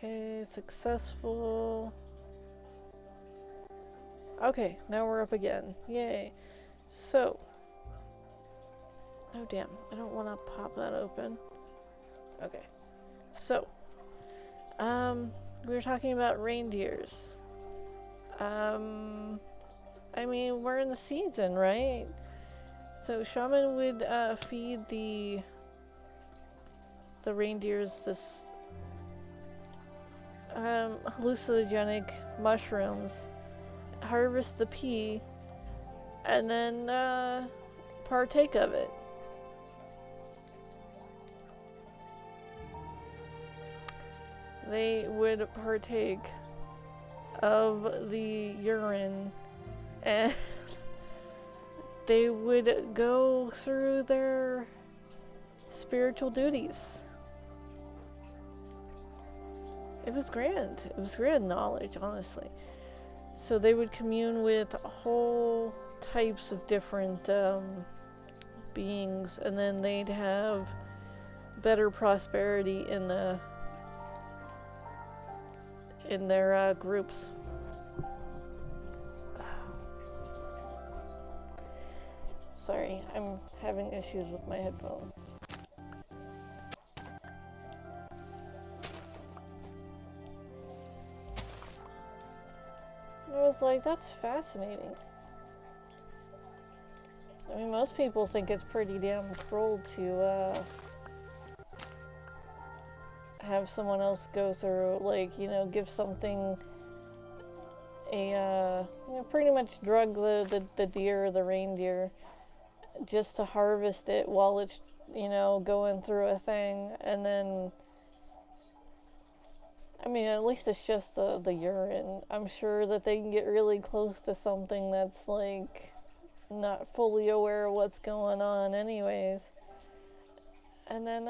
Okay, successful. Okay, now we're up again. Yay. So. Oh, damn. I don't want to pop that open. Okay. So. We were talking about reindeers. I mean, we're in the season, right? So Shaman would feed the reindeers this hallucinogenic mushrooms, harvest the pea, and then partake of it. They would partake of the urine, and they would go through their spiritual duties. It was grand. It was grand knowledge, honestly. So they would commune with whole types of different beings, and then they'd have better prosperity in their groups. Sorry, I'm having issues with my headphone. I was like, that's fascinating. I mean, most people think it's pretty damn cruel to have someone else go through, like, you know, give something a, you know, pretty much drug the deer or the reindeer just to harvest it while it's, you know, going through a thing, and then, I mean, at least it's just the urine. I'm sure that they can get really close to something that's, like, not fully aware of what's going on anyways. And then,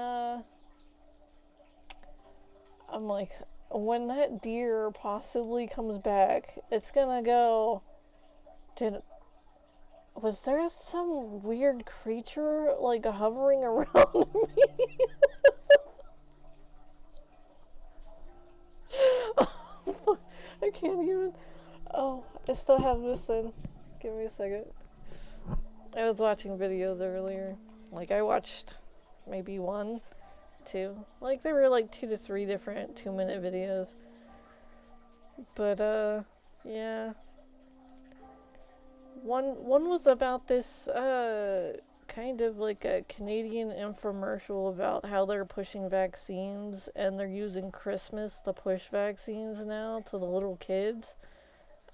I'm like, when that deer possibly comes back, it's gonna go, was there some weird creature, like, hovering around me? I can't even. Oh, I still have this in. Give me a second. I was watching videos earlier. Like, I watched maybe 1, 2. Like, there were like 2 to 3 different 2-minute videos. But, yeah. One was about this, kind of like a Canadian infomercial about how they're pushing vaccines, and they're using Christmas to push vaccines now to the little kids.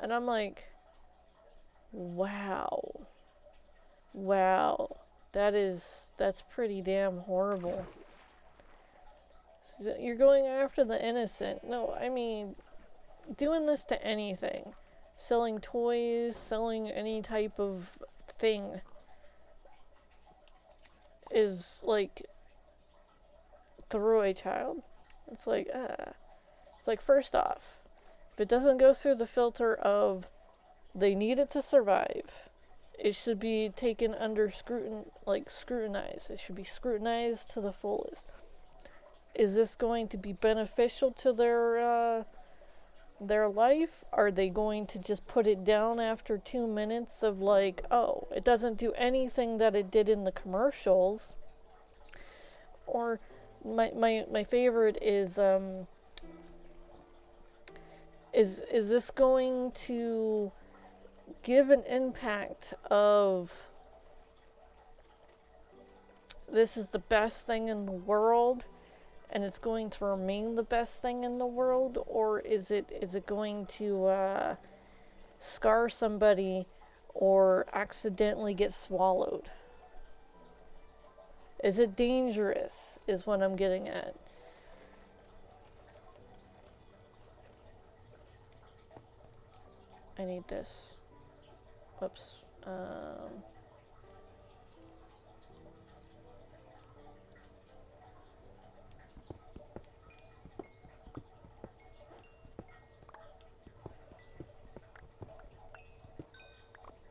And I'm like, wow. Wow. That's pretty damn horrible. You're going after the innocent. No, I mean, doing this to anything. Selling toys, selling any type of thing is like through a child. It's like, It's like, first off, if it doesn't go through the filter of they need it to survive, it should be taken under scrutinized. It should be scrutinized to the fullest. Is this going to be beneficial to their life? Are they going to just put it down after 2 minutes of like, oh, it doesn't do anything that it did in the commercials? Or my favorite is this going to give an impact of this is the best thing in the world and it's going to remain the best thing in the world, or is it going to scar somebody or accidentally get swallowed? Is it dangerous is what I'm getting at. I need this. Whoops.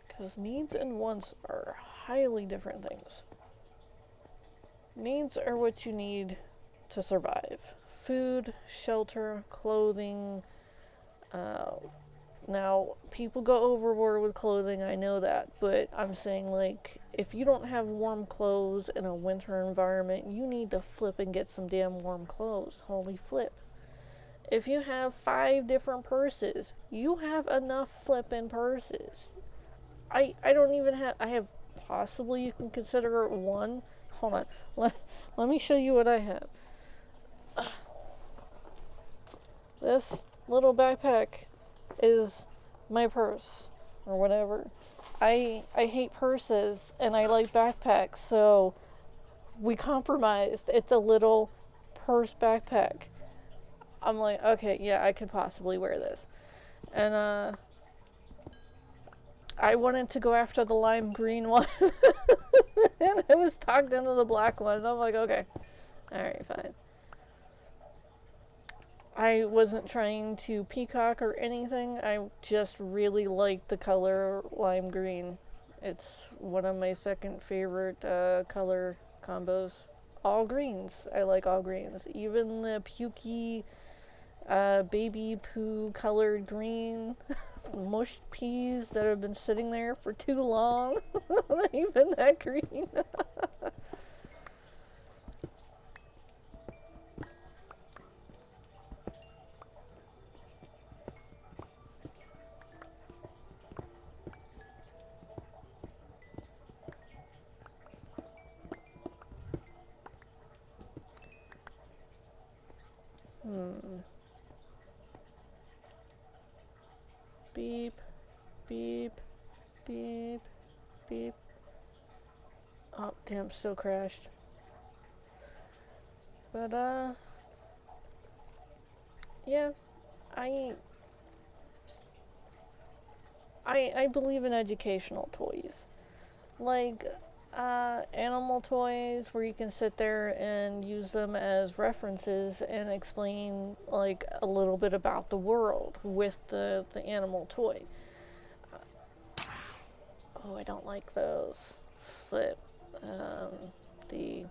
Because needs and wants are highly different things. Needs are what you need to survive. food, shelter, clothing. Uh, Now, people go overboard with clothing, I know that, but I'm saying, like, if you don't have warm clothes in a winter environment, you need to flip and get some damn warm clothes. Holy flip. If you have 5 different purses, you have enough flippin' purses. I don't even have, I have, possibly you can consider one. Hold on. Let me show you what I have. This little backpack is my purse or whatever. I hate purses and I like backpacks, so we compromised. It's a little purse backpack. I'm like, okay, yeah, I could possibly wear this. And I wanted to go after the lime green one. And I was talked into the black one. I'm like, okay. Alright, fine. I wasn't trying to peacock or anything. I just really liked the color lime green. It's one of my second favorite color combos. All greens. I like all greens. Even the pukey baby poo colored green mushed peas that have been sitting there for too long. Even that green. Beep, beep, beep, beep. Oh, damn, still crashed. But, yeah, I, I believe in educational toys. Like, animal toys where you can sit there and use them as references and explain, like, a little bit about the world with the animal toy. Oh, I don't like those. Flip. The...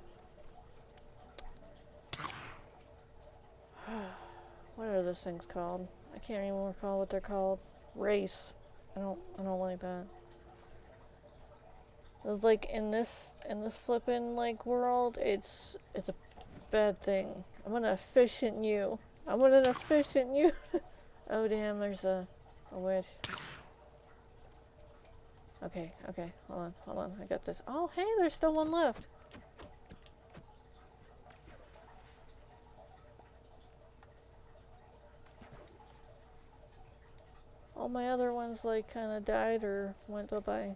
What are those things called? I can't even recall what they're called. Race. I don't like that. It's like in this flippin' like world, it's a bad thing. I'm gonna efficient you. I'm gonna efficient you. Oh damn, there's a witch. Okay, hold on, I got this. Oh hey, there's still one left. All my other ones like kinda died or went bye-bye.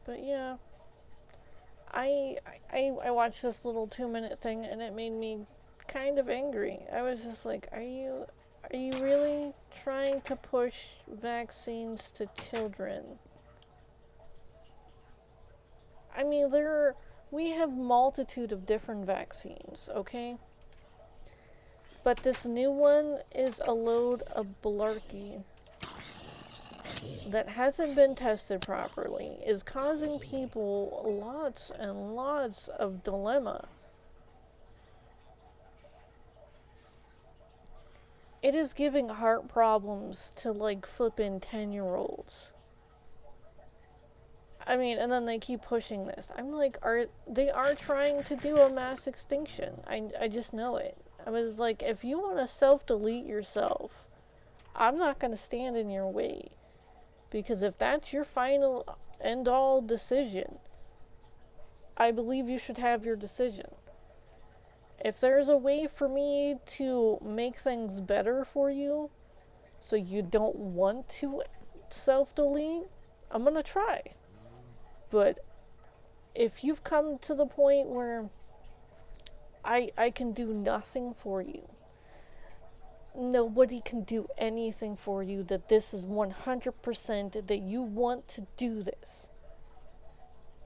But yeah, I watched this little 2-minute thing and it made me kind of angry. I was just like, are you really trying to push vaccines to children? I mean, we have multitude of different vaccines, okay? But this new one is a load of malarkey that hasn't been tested properly, is causing people lots and lots of dilemma. It is giving heart problems to like flippin' 10-year-olds. I mean, and then they keep pushing this. I'm like, they are trying to do a mass extinction. I just know it. I was like, if you want to self-delete yourself, I'm not going to stand in your way. Because if that's your final end-all decision, I believe you should have your decision. If there's a way for me to make things better for you, so you don't want to self-delete, I'm going to try. But if you've come to the point where I can do nothing for you, nobody can do anything for you, that this is 100% that you want to do this,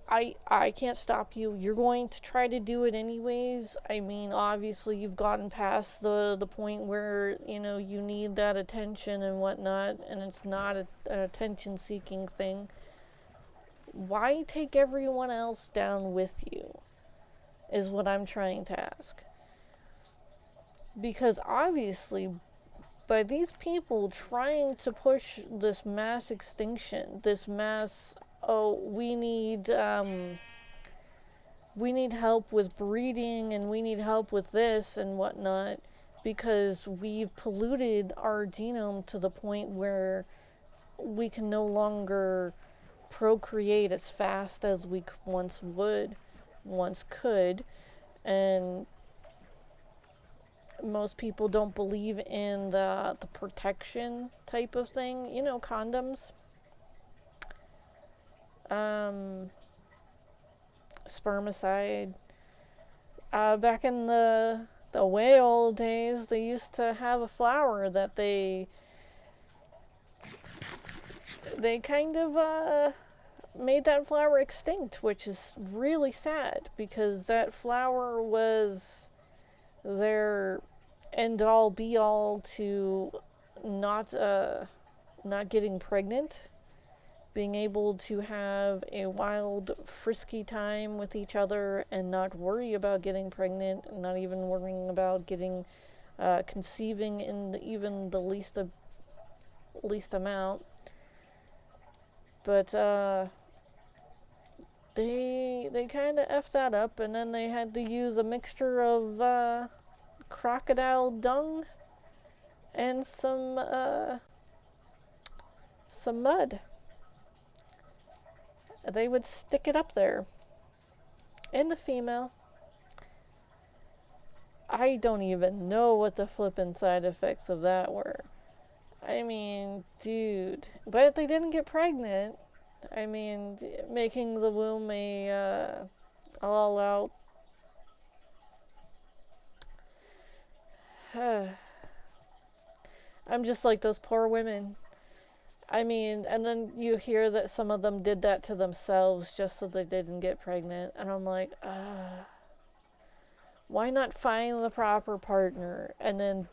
I can't stop you. You're going to try to do it anyways. I mean, obviously you've gotten past the point where, you know, you need that attention and whatnot, and it's not an attention seeking thing. Why take everyone else down with you? Is what I'm trying to ask. Because obviously, by these people trying to push this mass extinction, this mass, oh, we need help with breeding and we need help with this and whatnot, because we've polluted our genome to the point where we can no longer procreate as fast as we once could, and most people don't believe in the protection type of thing, you know, condoms, spermicide. Back in the way old days, they used to have a flower that they kind of made that flower extinct, which is really sad because that flower was their end all be all to not getting pregnant, being able to have a wild, frisky time with each other and not worry about getting pregnant, and not even worrying about getting conceiving in even the least amount. But they kind of effed that up, and then they had to use a mixture of crocodile dung and some mud. They would stick it up there in the female. I don't even know what the flippin' side effects of that were. I mean, dude. But they didn't get pregnant. I mean, making the womb a all out. I'm just like those poor women. I mean, and then you hear that some of them did that to themselves just so they didn't get pregnant. And I'm like, why not find the proper partner and then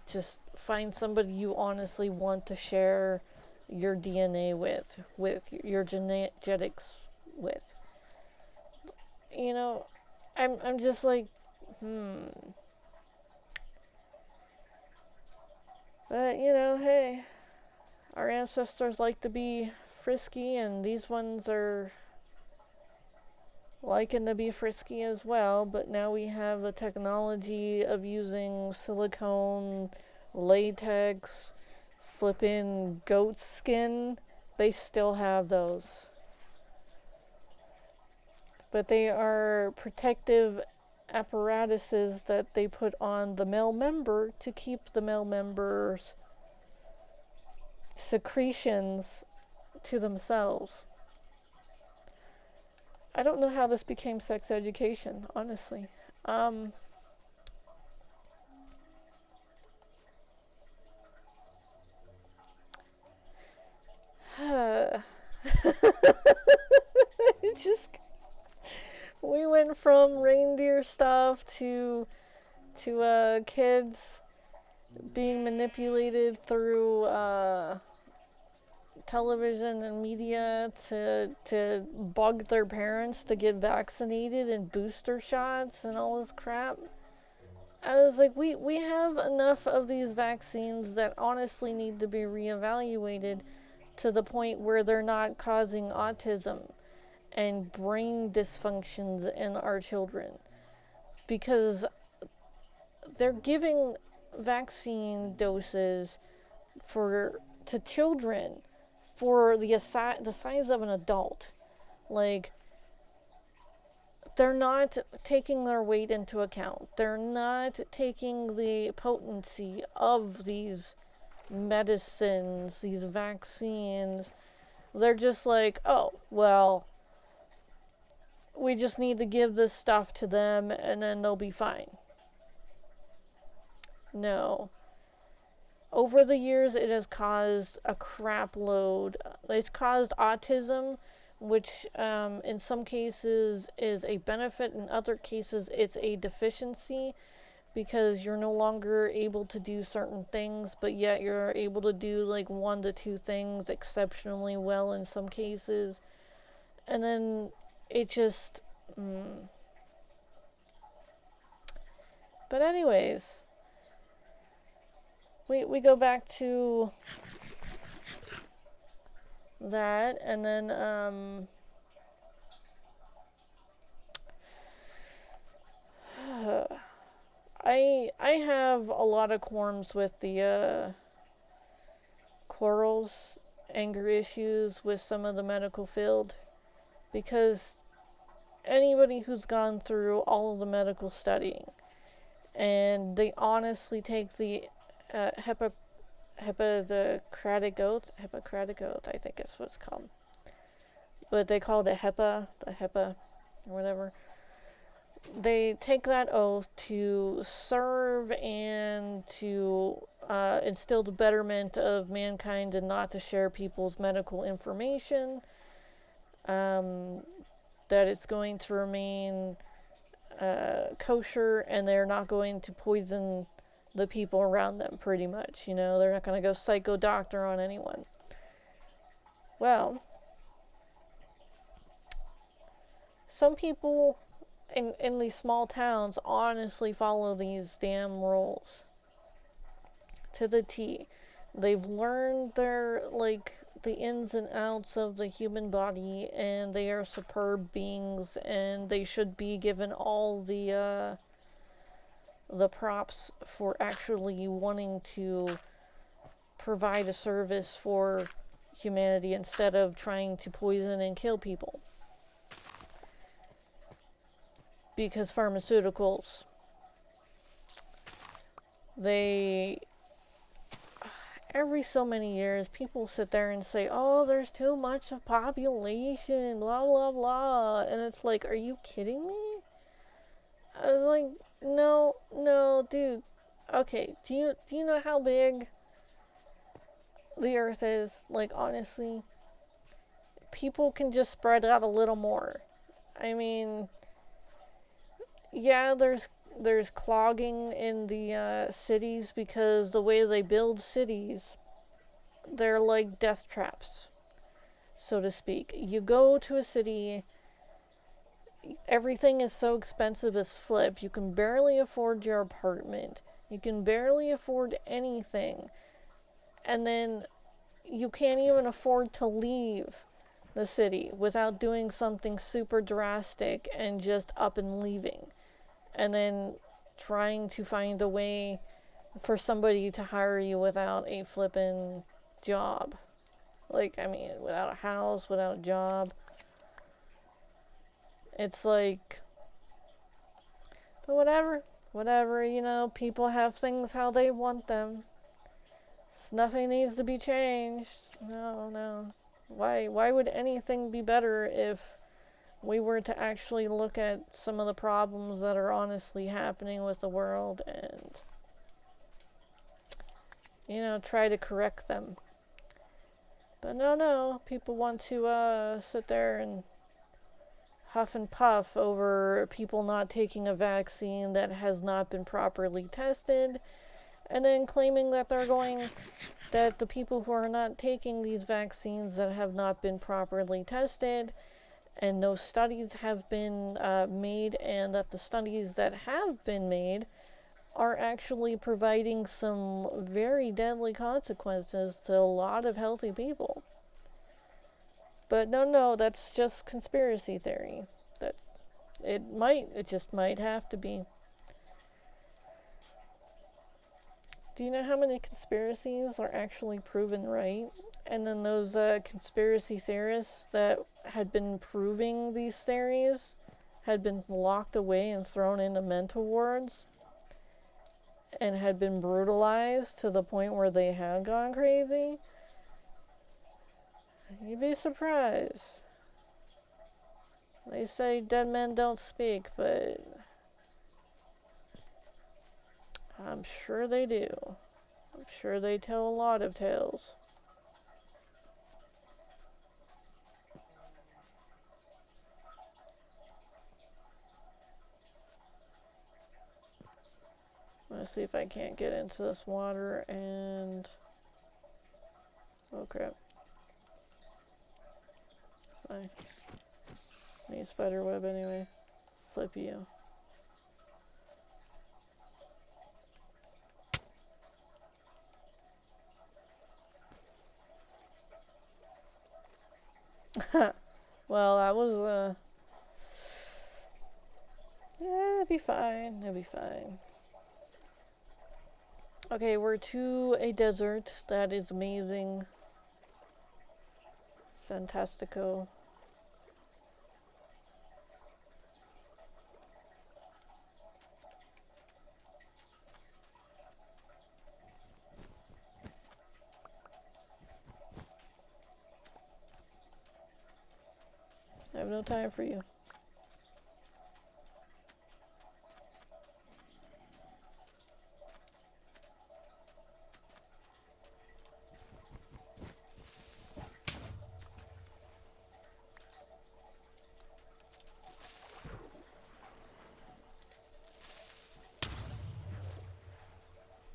just find somebody you honestly want to share your DNA with your genetics with? You know, I'm just like, But, you know, hey, our ancestors like to be frisky, and these ones are liking to be frisky as well, but now we have the technology of using silicone, latex, flippin' goat skin. They still have those. But they are protective apparatuses that they put on the male member to keep the male member's secretions to themselves. I don't know how this became sex education, honestly. It just, we went from reindeer stuff to kids being manipulated through television and media to bug their parents to get vaccinated and booster shots and all this crap. I was like, we have enough of these vaccines that honestly need to be reevaluated to the point where they're not causing autism and brain dysfunctions in our children, because they're giving vaccine doses to children for the size of an adult. Like, they're not taking their weight into account. They're not taking the potency of these medicines, these vaccines. They're just like, oh, well, we just need to give this stuff to them and then they'll be fine. No. Over the years, it has caused a crap load. It's caused autism which in some cases is a benefit, in other cases it's a deficiency, because you're no longer able to do certain things, but yet you're able to do like 1 to 2 things exceptionally well in some cases. And then it just but anyways, we go back to that, and then I have a lot of qualms with the quarrels, anger issues with some of the medical field, because anybody who's gone through all of the medical studying, and they honestly take the Hippocratic Oath, I think it's what it's called, but they called it HEPA, the HEPA, or whatever. They take that oath to serve and to instill the betterment of mankind and not to share people's medical information, that it's going to remain kosher, and they're not going to poison the people around them, pretty much. You know, they're not going to go psycho doctor on anyone. Well, some people in these small towns honestly follow these damn rules to the T. They've learned their, like, the ins and outs of the human body, and they are superb beings, and they should be given all the props for actually wanting to provide a service for humanity instead of trying to poison and kill people. Because pharmaceuticals, every so many years, people sit there and say, oh, there's too much of population, blah, blah, blah. And it's like, are you kidding me? I was like, no, dude. Okay, do you know how big the earth is? Like, honestly, people can just spread out a little more. I mean, yeah, there's clogging in the cities, because the way they build cities, they're like death traps, so to speak. You go to a city, everything is so expensive as flip, you can barely afford your apartment, you can barely afford anything, and then you can't even afford to leave the city without doing something super drastic and just up and leaving, and then trying to find a way for somebody to hire you without a flippin' job. Like, I mean, without a house, without a job. It's like, but whatever, you know, people have things how they want them. Nothing needs to be changed. No. Why would anything be better if we were to actually look at some of the problems that are honestly happening with the world and, you know, try to correct them? But no, people want to sit there and huff and puff over people not taking a vaccine that has not been properly tested, and then claiming that that the people who are not taking these vaccines that have not been properly tested, and no studies have been made, and that the studies that have been made are actually providing some very deadly consequences to a lot of healthy people. But no, that's just conspiracy theory. That it just might have to be. Do you know how many conspiracies are actually proven right? And then those conspiracy theorists that had been proving these theories had been locked away and thrown into mental wards and had been brutalized to the point where they had gone crazy? You'd be surprised. They say dead men don't speak, but I'm sure they do. I'm sure they tell a lot of tales. Let's see if I can't get into this water and... Oh crap. I need spider web anyway. Flip you. Well, that was, yeah, it'll be fine. It'll be fine. Okay, we're to a desert. That is amazing. Fantastico. I have no time for you.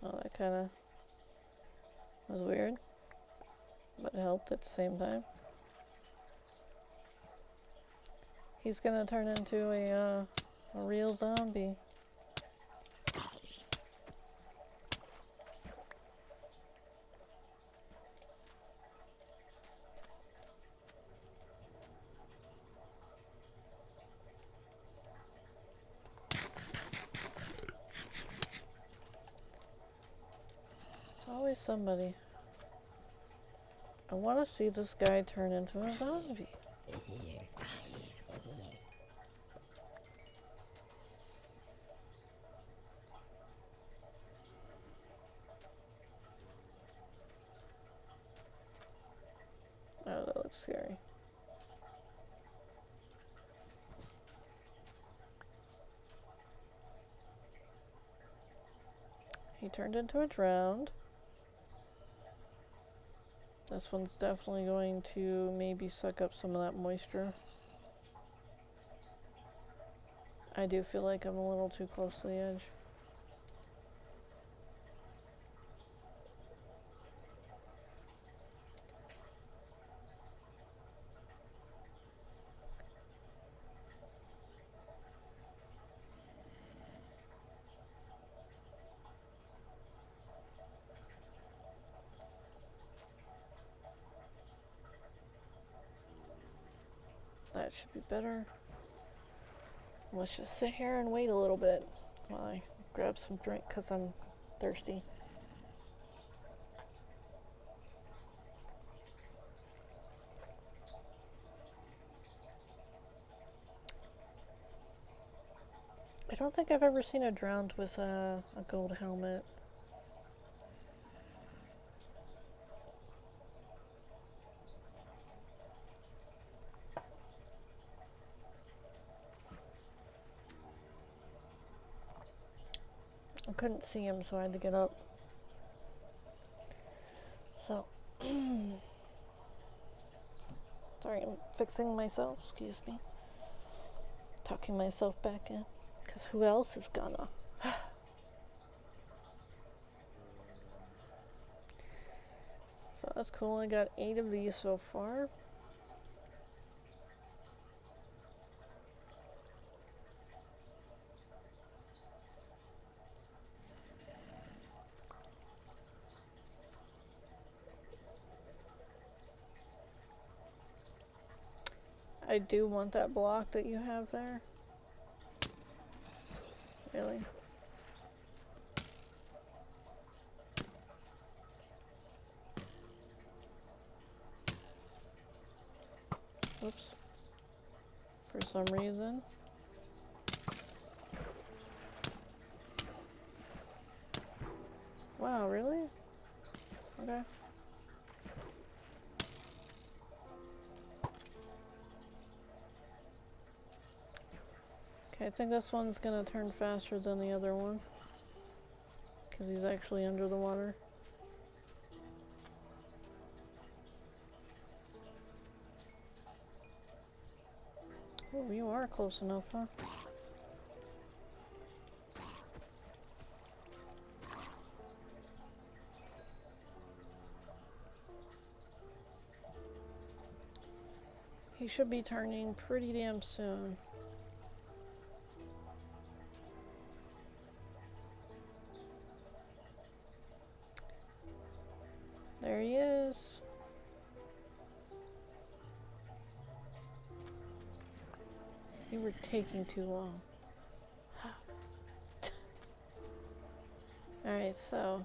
Oh, that kind of was weird, but helped at the same time. He's gonna turn into a real zombie. Always somebody. I want to see this guy turn into a zombie. Oh, that looks scary. He turned into a drowned. This one's definitely going to maybe suck up some of that moisture. I do feel like I'm a little too close to the edge. That should be better. Let's just sit here and wait a little bit while I grab some drink because I'm thirsty. I don't think I've ever seen a drowned with a gold helmet. I couldn't see him, so I had to get up. So, sorry, I'm fixing myself, excuse me. Tucking myself back in, because who else is gonna? So that's cool, I got 8 of these so far. I do want that block that you have there. Really? Oops. For some reason. Wow, really? Okay. Okay, I think this one's gonna turn faster than the other one. Because he's actually under the water. Oh, you are close enough, huh? He should be turning pretty damn soon. There he is. You were taking too long. Alright, so...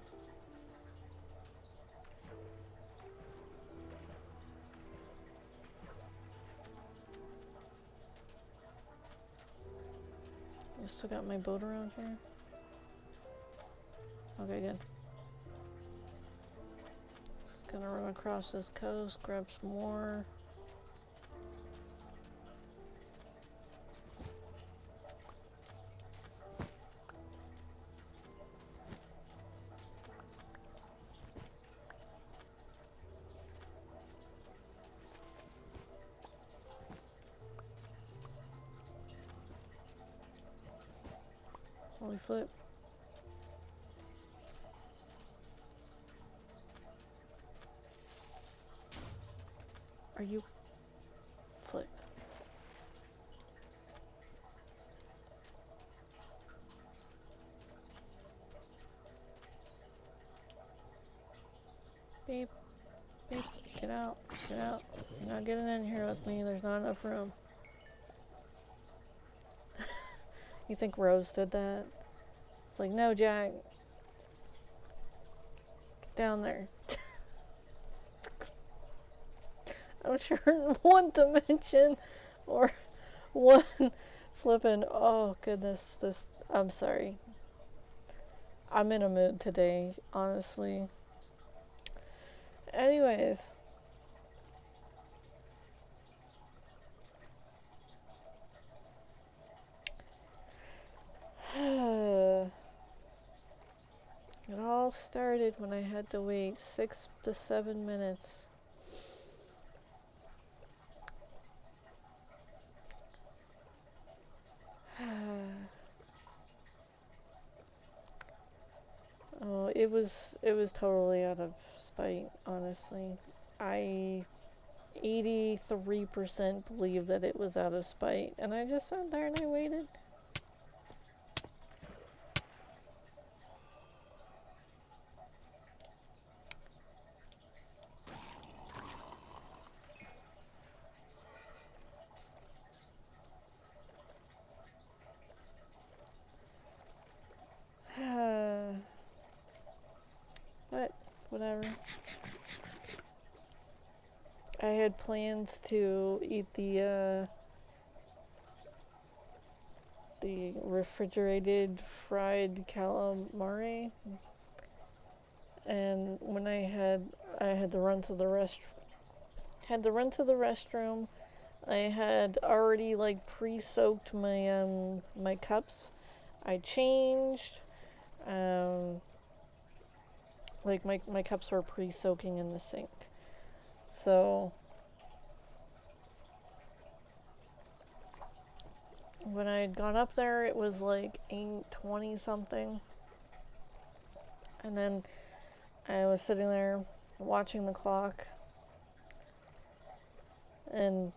I still got my boat around here? Okay, good. Just gonna run across this coast, grab some more. Holy flip. Are you... flip. Beep. Beep. Get out. Get out. You're not getting in here with me. There's not enough room. You think Rose did that? It's like, no, Jack. Get down there. I'm sure in one dimension or one flippin'. Oh, goodness. This. I'm sorry. I'm in a mood today, honestly. Anyways. It all started when I had to wait 6 to 7 minutes. Oh, it was totally out of spite, honestly. I 83% believe that it was out of spite, and I just sat there and I waited. But, whatever. I had plans to eat the refrigerated fried calamari, and when I had to run to the restroom. I had already like pre-soaked my cups. I changed. Like my cups were pre-soaking in the sink. So when I had gone up there, it was like 8:20 something. And then I was sitting there watching the clock. And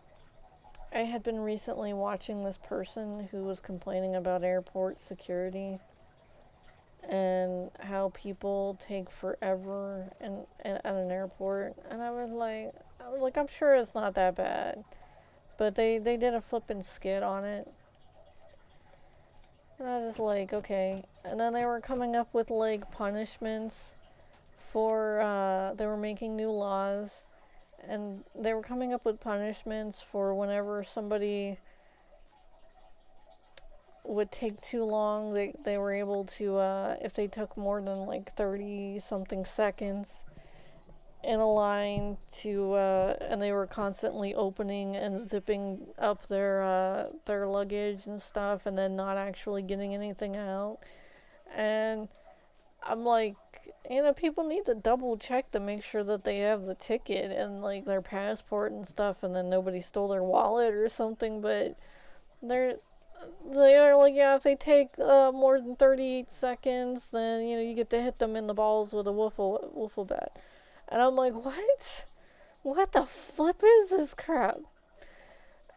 I had been recently watching this person who was complaining about airport security and how people take forever at an airport. And I was like, I'm sure it's not that bad. But they did a flippin' skit on it. And I was just like, okay. And then they were coming up with like punishments for, they were making new laws. And they were coming up with punishments for whenever somebody would take too long, they were able to, if they took more than like 30 something seconds in a line to, and they were constantly opening and zipping up their luggage and stuff and then not actually getting anything out. And I'm like, people need to double check to make sure that they have the ticket and like their passport and stuff, and then nobody stole their wallet or something. But they are like, yeah, if they take more than 38 seconds, then you get to hit them in the balls with a wiffle bat. And I'm like, what the flip is this crap?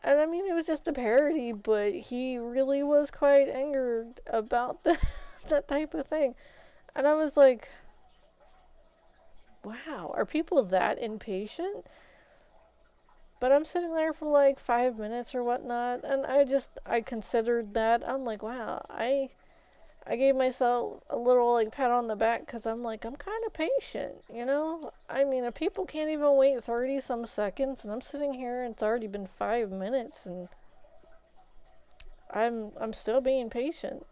And I mean, it was just a parody, but he really was quite angered about that type of thing. And I was like, wow, are people that impatient? But I'm sitting there for like 5 minutes or whatnot, and I considered that. I'm like, wow, I gave myself a little like pat on the back because I'm like, I'm kind of patient, you know? I mean, if people can't even wait 30 some seconds, and I'm sitting here and it's already been 5 minutes, and I'm still being patient.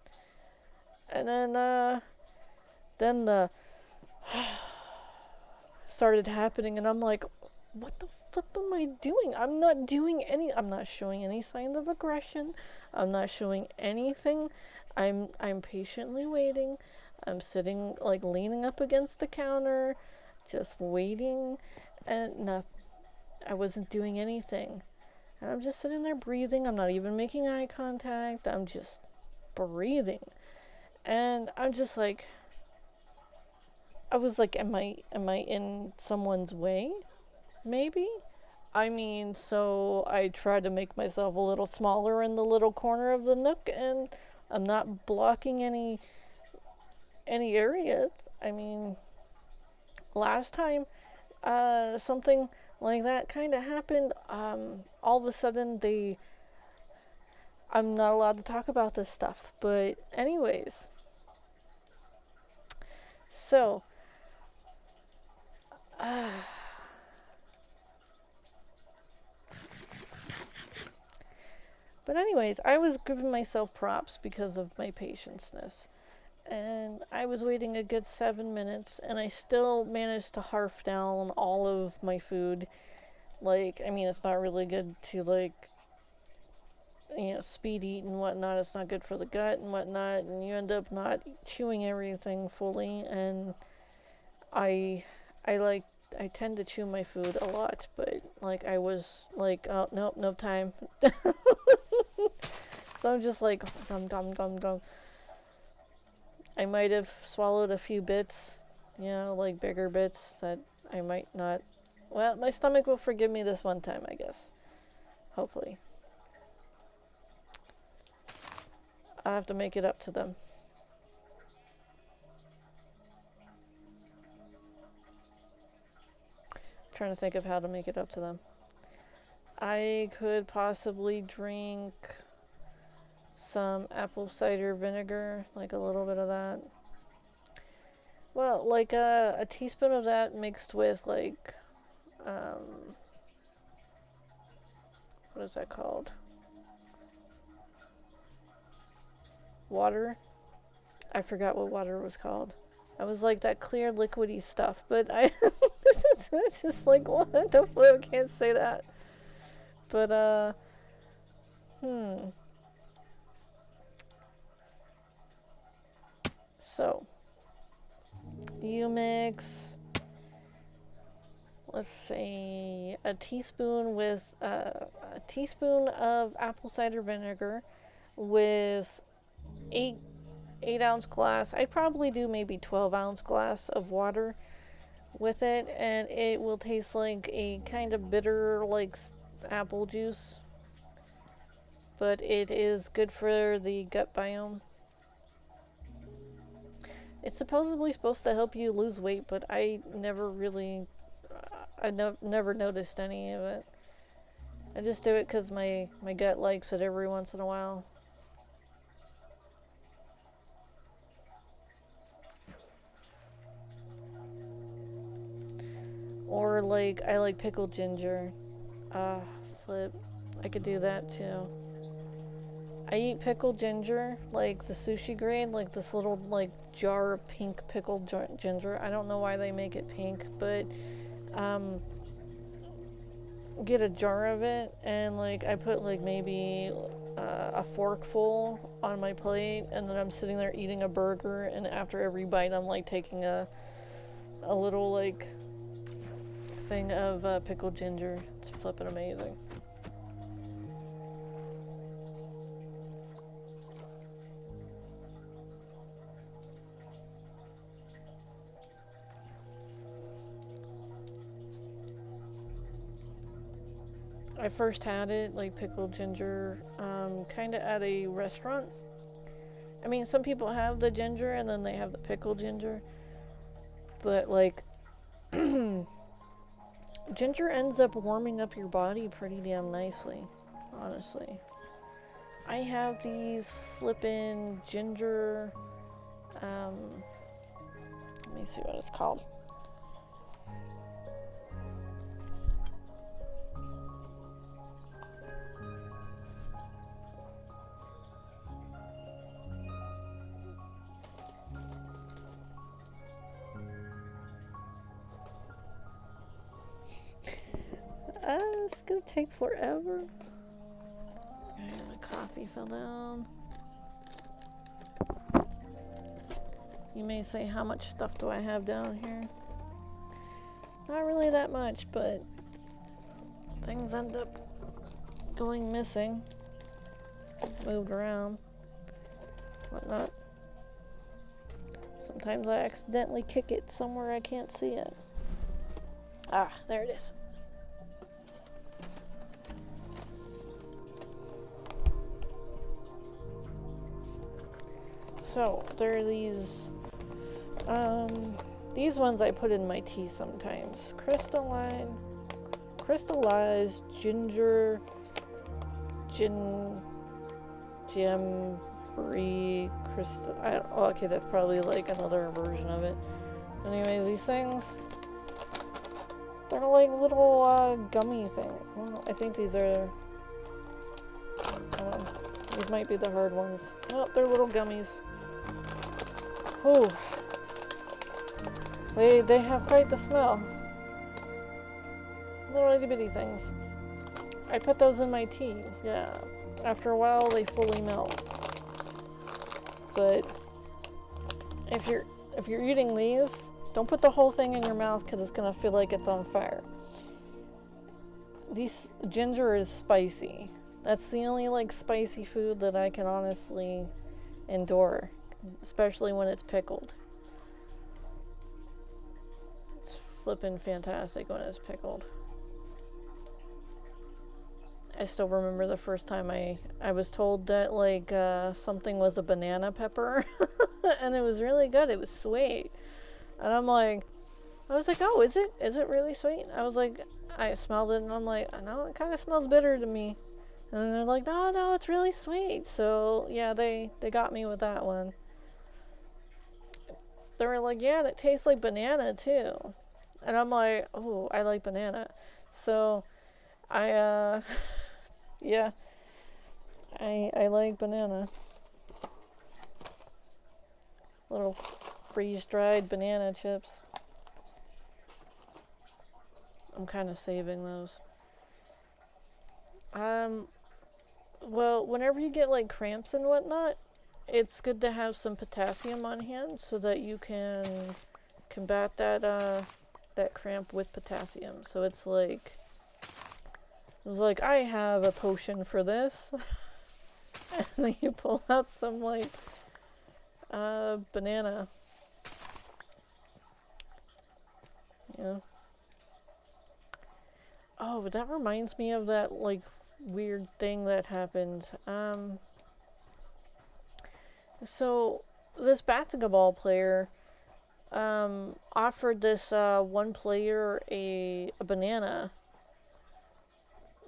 And then the started happening, and I'm like, what the flip am I doing? I'm not showing any signs of aggression. I'm not showing anything. I'm patiently waiting. I'm sitting like leaning up against the counter, just waiting, and not, I wasn't doing anything. And I'm just sitting there breathing. I'm not even making eye contact. I'm just breathing. And I'm just like, I was like, am I in someone's way? Maybe? I mean, so I tried to make myself a little smaller in the little corner of the nook, and I'm not blocking any areas. I mean, last time something like that kind of happened, all of a sudden I'm not allowed to talk about this stuff. But anyways, so uh, but anyways, I was giving myself props because of my patience-ness. And I was waiting a good 7 minutes, and I still managed to harf down all of my food. Like, I mean, it's not really good to, like, speed eat and whatnot. It's not good for the gut and whatnot, and you end up not chewing everything fully. And I, I like, I tend to chew my food a lot, but, like, I was like, oh, nope, no time. So I'm just like, dum dum dum dum. I might have swallowed a few bits, like bigger bits that I might not. Well, my stomach will forgive me this one time, I guess. Hopefully. I have to make it up to them. I'm trying to think of how to make it up to them. I could possibly drink some apple cider vinegar, like a little bit of that. Well, like a teaspoon of that mixed with like, what is that called? Water. I forgot what water was called. I was like that clear liquidy stuff, but I this is just like what the fuck, I can't say that. But hmm. So you mix, let's say, a teaspoon of apple cider vinegar with eight 8 ounce glass. I'd probably do maybe 12-ounce glass of water with it, and it will taste like a kind of bitter, like apple juice. But it is good for the gut biome. It's supposedly supposed to help you lose weight, but I never really, never noticed any of it. I just do it because my gut likes it every once in a while. Or like, I like pickled ginger. Ah, flip. I could do that too. I eat pickled ginger, like the sushi grade, like this little like jar of pink pickled ginger. I don't know why they make it pink, but um, get a jar of it, and like I put like maybe a forkful on my plate, and then I'm sitting there eating a burger, and after every bite I'm like taking a little like thing of pickled ginger. It's flipping amazing. I first had it, like pickled ginger, kind of at a restaurant. I mean, some people have the ginger and then they have the pickled ginger, but like ginger ends up warming up your body pretty damn nicely, honestly. I have these flippin' ginger, let me see what it's called. It's gonna take forever. Okay, my coffee fell down. You may say, how much stuff do I have down here? Not really that much, but things end up going missing, moved around, whatnot. Sometimes I accidentally kick it somewhere I can't see it. Ah, there it is. So, there are these ones I put in my tea sometimes. Crystallized ginger, jamboree, crystal. Okay, that's probably like another version of it. Anyway, these things, they're like little gummy things. Well, I think these are. Hold on. These might be the hard ones. Oh, they're little gummies. Ooh. They have quite the smell. Little itty bitty things. I put those in my tea, yeah. After a while they fully melt. But if you're eating these, don't put the whole thing in your mouth because it's gonna feel like it's on fire. Ginger is spicy. That's the only like spicy food that I can honestly endure, especially when it's pickled. It's flippin' fantastic when it's pickled. I still remember the first time I was told that like something was a banana pepper and it was really good. It was sweet. And I was like, oh, is it really sweet? I smelled it and I'm like, no, it kind of smells bitter to me. And then they're like, no, it's really sweet. So yeah, they got me with that one. They were like, yeah, that tastes like banana too. And I'm like, oh, I like banana. So I yeah, I like banana. Little freeze-dried banana chips. I'm kind of saving those. Well, whenever you get like cramps and whatnot, it's good to have some potassium on hand so that you can combat that cramp with potassium. So it's like I have a potion for this. And then you pull out some like banana. Yeah. Oh, but that reminds me of that like weird thing that happened. So this basketball player offered this one player a banana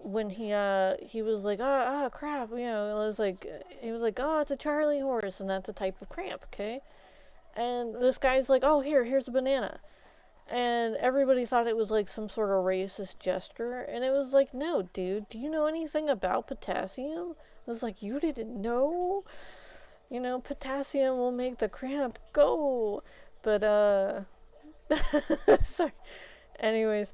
when he was like, crap, you know, it was like, he was like, oh, it's a Charlie horse, and that's a type of cramp, okay? And this guy's like, oh, here's a banana. And everybody thought it was like some sort of racist gesture, and it was like, no, dude, do you know anything about potassium? I was like, you didn't know? You know, potassium will make the cramp go. But, sorry. Anyways,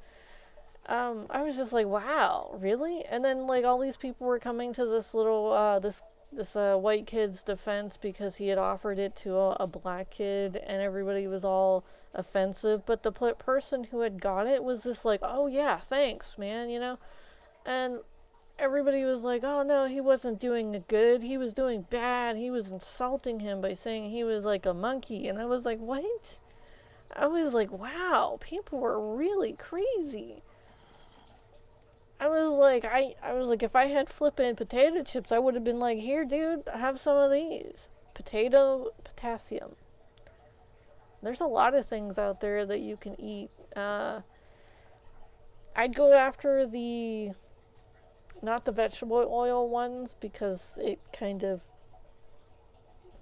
I was just like, wow, really? And then like all these people were coming to this little this white kid's defense because he had offered it to a black kid, and everybody was all offensive. But the person who had got it was just like, oh yeah, thanks, man, you know. And everybody was like, oh no, he wasn't doing good, he was doing bad, he was insulting him by saying he was like a monkey. And I was like, what? I was like, wow, people were really crazy. I was like, if I had flippin' potato chips, I would have been like, here, dude, have some of these. Potato potassium. There's a lot of things out there that you can eat. I'd go after not the vegetable oil ones because it kind of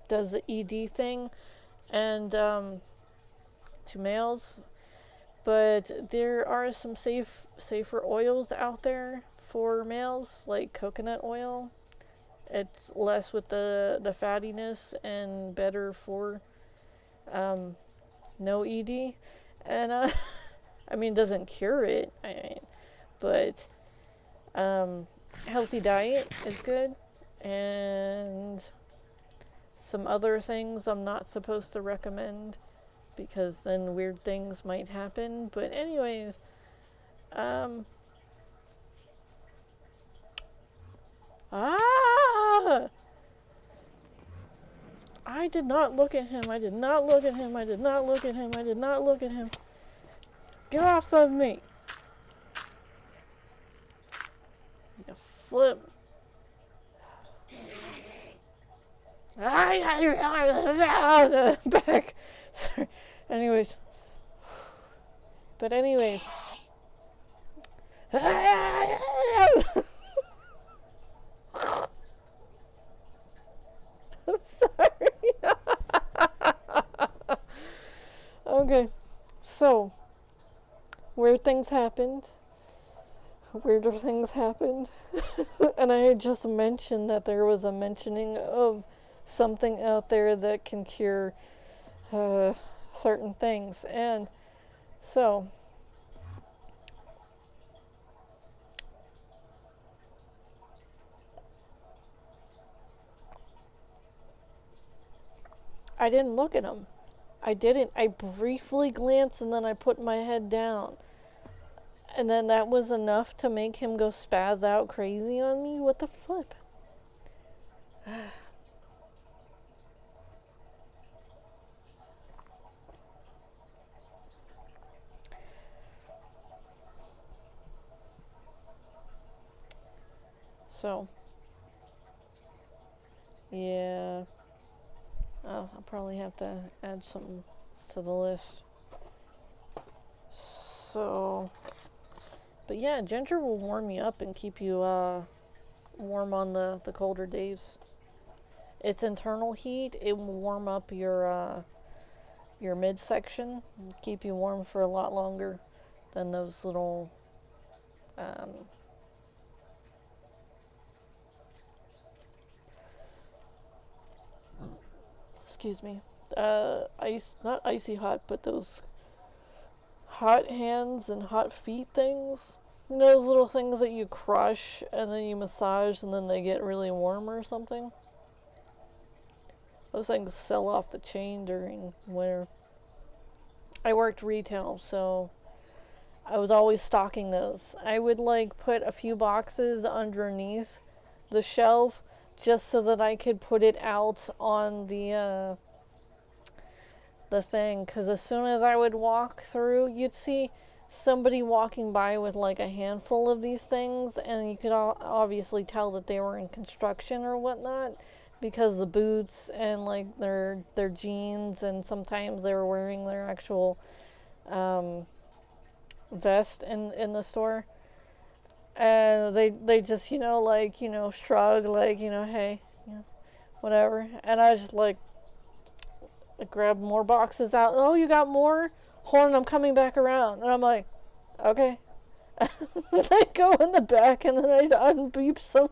does the ED thing, and to males. But there are some safer oils out there for males, like coconut oil. It's less with the fattiness and better for no ED. And I mean, doesn't cure it. But healthy diet is good, and some other things I'm not supposed to recommend because then weird things might happen. But anyways, um, ah, I did not look at him. I did not look at him. I did not look at him. I did not look at him. Get off of me. You flip. Back. Sorry. Anyways. But anyways. I'm sorry. Okay. So, weird things happened. Weirder things happened. And I had just mentioned that there was a mentioning of something out there that can cure certain things. And so, I didn't look at him. I didn't. I briefly glanced and then I put my head down. And then that was enough to make him go spaz out crazy on me? What the flip? So, yeah. I'll probably have to add something to the list. So, but yeah, ginger will warm you up and keep you warm on the colder days. Its internal heat, it will warm up your midsection and keep you warm for a lot longer than those little um, excuse me, not icy hot, but those hot hands and hot feet things. You know those little things that you crush and then you massage and then they get really warm or something? Those things sell off the chain during winter. I worked retail, so I was always stocking those. I would like put a few boxes underneath the shelf just so that I could put it out on the thing, because as soon as I would walk through, you'd see somebody walking by with like a handful of these things, and you could obviously tell that they were in construction or whatnot because the boots and like their jeans, and sometimes they were wearing their actual um, vest in the store. And they just like shrug, like hey, whatever. And I just like grab more boxes out. Oh, you got more? Horn, I'm coming back around. And I'm like, okay. And I go in the back and then I'd unbeep some.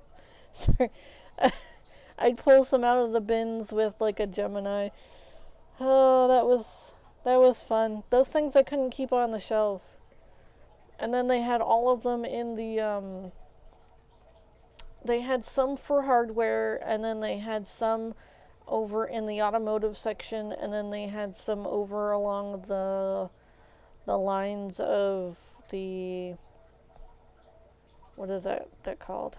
Sorry. I'd pull some out of the bins with like a Gemini. Oh, that was fun. Those things I couldn't keep on the shelf. And then they had all of them in the they had some for hardware, and then they had some over in the automotive section, and then they had some over along the lines of the, what is that called?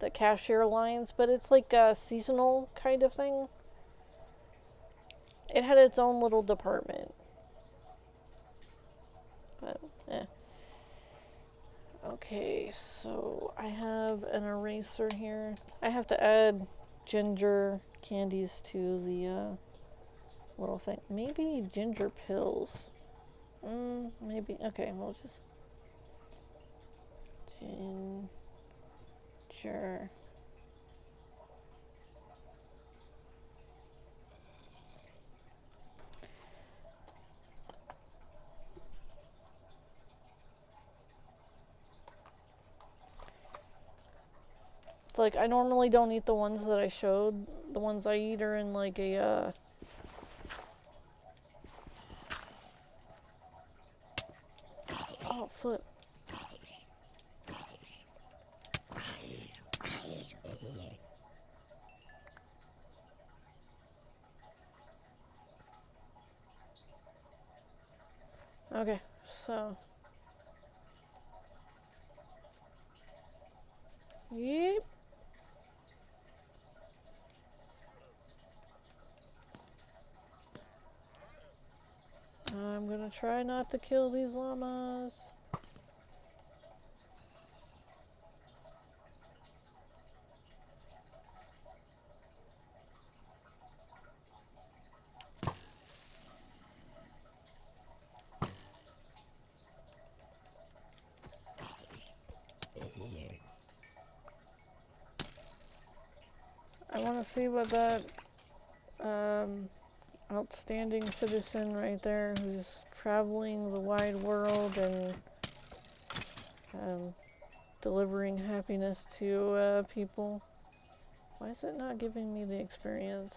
The cashier lines, but it's like a seasonal kind of thing. It had its own little department. But Okay, so I have an eraser here. I have to add ginger candies to the little thing. Maybe ginger pills. Maybe. Okay, we'll just ginger. It's like I normally don't eat the ones that I showed. The ones I eat are in like a oh flip. Okay, so yep. I'm gonna try not to kill these llamas. I want to see what that outstanding citizen right there who's traveling the wide world and delivering happiness to people. Why is it not giving me the experience?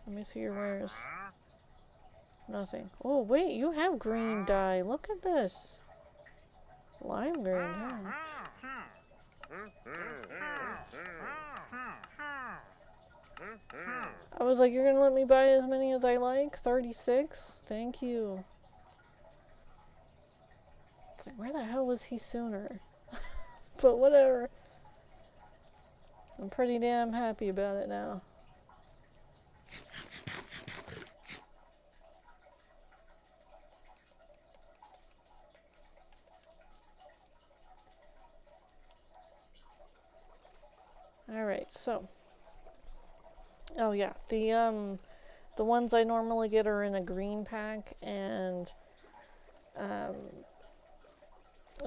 Let me see your wares. Nothing. Oh, wait, you have green dye. Look at this. Lime green, huh? I was like, you're gonna let me buy as many as I like? 36? Thank you. It's like, where the hell was he sooner? But whatever. I'm pretty damn happy about it now. Alright, so. Oh yeah, the ones I normally get are in a green pack, and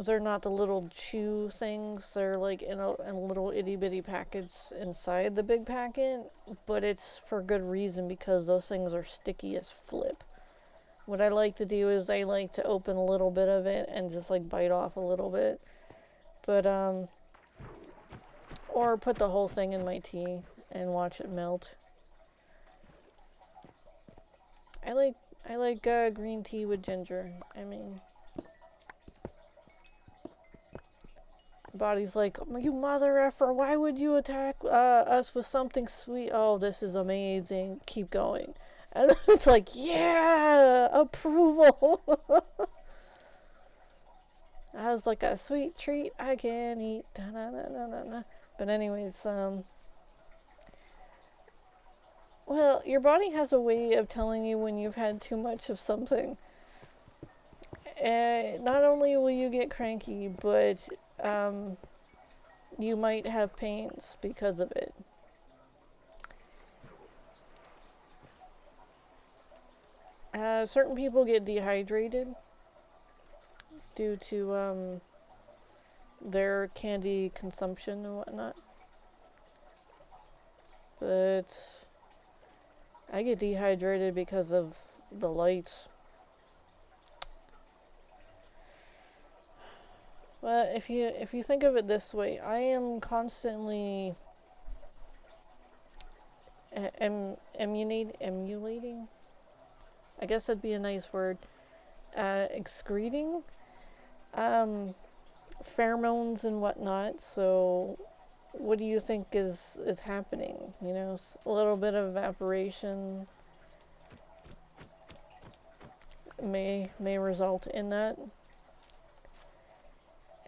they're not the little chew things. They're like in a little itty bitty packets inside the big packet, but it's for good reason because those things are sticky as flip. What I like to do is I like to open a little bit of it and just like bite off a little bit, but or put the whole thing in my tea and watch it melt. I like green tea with ginger. I mean, body's like, you mother effer, why would you attack us with something sweet? Oh, this is amazing. Keep going. And it's like, yeah, approval. I was like, a sweet treat I can eat. Da, da, da, da, da. But anyways, well, your body has a way of telling you when you've had too much of something. Not only will you get cranky, but you might have pains because of it. Certain people get dehydrated due to their candy consumption and whatnot. But I get dehydrated because of the lights. But if you think of it this way, I am constantly emulating. I guess that'd be a nice word. Excreting pheromones and whatnot. So, what do you think is happening? You know, a little bit of evaporation may result in that.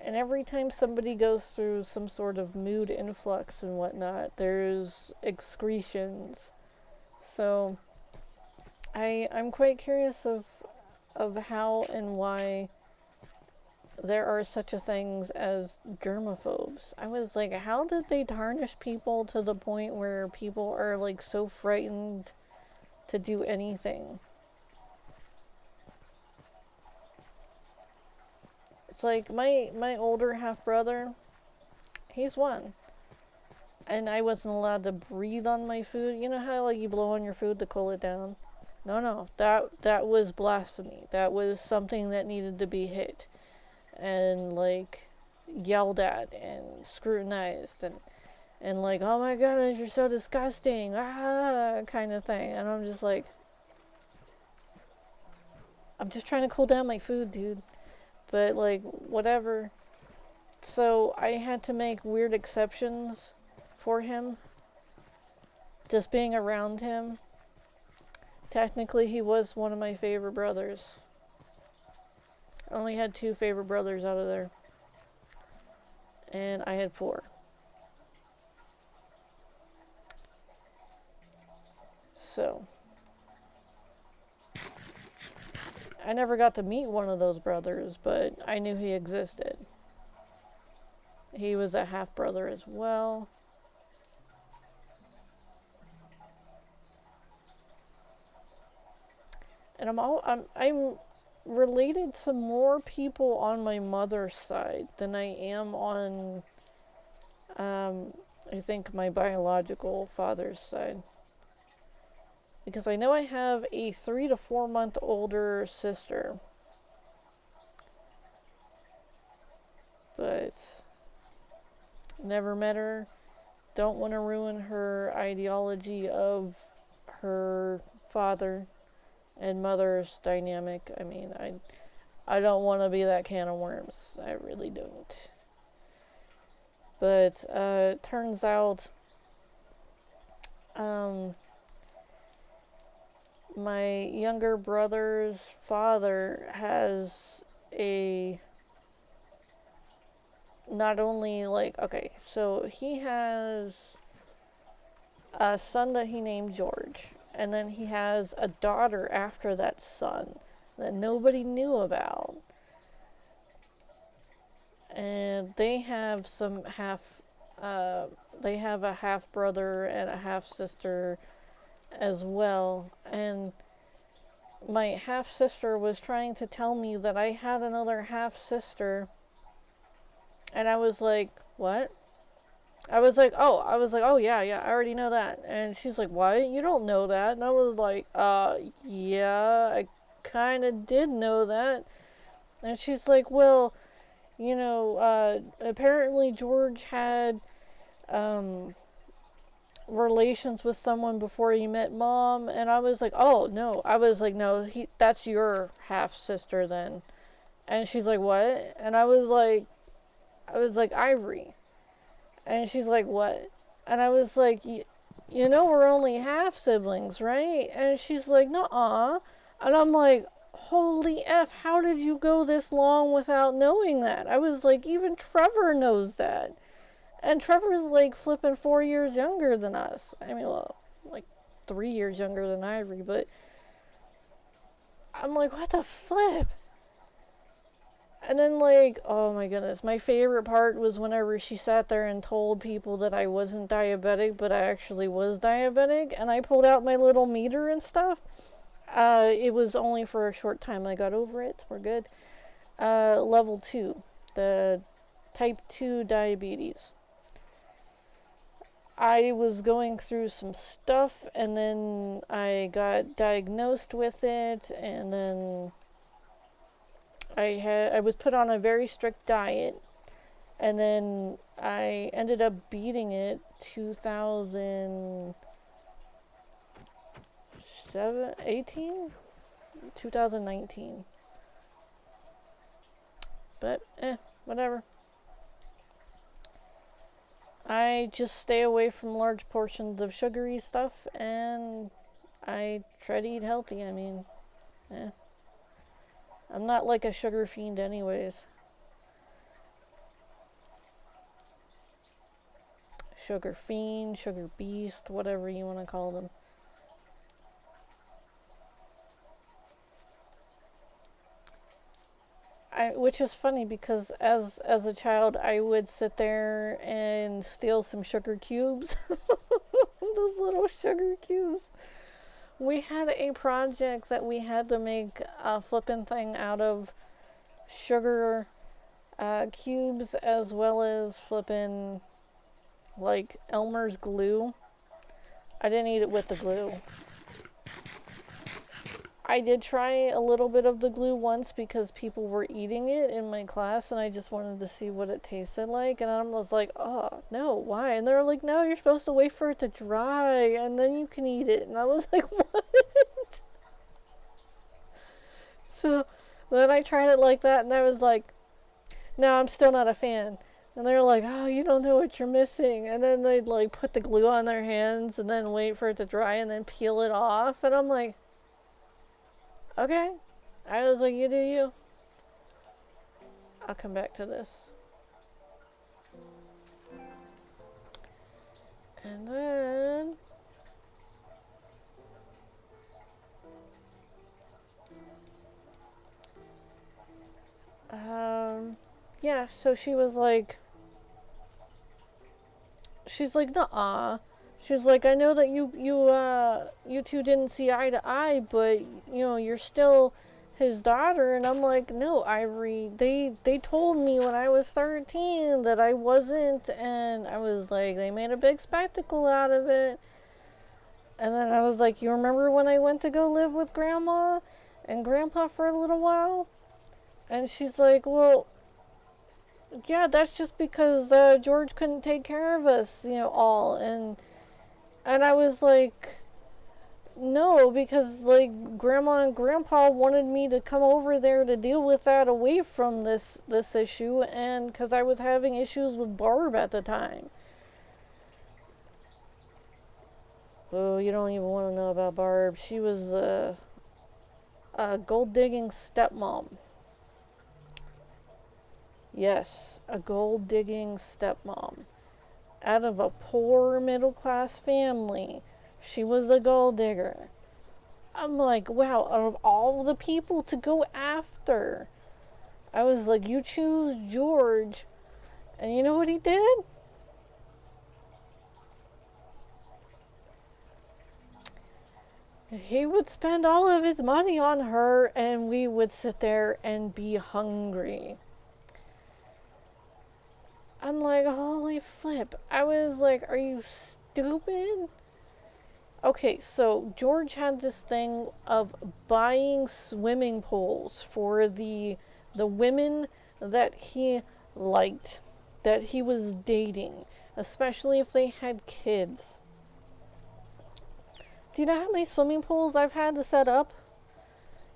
And every time somebody goes through some sort of mood influx and whatnot, there's excretions. So I'm quite curious of how and why there are such a things as germaphobes. I was like, how did they tarnish people to the point where people are like so frightened to do anything? It's like my older half brother, he's one. And I wasn't allowed to breathe on my food. You know how like you blow on your food to cool it down? No. That was blasphemy. That was something that needed to be hit and like yelled at and scrutinized and like, oh my goodness, you're so disgusting, kind of thing. And I'm just like, I'm just trying to cool down my food, dude. But like, whatever. So I had to make weird exceptions for him. Just being around him. Technically, he was one of my favorite brothers. I only had 2 favorite brothers out of there. And I had 4. So I never got to meet one of those brothers, but I knew he existed. He was a half brother as well. And I'm related to more people on my mother's side than I am on I think my biological father's side. Because I know I have a 3 to 4 month older sister. But never met her. Don't want to ruin her ideology of her father and mother's dynamic. I mean, I don't want to be that can of worms. I really don't. But turns out my younger brother's father has a not only like, okay, so he has a son that he named George, and then he has a daughter after that son that nobody knew about. And they have some they have a half brother and a half sister as well. And my half sister was trying to tell me that I had another half sister. And I was like, what? I was like, oh yeah, I already know that. And she's like, what? You don't know that? And I was like, yeah, I kind of did know that. And she's like, well, you know, apparently George had, relations with someone before he met Mom. And I was like, oh, no. I was like, no, that's your half-sister then. And she's like, what? And I was like, Ivory. And she's like, what? And I was like, you know we're only half siblings, right? And she's like, nuh-uh. And I'm like, holy F, how did you go this long without knowing that? I was like, even Trevor knows that. And Trevor's like flipping 4 years younger than us. I mean, well, like 3 years younger than Ivory, but I'm like, what the flip? And then, like, oh my goodness, my favorite part was whenever she sat there and told people that I wasn't diabetic, but I actually was diabetic, and I pulled out my little meter and stuff. It was only for a short time. I got over it. We're good. Level 2, the type 2 diabetes. I was going through some stuff, and then I got diagnosed with it, and then I was put on a very strict diet, and then I ended up beating it 2019. But whatever. I just stay away from large portions of sugary stuff, and I try to eat healthy. I mean, I'm not like a sugar fiend anyways. Sugar Fiend, Sugar Beast, whatever you want to call them. Which is funny because as a child I would sit there and steal some sugar cubes. Those little sugar cubes. We had a project that we had to make a flippin' thing out of sugar cubes, as well as flippin' like Elmer's glue. I didn't eat it with the glue. I did try a little bit of the glue once because people were eating it in my class and I just wanted to see what it tasted like. And I was like, oh, no, why? And they were like, no, you're supposed to wait for it to dry and then you can eat it. And I was like, what? So then I tried it like that and I was like, no, I'm still not a fan. And they were like, oh, you don't know what you're missing. And then they'd like put the glue on their hands and then wait for it to dry and then peel it off. And I'm like, okay. I was like, you do you. I'll come back to this. And then yeah, so she's like, nuh-uh. She's like, I know that you two didn't see eye to eye, but, you know, you're still his daughter. And I'm like, no, Ivory, they told me when I was 13 that I wasn't. And I was like, they made a big spectacle out of it. And then I was like, you remember when I went to go live with Grandma and Grandpa for a little while? And she's like, well, yeah, that's just because George couldn't take care of us, you know, all. And I was like, no, because, like, Grandma and Grandpa wanted me to come over there to deal with that away from this issue, and because I was having issues with Barb at the time. Oh, you don't even want to know about Barb. She was a gold-digging stepmom. Yes, a gold-digging stepmom. Out of a poor middle-class family, she was a gold digger. I'm like, wow, out of all the people to go after, I was like, you choose George. And you know what he did? He would spend all of his money on her, and we would sit there and be hungry. I'm like, holy flip. I was like, are you stupid? Okay, so George had this thing of buying swimming pools for the women that he liked, that he was dating, especially if they had kids. Do you know how many swimming pools I've had to set up?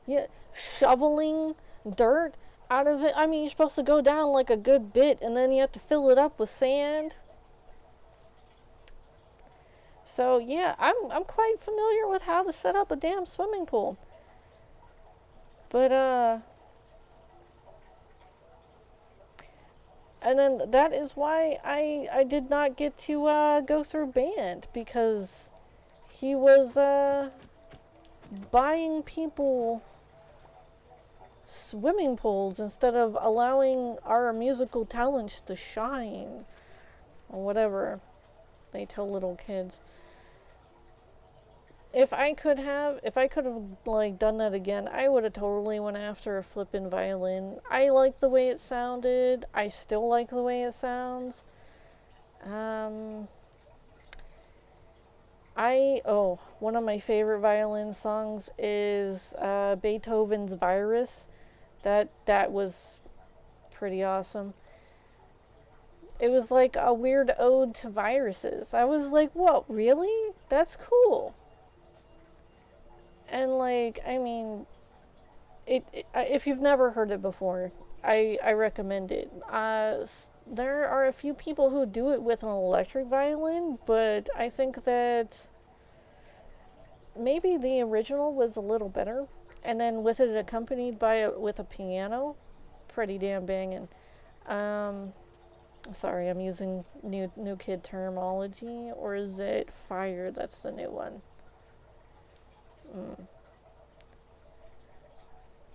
Yeah, shoveling dirt out of it. I mean, you're supposed to go down like a good bit and then you have to fill it up with sand. So yeah, I'm quite familiar with how to set up a damn swimming pool. But and then that is why I did not get to go through band, because he was buying people swimming pools instead of allowing our musical talents to shine, or whatever they tell little kids. If I could have like done that again, I would have totally went after a flippin' violin. I like the way it sounded. I still like the way it sounds. One of my favorite violin songs is Beethoven's Virus. That was pretty awesome. It was like a weird ode to viruses. I was like, what, really? That's cool. And like, I mean, if you've never heard it before, I recommend it. There are a few people who do it with an electric violin, but I think that maybe the original was a little better. And then with it accompanied with a piano, pretty damn banging. Sorry, I'm using new kid terminology, or is it fire? That's the new one. Mm.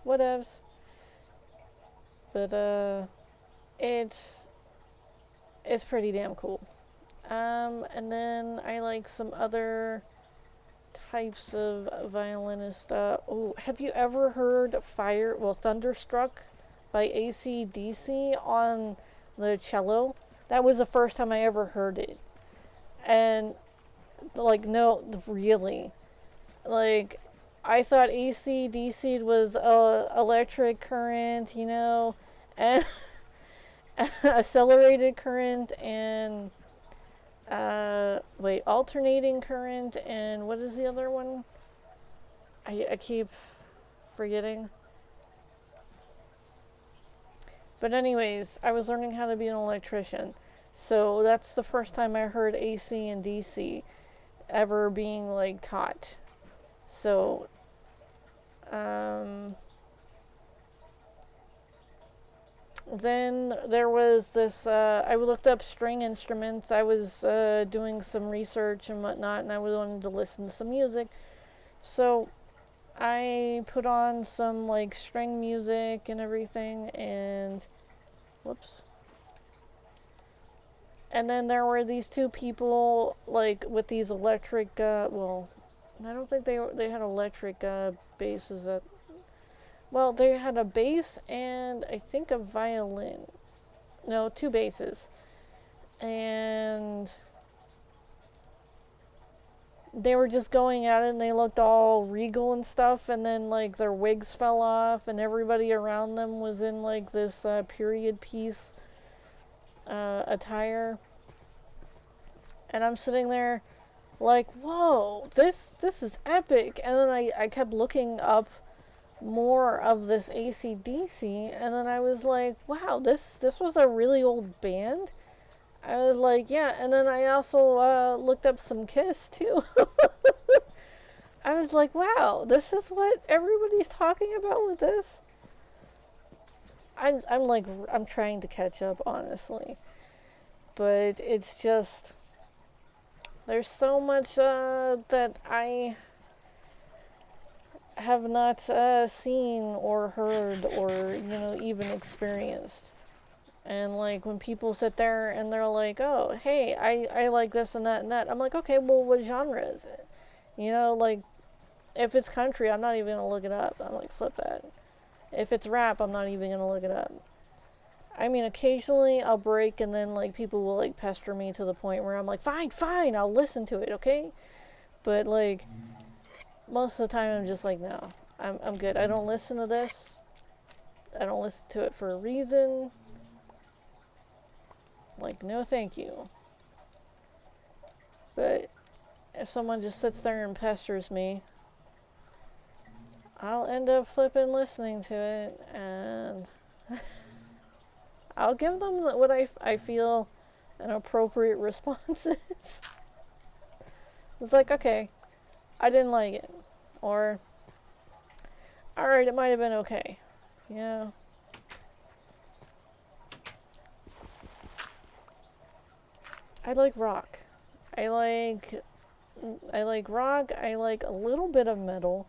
Whatevs. But it's it's pretty damn cool. And then I like some other types of violinist. Oh, have you ever heard Thunderstruck by AC/DC on the cello? That was the first time I ever heard it. And, like, no, really. Like, I thought AC/DC was electric current, and accelerated current, and alternating current, and what is the other one? I keep forgetting. But anyways, I was learning how to be an electrician. So that's the first time I heard AC and DC ever being like taught. So um, then there was this. I looked up string instruments. I was doing some research and whatnot, and I wanted to listen to some music. So I put on some like string music and everything, and whoops. And then there were these two people like with these electric. I don't think they had electric basses. They had a bass and I think a violin. No, two basses, and they were just going at it, and they looked all regal and stuff, and then like their wigs fell off, and everybody around them was in like this period piece attire, and I'm sitting there like, whoa, this is epic. And then I kept looking up more of this AC/DC, and then I was like, wow, this was a really old band. I was like, yeah, and then I also looked up some Kiss too. I was like, wow, this is what everybody's talking about with this. I'm trying to catch up, honestly, but it's just there's so much that I have not seen or heard or even experienced. And like when people sit there and they're like, oh, hey, I like this and that and that, I'm like, okay, well, what genre is it? Like if it's country, I'm not even gonna look it up. I'm like, flip that. If it's rap, I'm not even gonna look it up. I mean, occasionally I'll break, and then like people will like pester me to the point where I'm like, fine, fine, I'll listen to it, okay? But like most of the time, I'm just like, no, I'm good. I don't listen to this. I don't listen to it for a reason. Like, no, thank you. But if someone just sits there and pesters me, I'll end up flipping listening to it, and I'll give them what I feel an appropriate response is. It's like, okay, I didn't like it. Or, alright, it might have been okay. Yeah. I like rock. I like rock. I like a little bit of metal.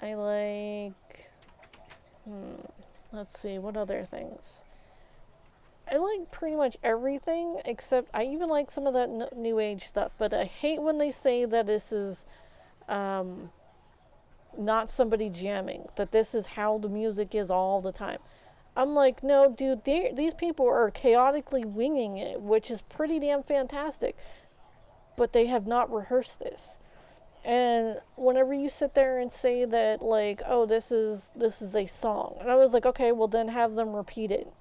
I like let's see, what other things? I like pretty much everything, except I even like some of that new age stuff, but I hate when they say that this is not somebody jamming, that this is how the music is all the time. I'm like, no, dude, these people are chaotically winging it, which is pretty damn fantastic, but they have not rehearsed this. And whenever you sit there and say that, like, oh, this is a song, and I was like, okay, well then have them repeat it.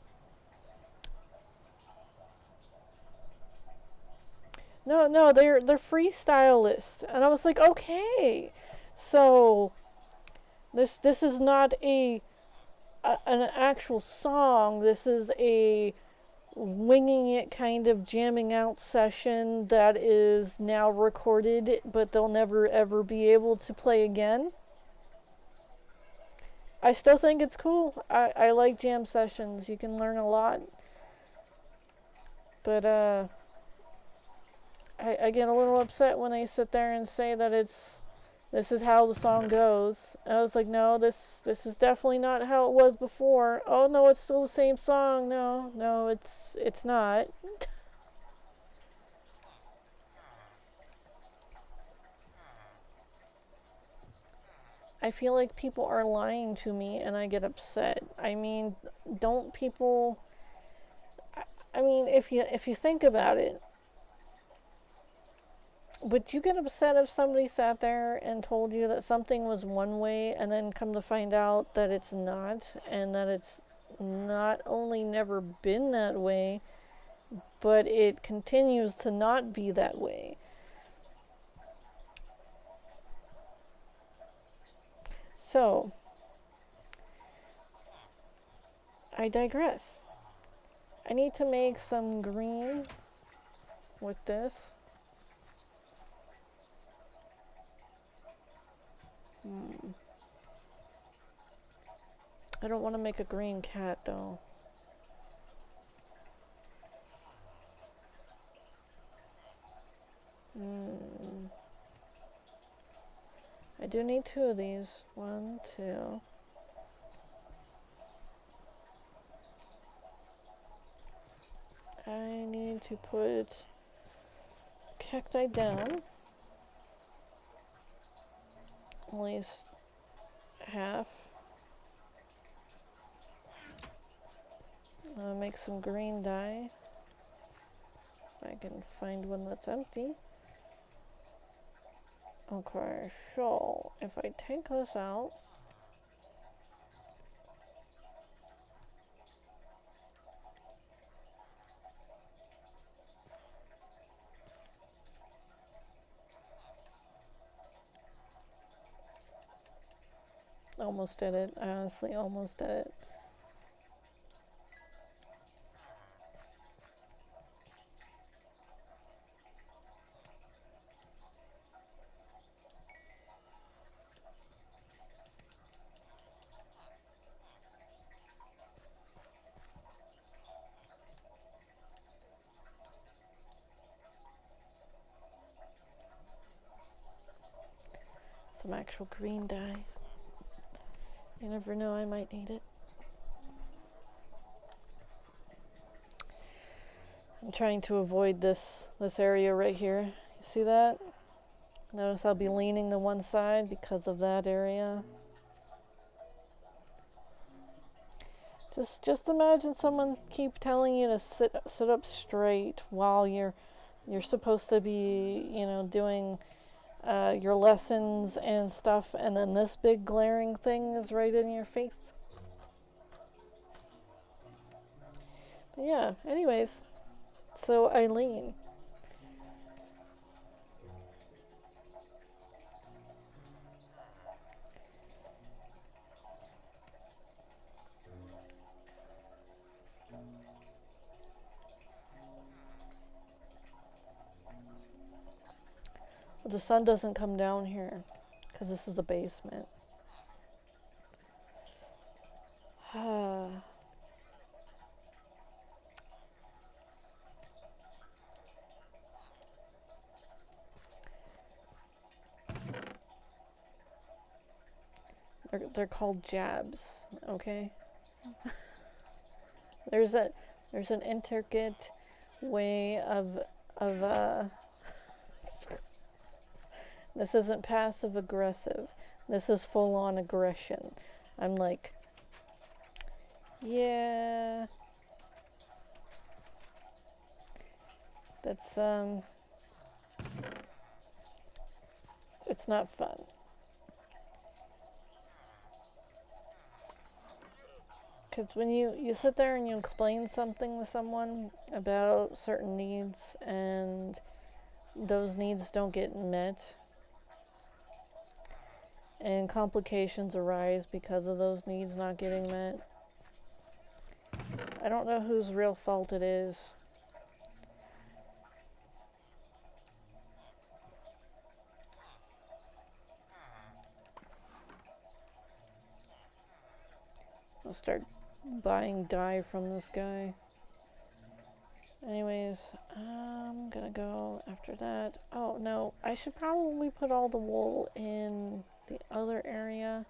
No, they're freestylists, and I was like, okay, so this is not an actual song. This is a winging it kind of jamming out session that is now recorded, but they'll never ever be able to play again. I still think it's cool. I like jam sessions. You can learn a lot. But I get a little upset when they sit there and say that this is how the song goes. I was like, no, this is definitely not how it was before. Oh no, it's still the same song. No, it's not. I feel like people are lying to me and I get upset. I mean, don't people I mean, if you think about it, would you get upset if somebody sat there and told you that something was one way and then come to find out that it's not, and that it's not only never been that way, but it continues to not be that way? So, I digress. I need to make some green with this. I don't want to make a green cat though. I do need two of these. One, two. I need to put cacti down. At least half. Make some green dye. If I can find one that's empty. Okay, so if I take this out, almost did it. I honestly almost did it. Some actual green dye. You never know, I might need it. I'm trying to avoid this area right here. You see that? Notice I'll be leaning to one side because of that area. Just imagine someone keep telling you to sit up straight while you're supposed to be, doing your lessons and stuff, and then this big glaring thing is right in your face. But yeah, anyways, so Eileen. The sun doesn't come down here because this is the basement. They're called jabs, okay? there's an intricate way of this isn't passive aggressive. This is full on aggression. I'm like, yeah, that's it's not fun. Because when you sit there and you explain something to someone about certain needs and those needs don't get met and complications arise because of those needs not getting met, I don't know whose real fault it is. I'll start buying dye from this guy. Anyways, I'm gonna go after that. Oh no, I should probably put all the wool in the other area.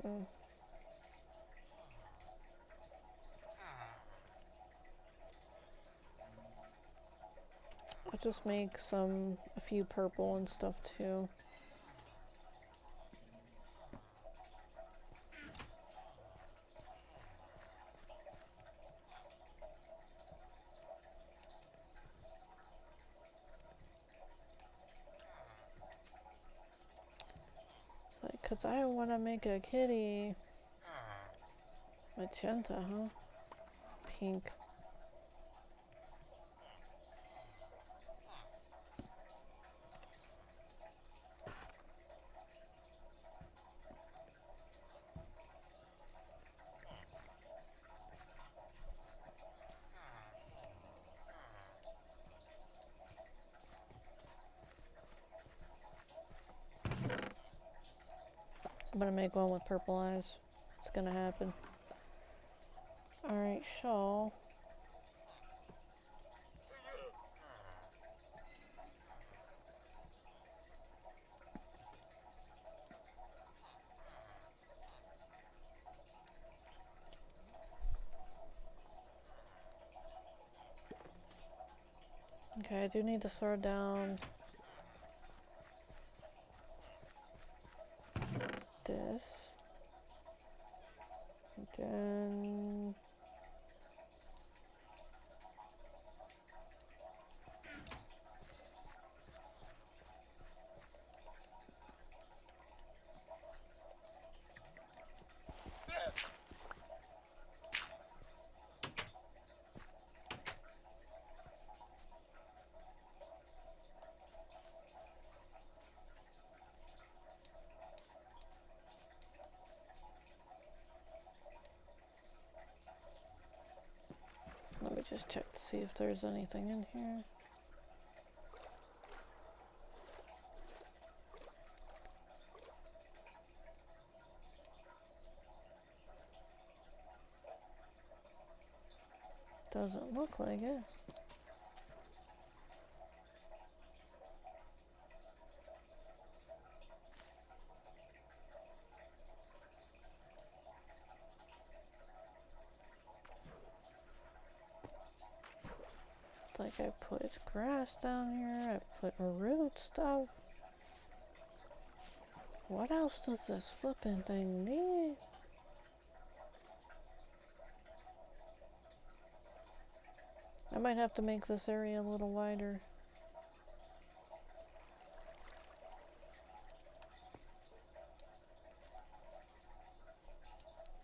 Mm. I'll just make a few purple and stuff too. It's like, 'cause I want to make a kitty. Magenta, huh? Pink. I'm gonna make one with purple eyes. It's gonna happen. Alright, so okay, I do need to throw down this. Then let me just check to see if there's anything in here. Doesn't look like it. It's like I put grass down here, I put root stuff. What else does this flipping thing need? I might have to make this area a little wider.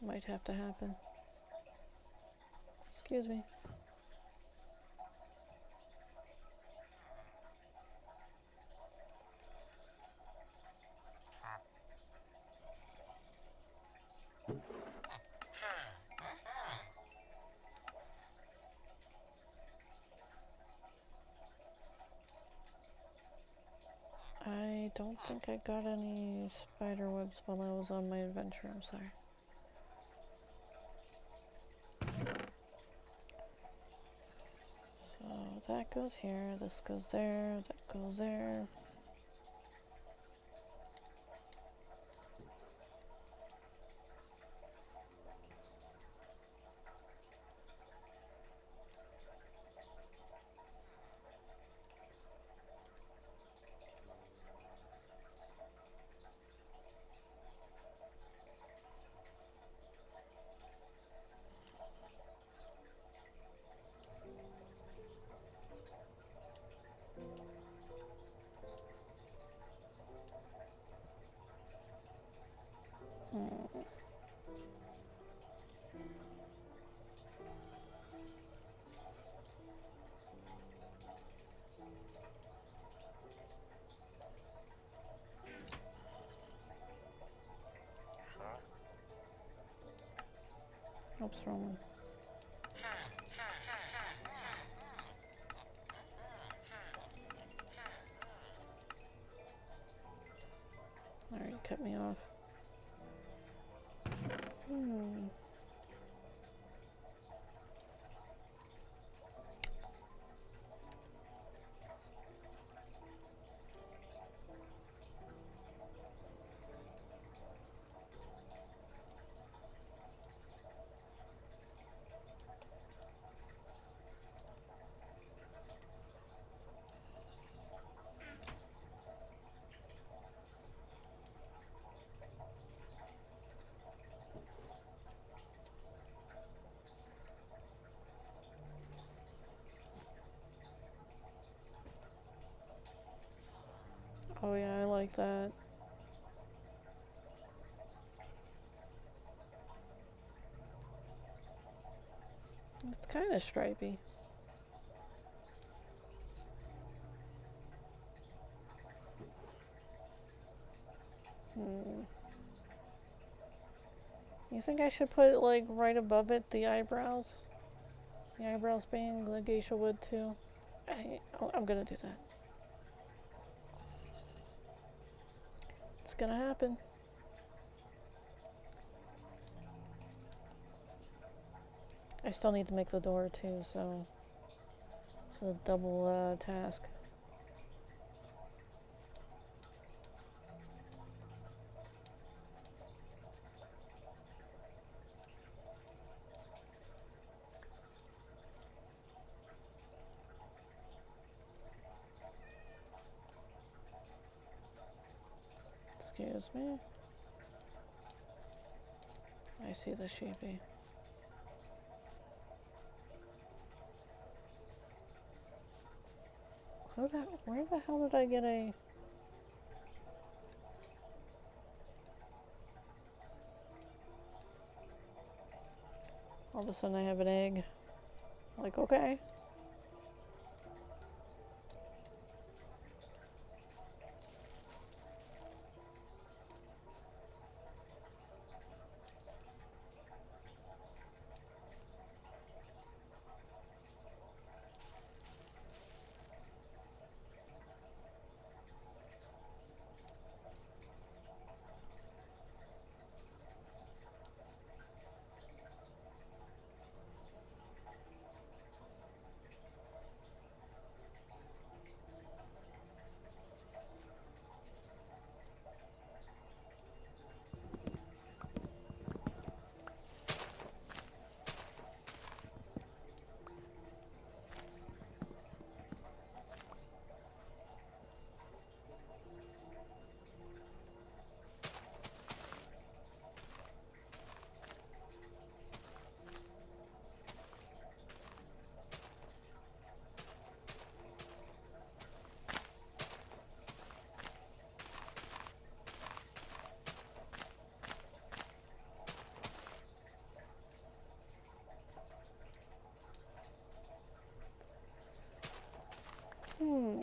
Might have to happen. Excuse me. I don't think I got any spider webs while I was on my adventure, I'm sorry. So that goes here, this goes there, that goes there. Oops, wrong one. Alright, cut me off. Oh yeah, I like that. It's kind of stripy. Hmm. You think I should put it like right above it, the eyebrows? The eyebrows being the geisha wood too? I'm gonna do that. It's gonna happen. I still need to make the door too, so it's a double task. Excuse me. I see the sheepy. Where the hell did I get a... All of a sudden I have an egg. Like, okay. Hmm.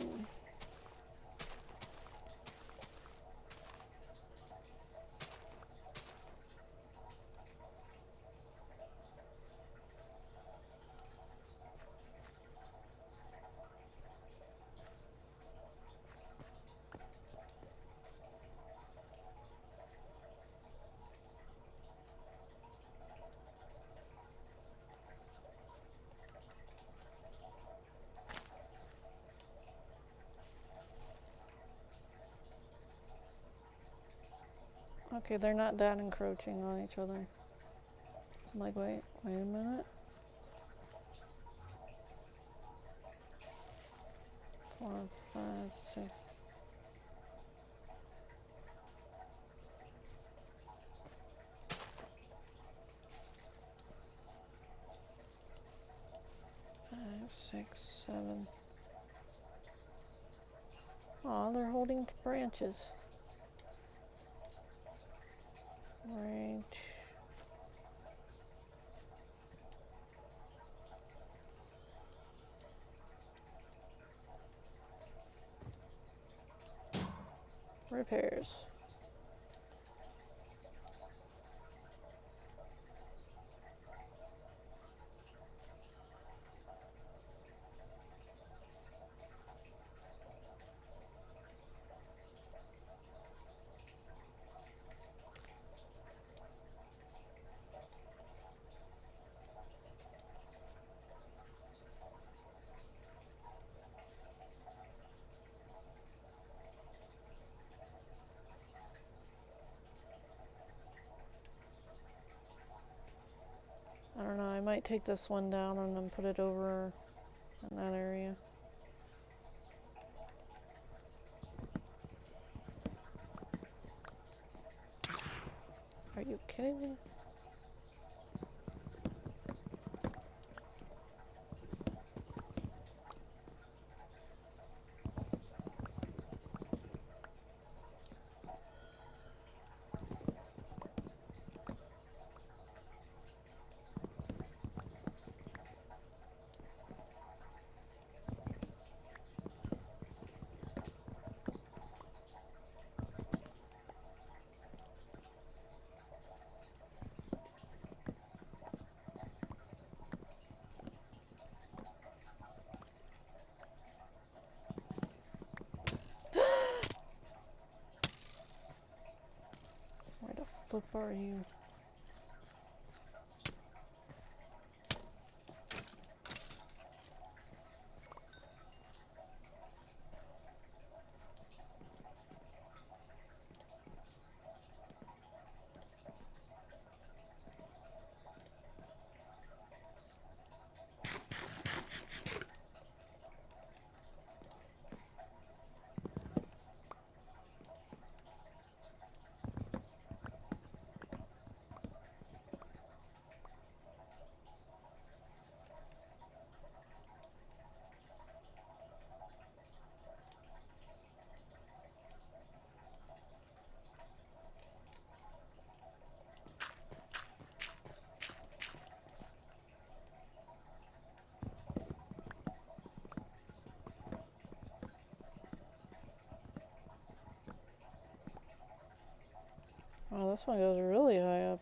Okay, they're not that encroaching on each other. I'm like, wait a minute. 4, 5, 6. 5, 6, 7. Aw, they're holding branches. Right. Repairs. I don't know, I might take this one down and then put it over in that area. Are you kidding me? flip are you? Oh, this one goes really high up.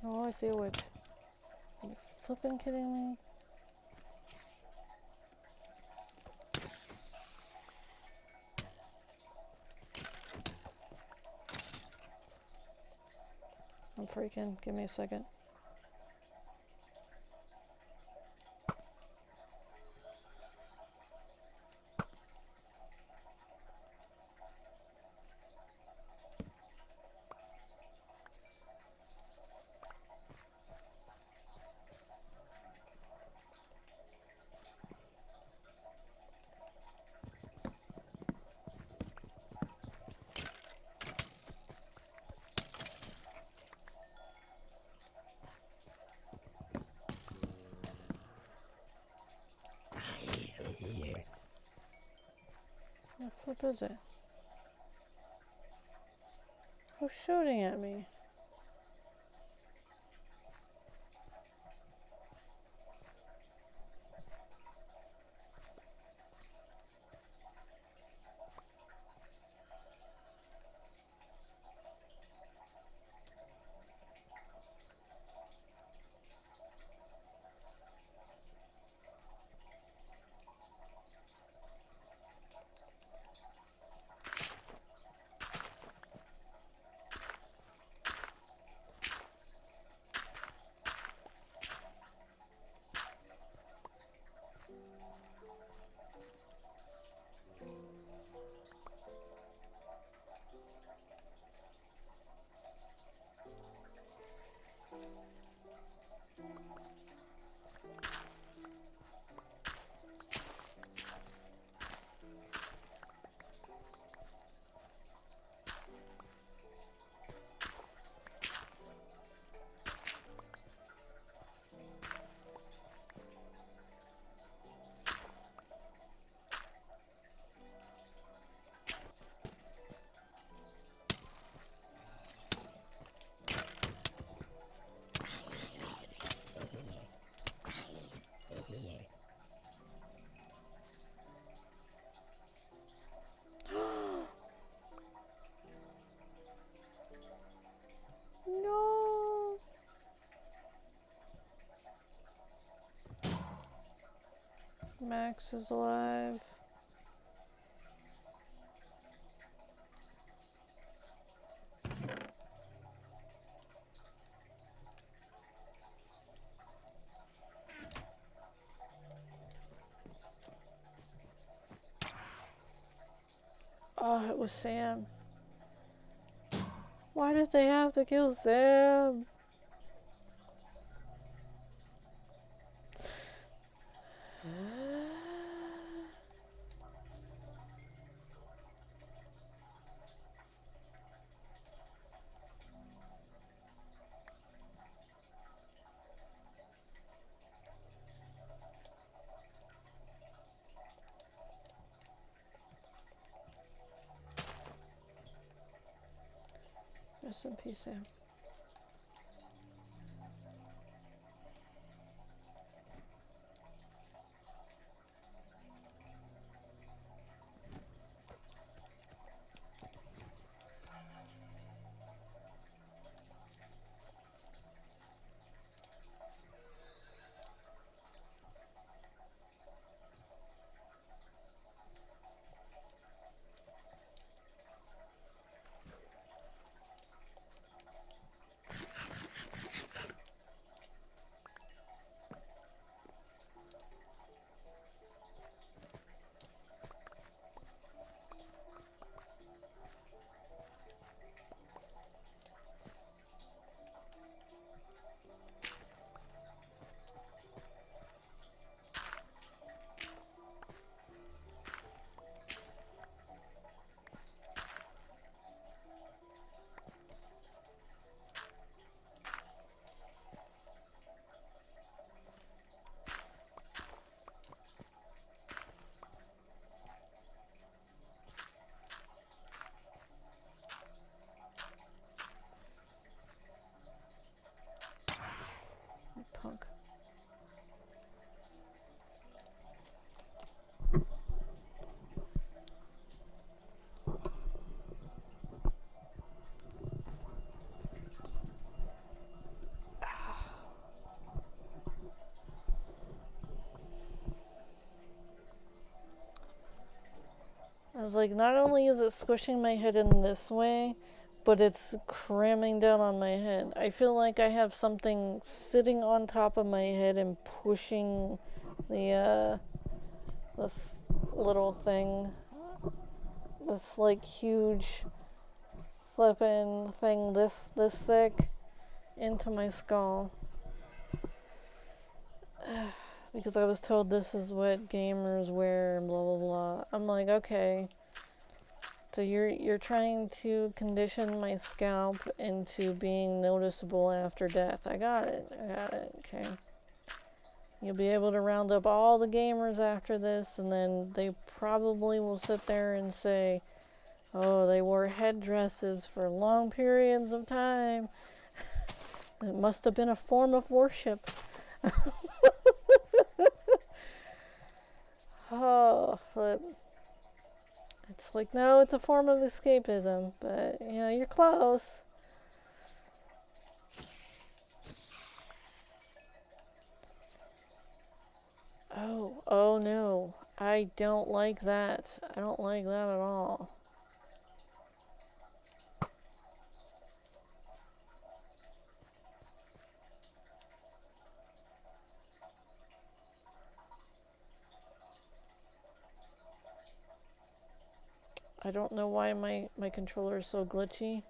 Oh, I see a witch. Are you flipping kidding me? I'm freaking. Give me a second. What the flip is it? Who's shooting at me? No! Max is alive. it was Sam. Why did they have to kill Sam? Rest in peace, Sam. Punk. I was like, not only is it squishing my head in this way, but it's cramming down on my head. I feel like I have something sitting on top of my head and pushing the, this little thing, this like huge flippin' thing this thick into my skull. Because I was told this is what gamers wear and blah blah blah. I'm like, okay. So you're trying to condition my scalp into being noticeable after death. I got it, okay. You'll be able to round up all the gamers after this, and then they probably will sit there and say, oh, they wore headdresses for long periods of time. It must have been a form of worship. Oh, flip. It's like, no, it's a form of escapism, but, you know, you're close. Oh no, I don't like that. I don't like that at all. I don't know why my controller is so glitchy.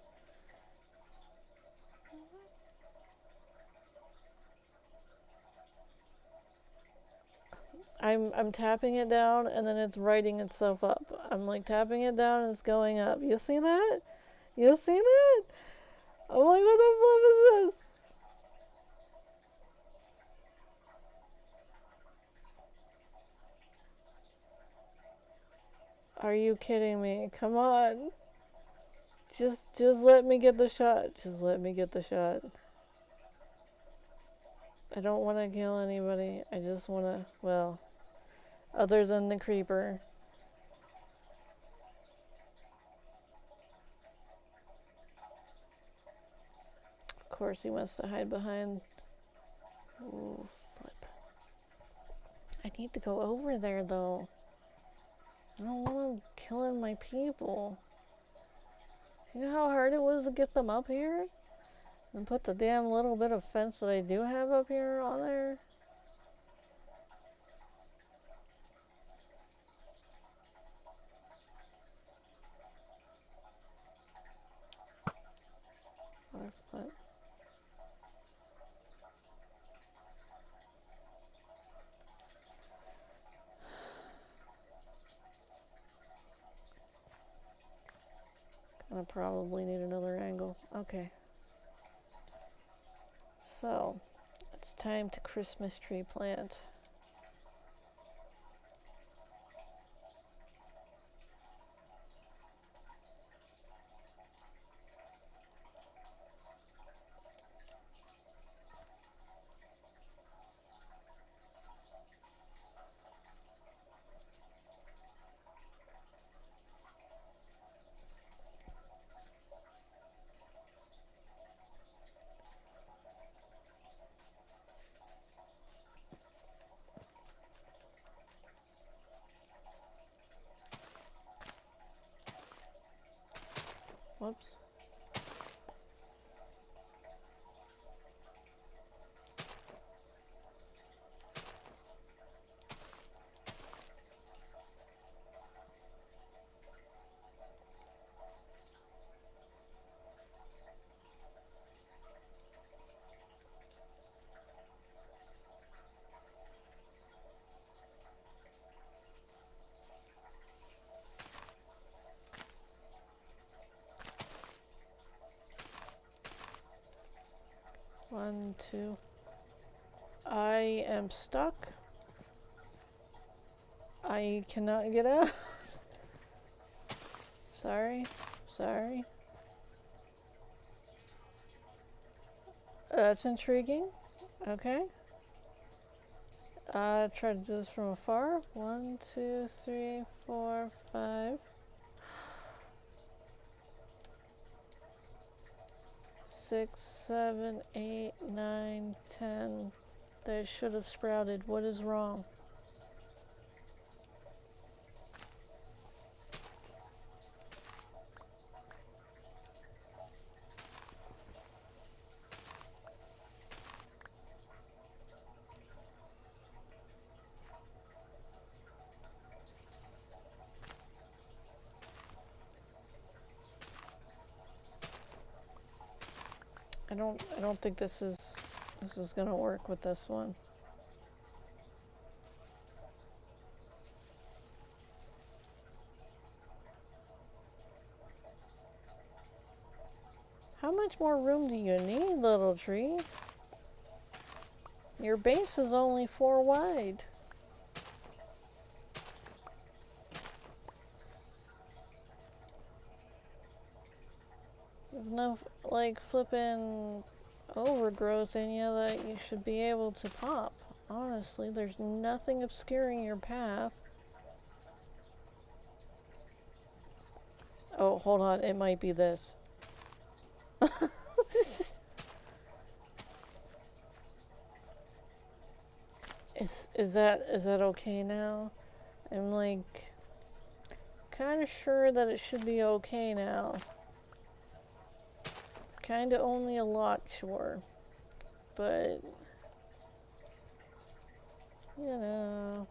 I'm tapping it down and then it's writing itself up. I'm like tapping it down and it's going up. You see that? You see that? I'm like, what the flip is this? Are you kidding me? Come on. Just let me get the shot. Just let me get the shot. I don't want to kill anybody. I just want to, well, other than the creeper. Of course he wants to hide behind. Ooh, flip. I need to go over there though. I don't want them killing my people. You know how hard it was to get them up here? And put the damn little bit of fence that I do have up here on there? I probably need another angle. Okay. So, it's time to Christmas tree plant. Whoops. One, two. I am stuck. I cannot get out. Sorry. Sorry. That's intriguing. Okay. Try to do this from afar. 1, 2, 3, 4, 5. 6, 7, 8, 9, 10. They should have sprouted. What is wrong? I don't think this is gonna work with this one. How much more room do you need, little tree? Your base is only 4 wide. There's no, like, flipping overgrowth in you that you should be able to pop. Honestly, there's nothing obscuring your path. Oh, hold on. It might be this. Is that okay now? I'm like kind of sure that it should be okay now. Kind of only a lot sure. But you know.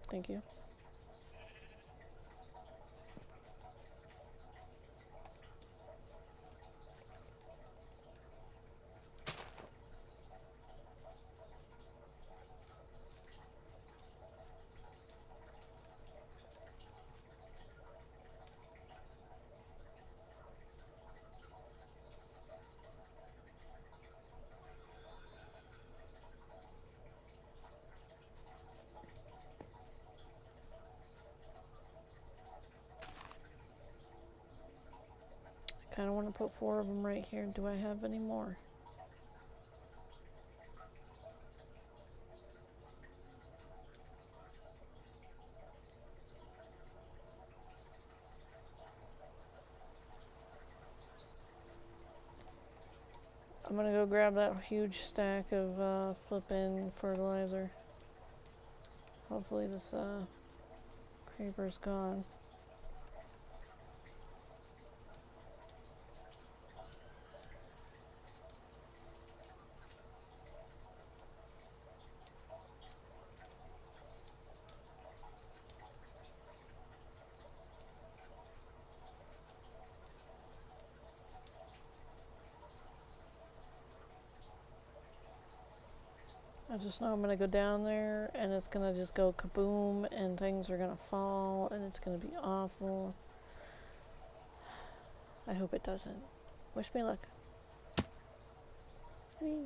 Thank you. Kind of want to put 4 of them right here. Do I have any more? I'm gonna go grab that huge stack of flippin' fertilizer. Hopefully this creeper's gone. I just know I'm gonna go down there and it's gonna just go kaboom and things are gonna fall and it's gonna be awful. I hope it doesn't. Wish me luck. Whee.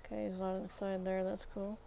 Okay, he's not inside there, that's cool.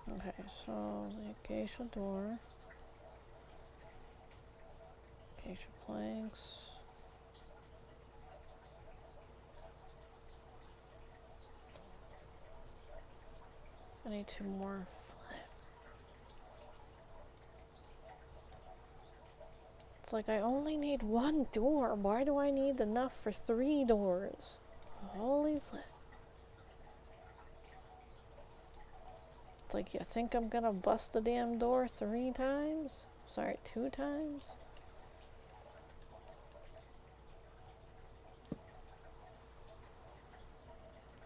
Okay, so the acacia door, acacia planks. I need 2 more. It's like I only need 1 door. Why do I need enough for 3 doors? Holy flip. It's like, you think I'm gonna bust the damn door 3 times? Sorry, 2 times?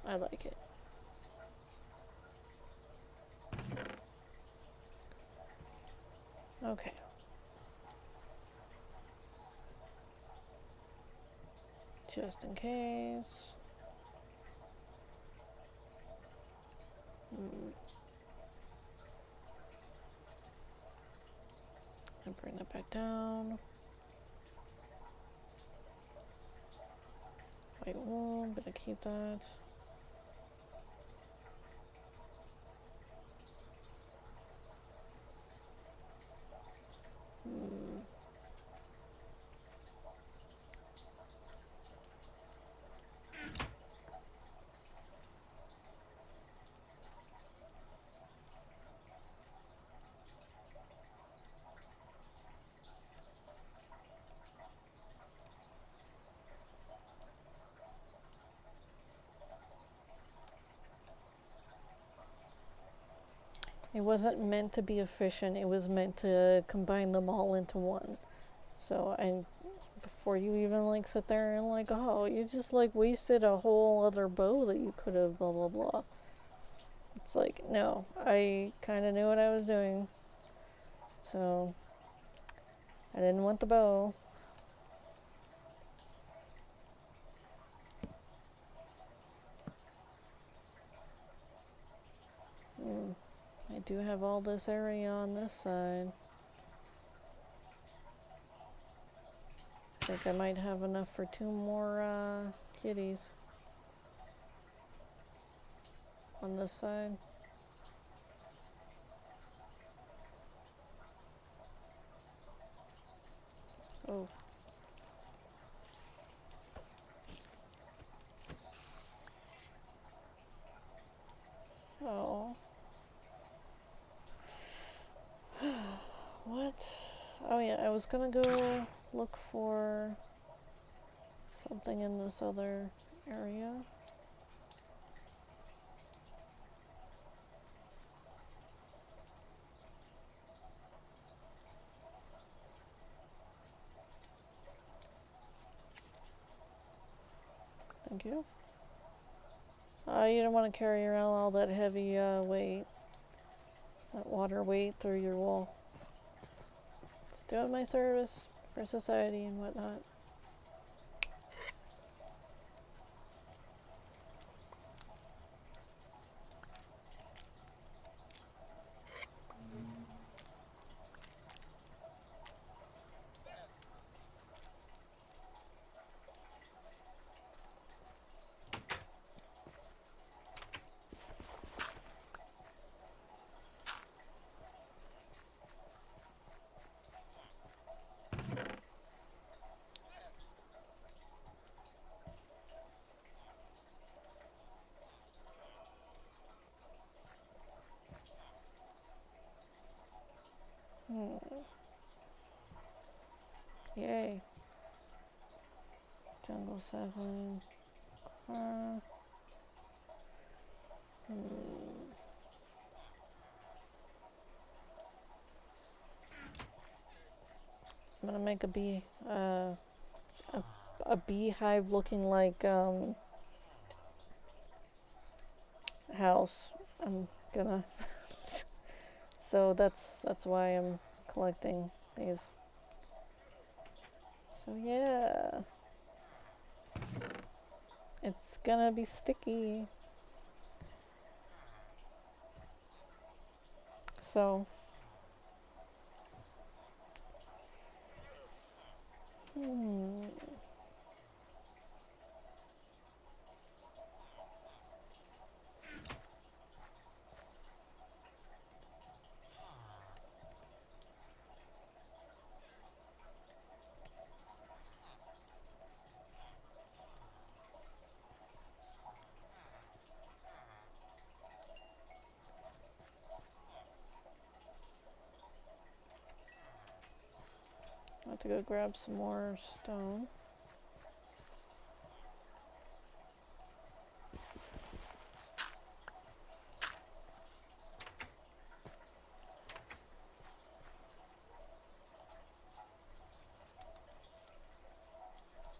I like it. Okay. Just in case. And bring that back down. White wool, I'm gonna keep that. It wasn't meant to be efficient, it was meant to combine them all into one. So, and before you even like sit there and like, oh, you just like wasted a whole other bow that you could have blah blah blah. It's like, no, I kind of knew what I was doing. So, I didn't want the bow. I do have all this area on this side. I think I might have enough for 2 more kitties on this side. Oh. Oh. What? Oh yeah, I was gonna go look for something in this other area. Thank you. You don't want to carry around all that heavy weight, that water weight through your wall. Just doing my service for society and whatnot. Jungle sapling. I'm gonna make a beehive looking like house. I'm gonna so that's why I'm collecting these. So yeah. It's gonna be sticky. So I have to go grab some more stone.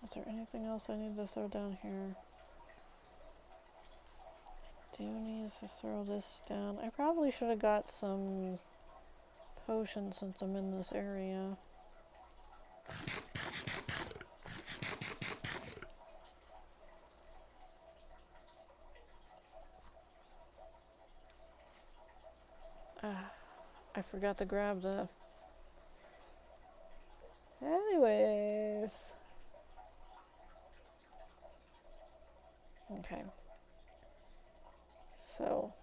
Is there anything else I need to throw down here? Do need to throw this down. I probably should have got some potions since I'm in this area. I forgot to grab the... Anyways. Okay. So...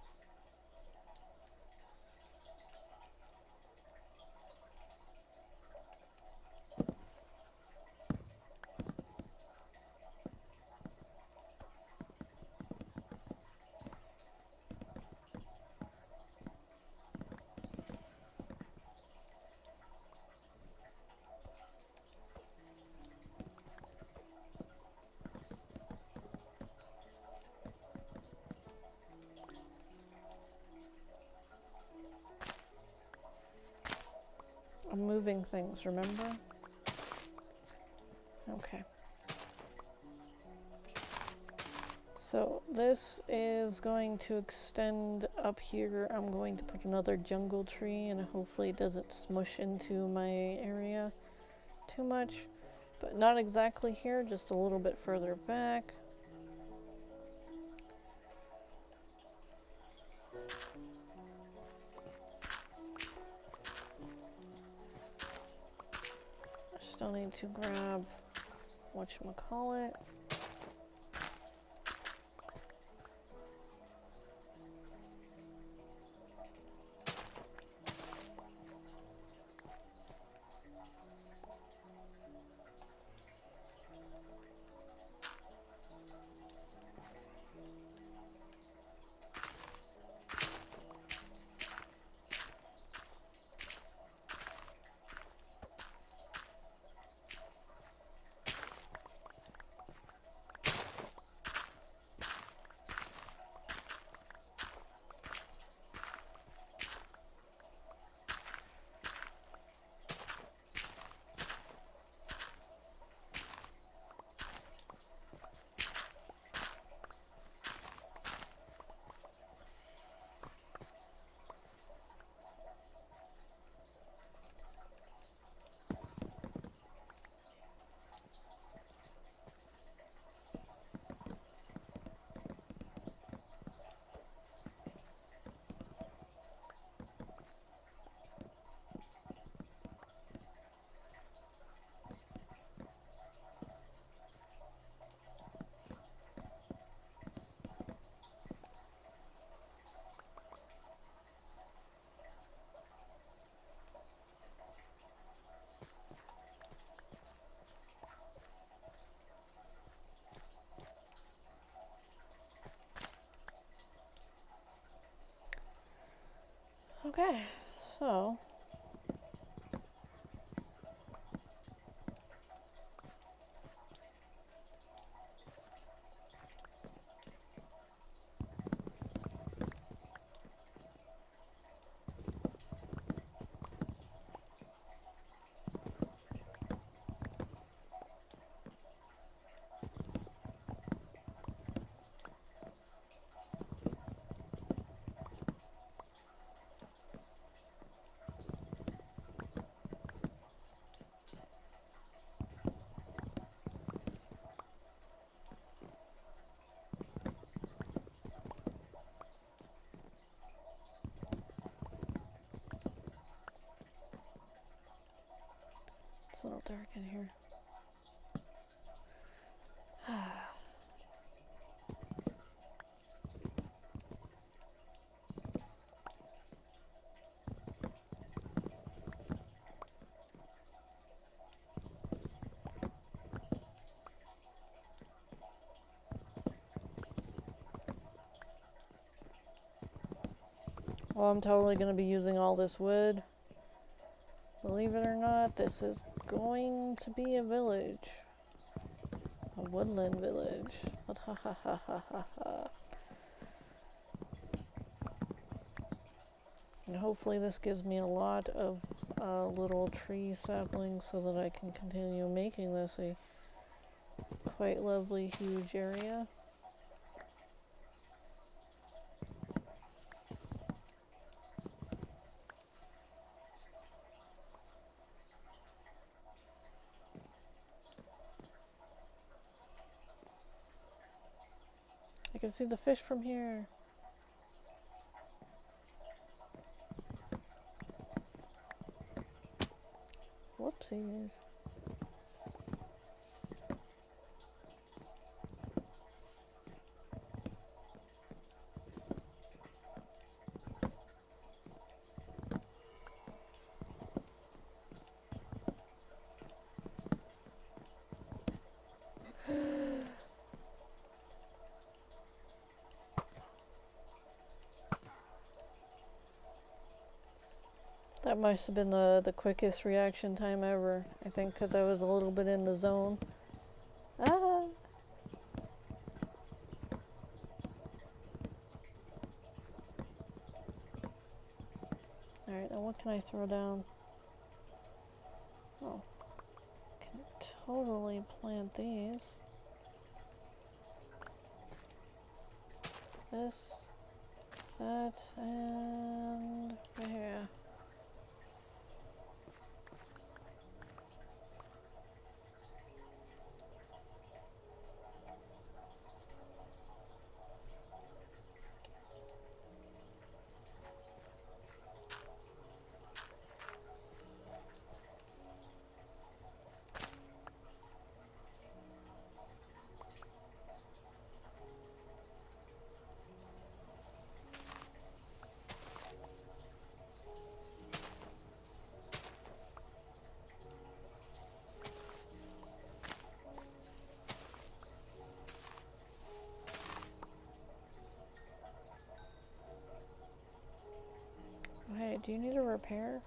I'm moving things, remember? Okay. So this is going to extend up here. I'm going to put another jungle tree and hopefully it doesn't smush into my area too much. But not exactly here, just a little bit further back. I still need to grab whatchamacallit. Okay, so a little dark in here. Well, I'm totally going to be using all this wood. Believe it or not, this is going to be a village. A woodland village. What ha ha ha ha ha ha. And hopefully this gives me a lot of little tree saplings so that I can continue making this a quite lovely huge area. I can see the fish from here. Whoopsies. That must have been the quickest reaction time ever. I think because I was a little bit in the zone. Ah! Alright, now what can I throw down? Oh. Can totally plant these. This, that, and right here. Hey, do you need a repair?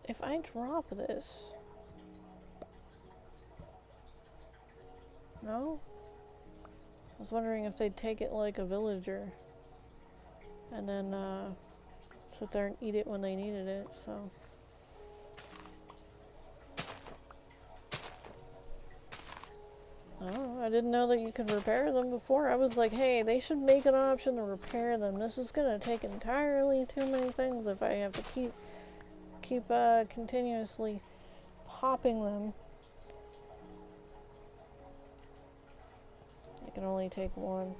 If I drop this... No? I was wondering if they'd take it like a villager. And then, sit there and eat it when they needed it, so... Oh, I didn't know that you could repair them before. I was like, hey, they should make an option to repair them. This is gonna take entirely too many things if I have to keep continuously popping them. I can only take one.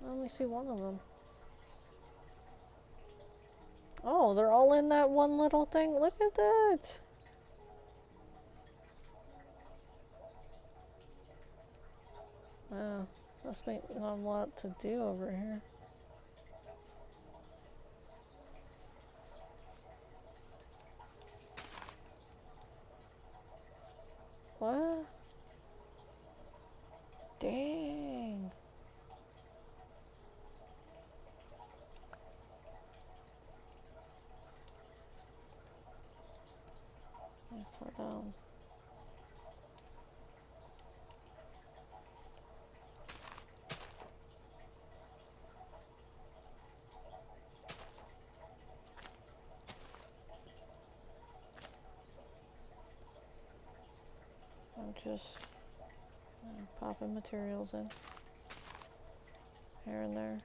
I only see one of them. Oh, Oh, they're all in that one little thing? Look at that! Wow, must be not a lot to do over here. What? Dang. Let's throw down. I'm just popping materials in here and there.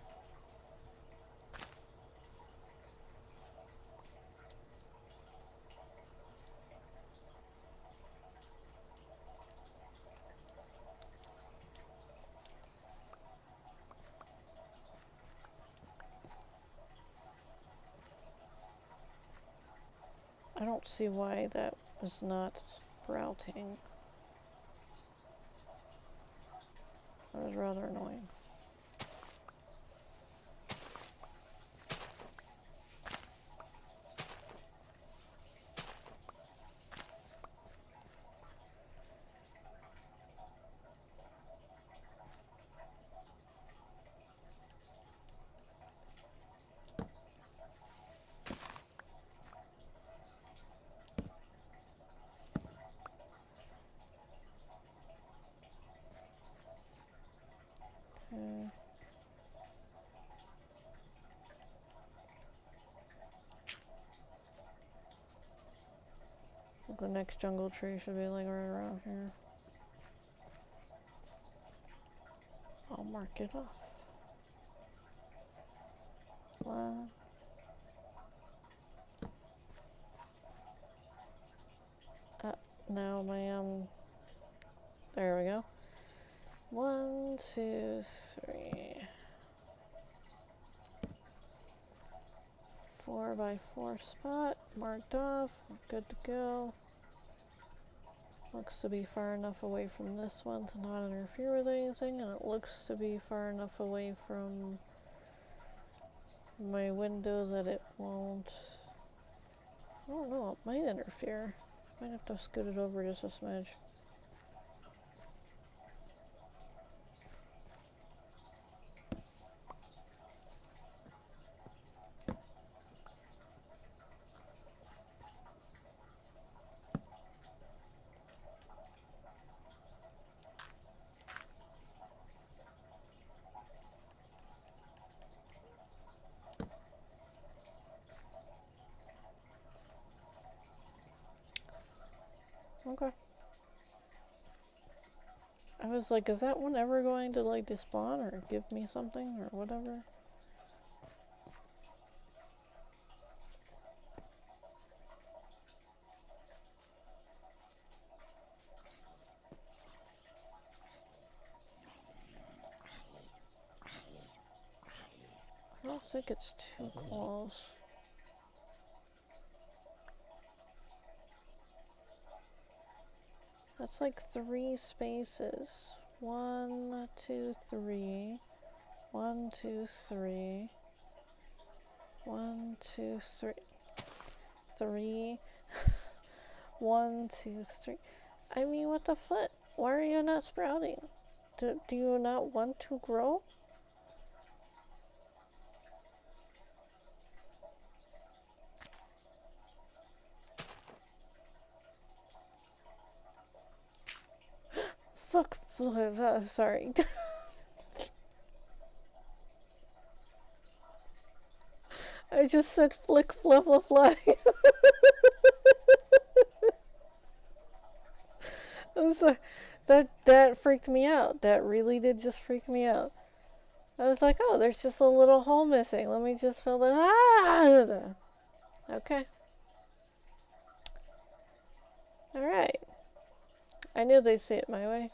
I don't see why that was not sprouting. That was rather annoying. Okay. The next jungle tree should be like right around here. I'll mark it off. One. Now my there we go. 1, 2, 3. 4x4 spot marked off. Good to go. Looks to be far enough away from this one to not interfere with anything, and it looks to be far enough away from my window that it won't. I don't know, it might interfere. Might have to scoot it over just a smidge. Okay. I was like, is that one ever going to like despawn or give me something or whatever? I don't think it's too close. That's like 3 spaces. 1, 2, 3. 1, 2, 3. 1, 2, 3. 3. 1, 2, 3. I mean, what the flip? Why are you not sprouting? Do you not want to grow? Fuck, sorry. I just said flick, fluff, fly. I'm sorry. That freaked me out. That really did just freak me out. I was like, oh, there's just a little hole missing. Let me just fill the. Ah! Okay. Alright. I knew they'd see it my way.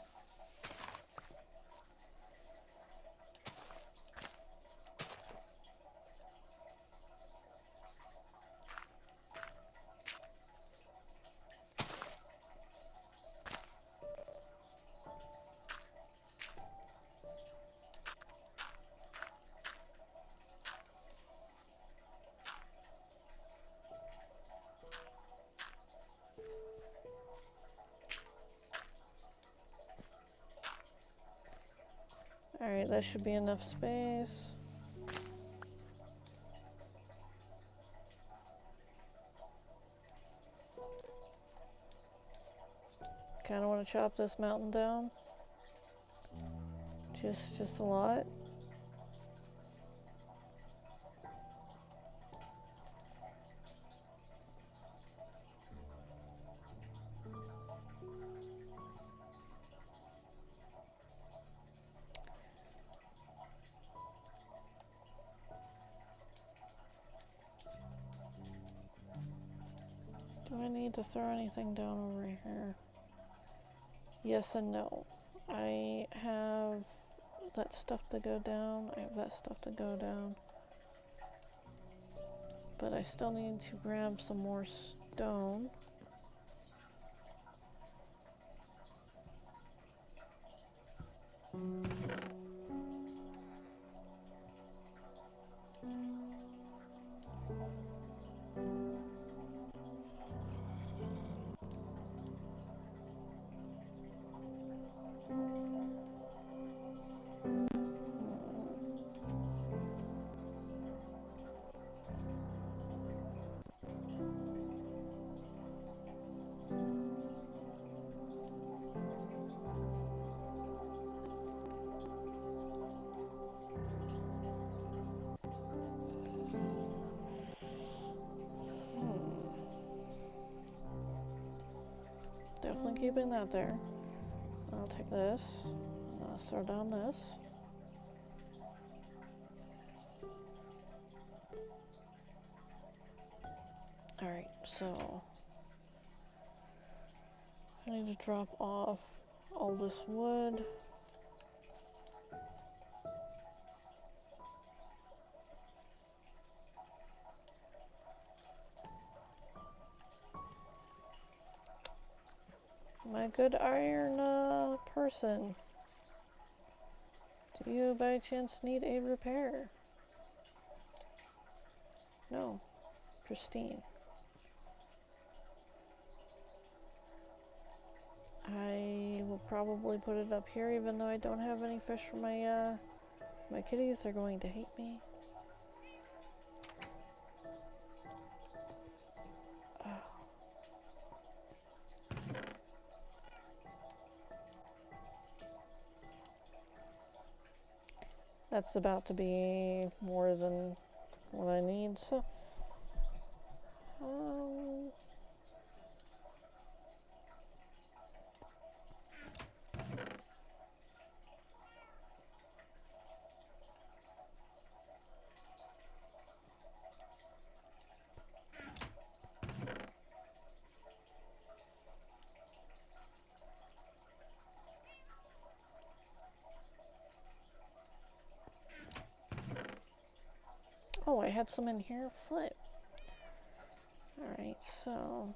Alright, that should be enough space. Kinda wanna chop this mountain down. Just a lot. Do I need to throw anything down over here? Yes and no. I have that stuff to go down. I have that stuff to go down. But I still need to grab some more stone. Definitely keeping that there. I'll take this. I'll throw down this. Alright, so I need to drop off all this wood. My good iron person. Do you by chance need a repair? No. Pristine. I will probably put it up here even though I don't have any fish for my my kitties. They're going to hate me. That's about to be more than what I need, so oh, I had some in here. Flip. Alright, so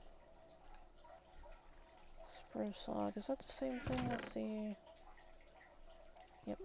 spruce log. Is that the same thing as the... Yep.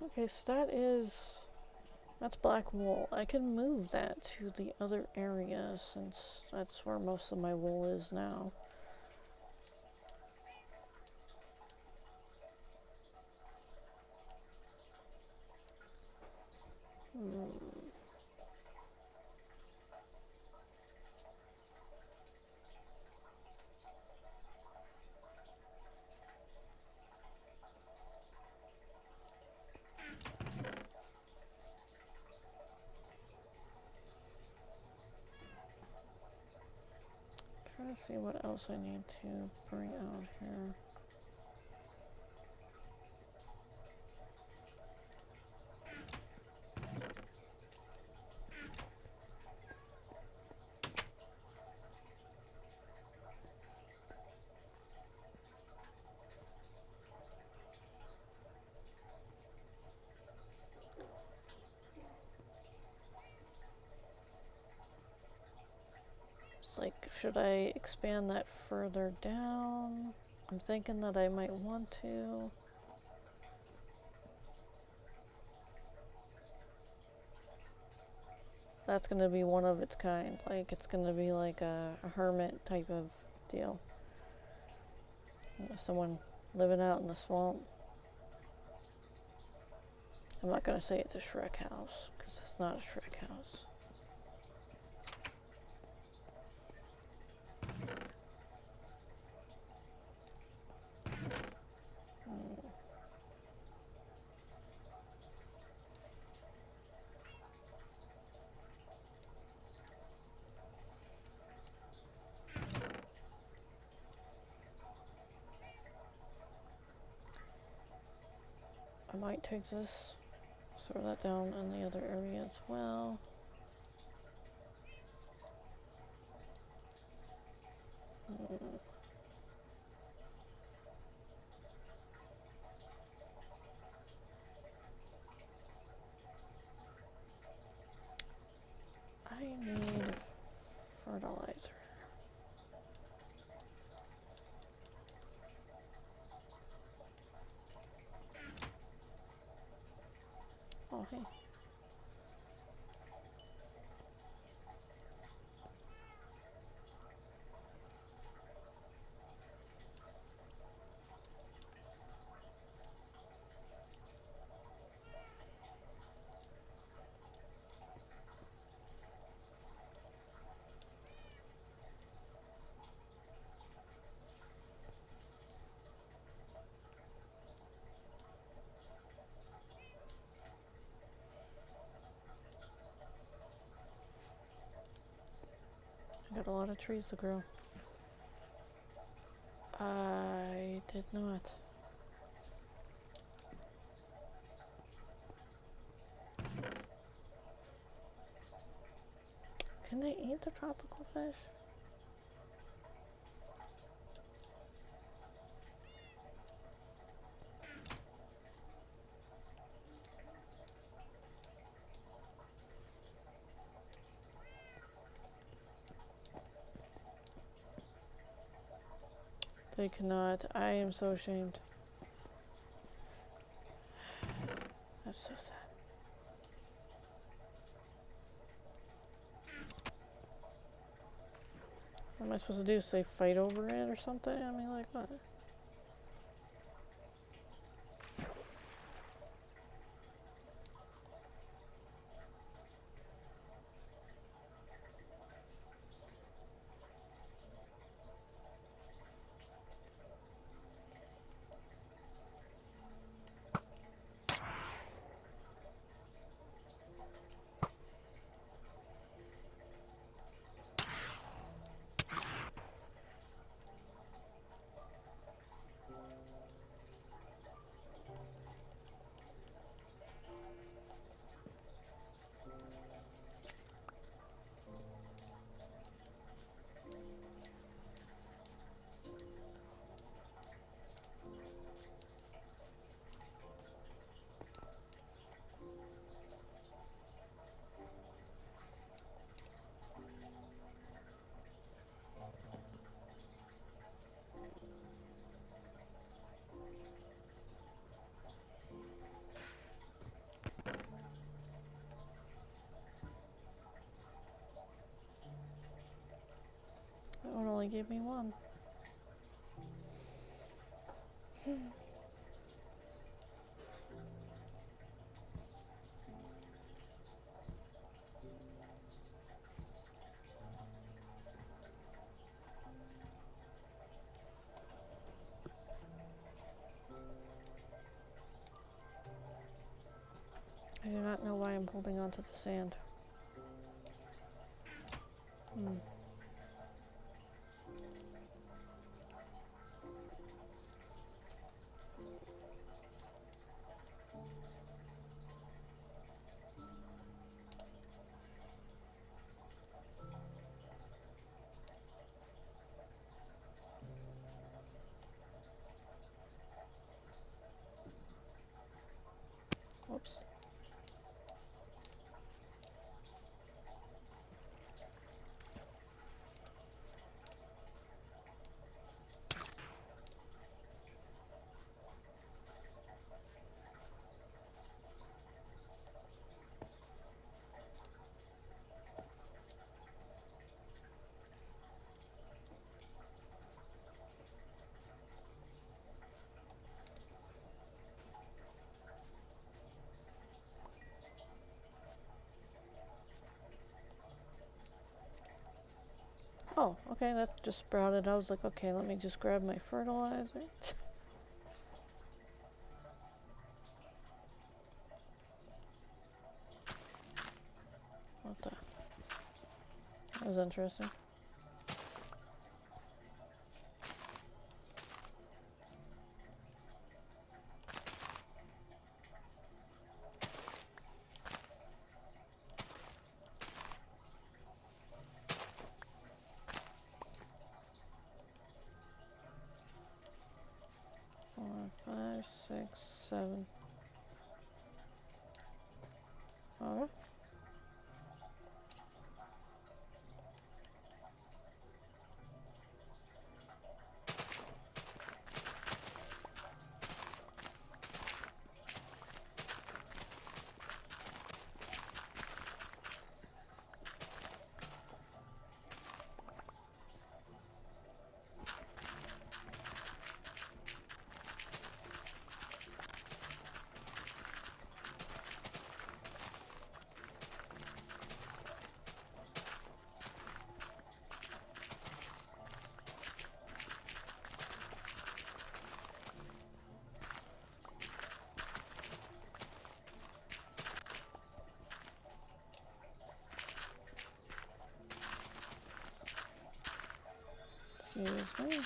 Okay, so that's black wool. I can move that to the other area since that's where most of my wool is now. Trying to see what else I need to bring out here. like, should I expand that further down? I'm thinking that I might want to. That's gonna be one of its kind. Like, it's gonna be like a hermit type of deal. Someone living out in the swamp. I'm not gonna say it's a Shrek house, because it's not a Shrek house. I might take this, throw that down in the other area as well. I need fertilizer. Oh, hey. I got a lot of trees to grow. I did not. Can they eat the tropical fish? They cannot. I am so ashamed. That's so sad. What am I supposed to do? Say fight over it or something? I mean, like, what? That one only gave me one. I do not know why I'm holding on to the sand. Whoops. okay, that just sprouted. I was like, okay, let me just grab my fertilizer. What the? That was interesting. Four, 5, 6, 7. Okay. Excuse me.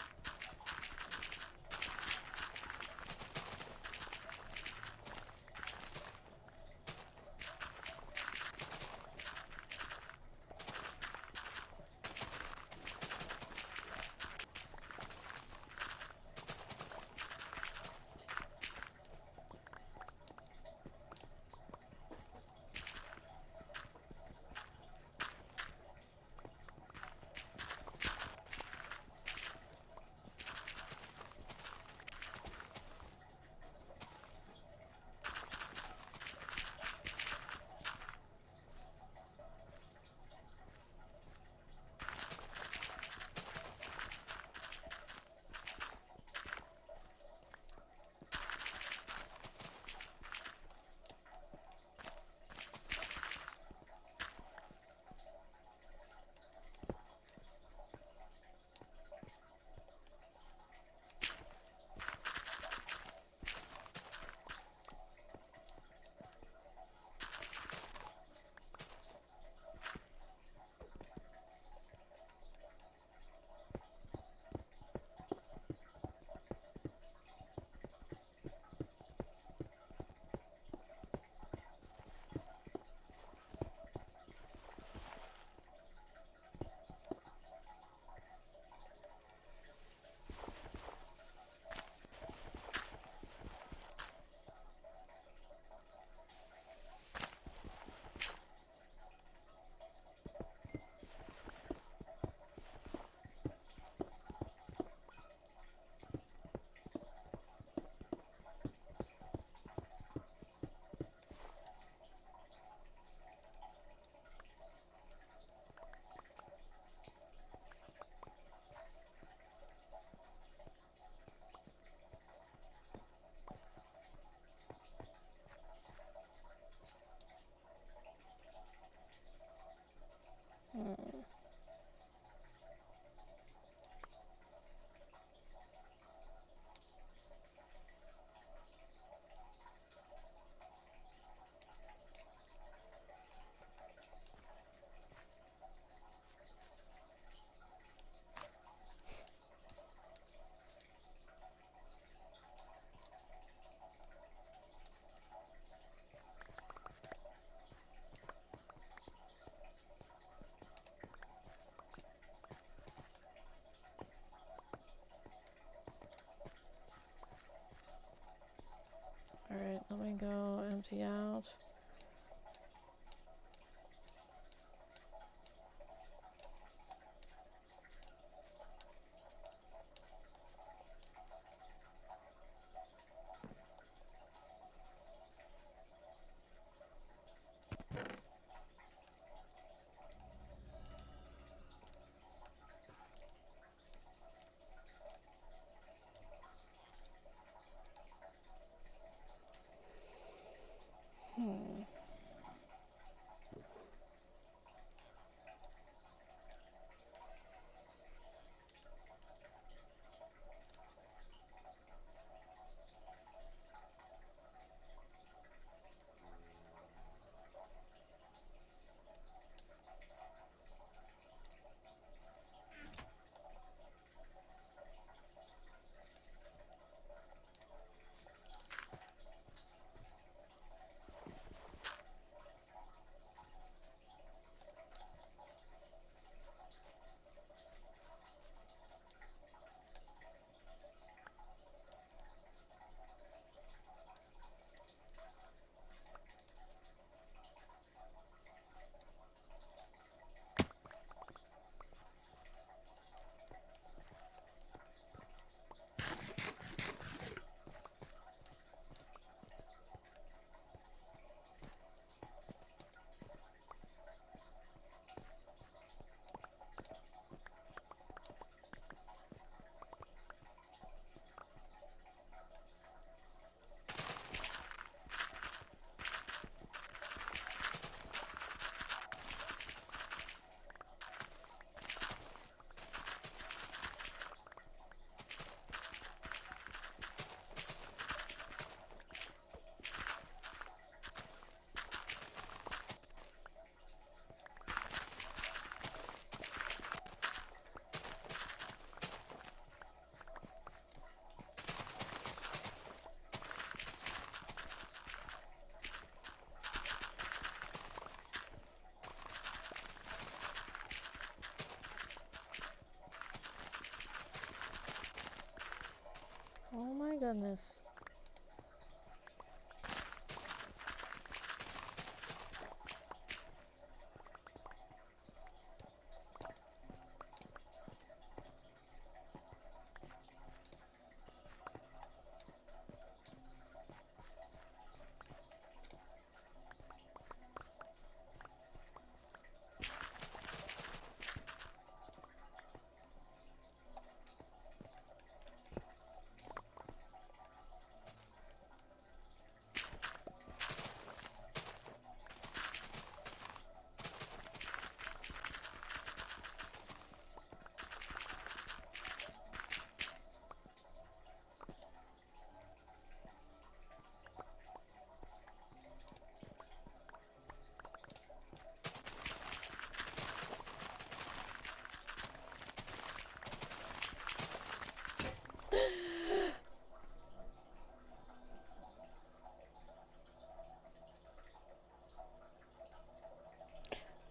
Hmm. Alright, let me go empty out. Hmm. goodness.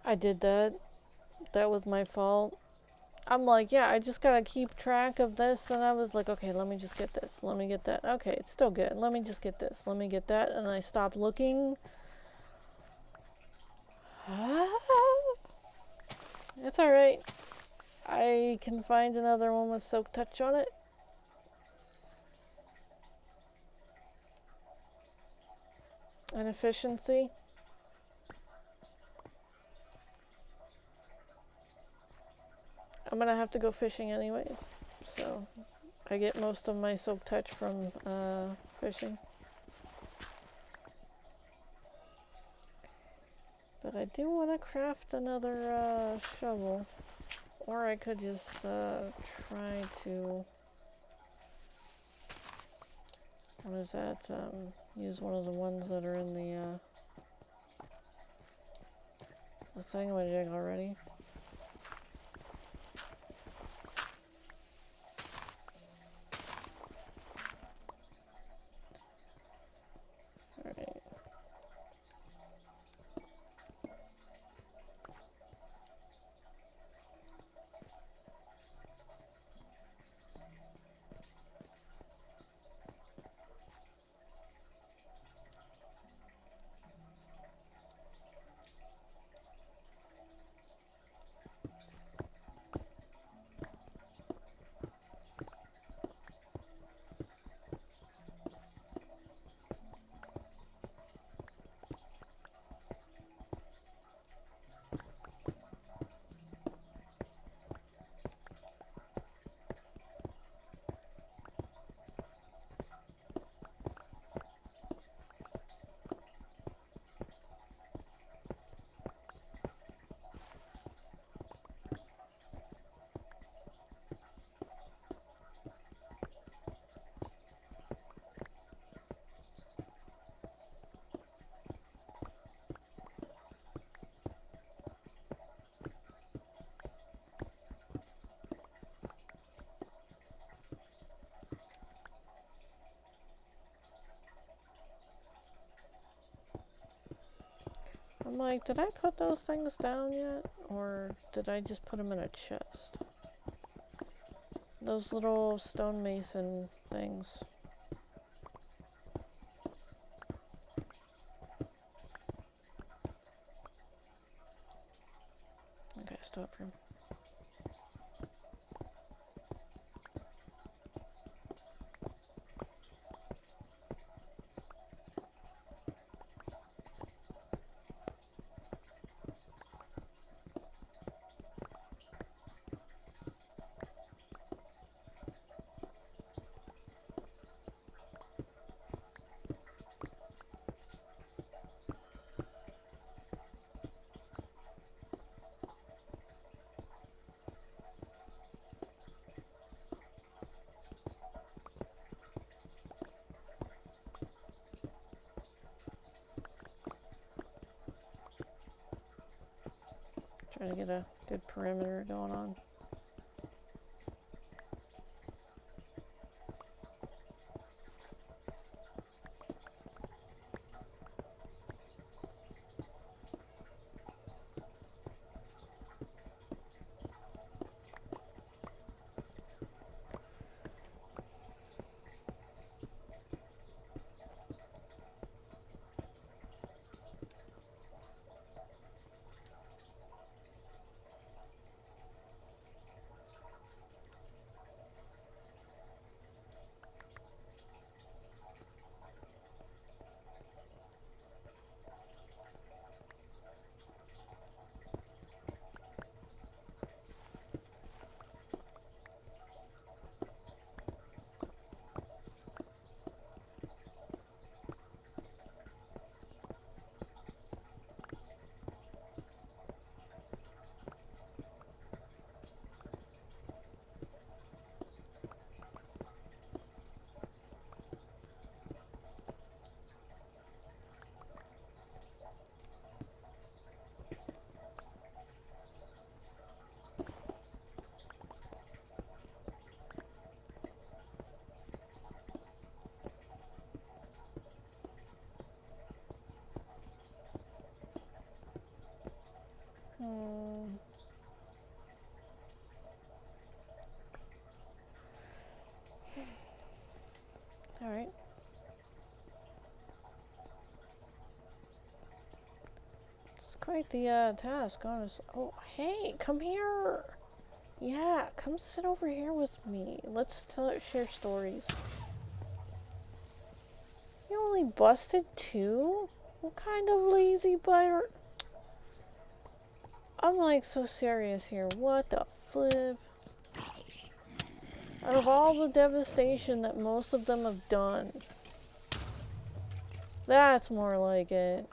I did that. That was my fault. I'm like, yeah, I just gotta keep track of this, and I was like, okay, let me just get this, let me get that. Okay, it's still good. Let me just get this, let me get that, and I stopped looking. It's alright. I can find another one with Silk Touch on it. And efficiency. I'm gonna have to go fishing anyways, so I get most of my Silk Touch from fishing. But I do want to craft another shovel, or I could just try to, what is that, use one of the ones that are in the thingamajig already. Alright. I'm like, did I put those things down yet? Or did I just put them in a chest? Those little stonemason things. Okay, stop room. Trying to get a good perimeter going on. quite the task, honestly. Oh, hey, come here. Yeah, come sit over here with me. Let's share stories. You only busted 2? What kind of lazy butter? I'm like so serious here. What the flip? Out of all the devastation that most of them have done, that's more like it.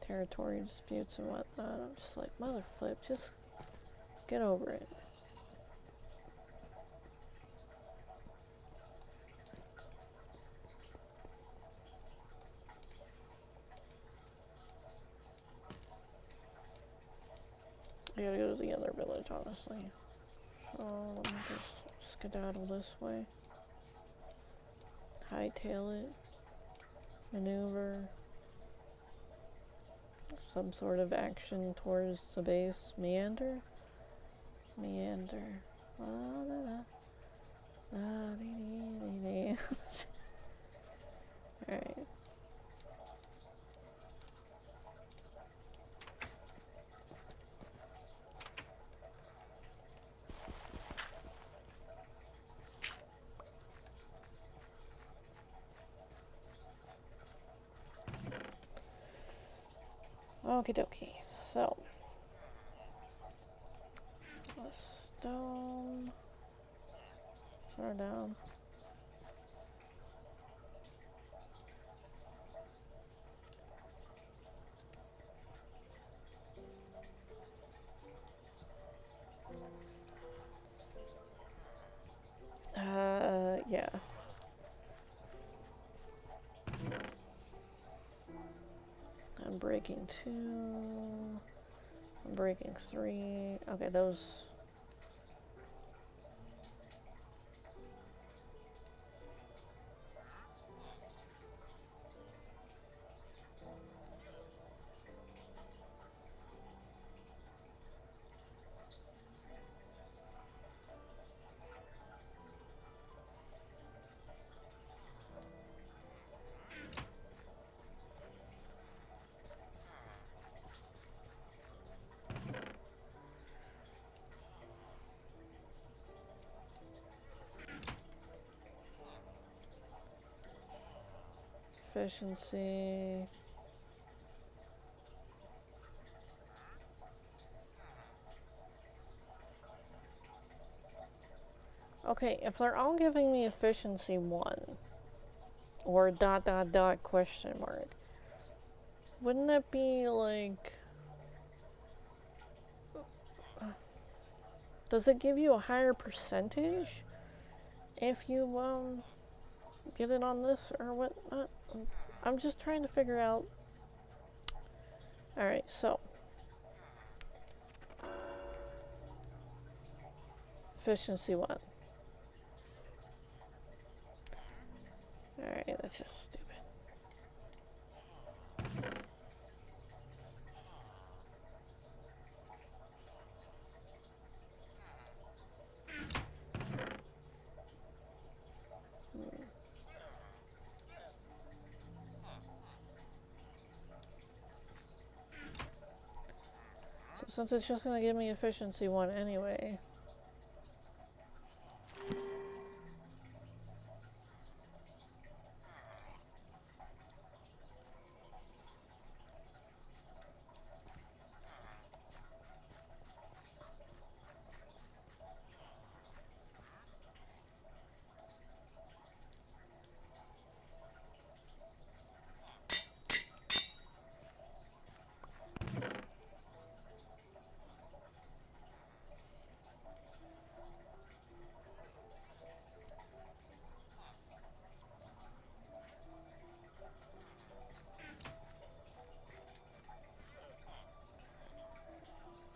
Territory disputes and whatnot. I'm just like, mother flip, just get over it. I gotta go to the other village, honestly. So let me just skedaddle this way. Hightail it. Maneuver. Some sort of action towards the base. Meander? Meander. La da da. La dee dee dee dee. Alright. Okie dokie, so the stone, throw down. Yeah. I'm breaking 2. I'm breaking 3. Okay, those. Efficiency. Okay, if they're all giving me efficiency 1, or ... question mark, wouldn't that be like... Does it give you a higher percentage if you, get it on this or whatnot? I'm just trying to figure out. Alright, so. Efficiency 1. Alright, that's just stupid. So since it's just gonna give me efficiency 1 anyway.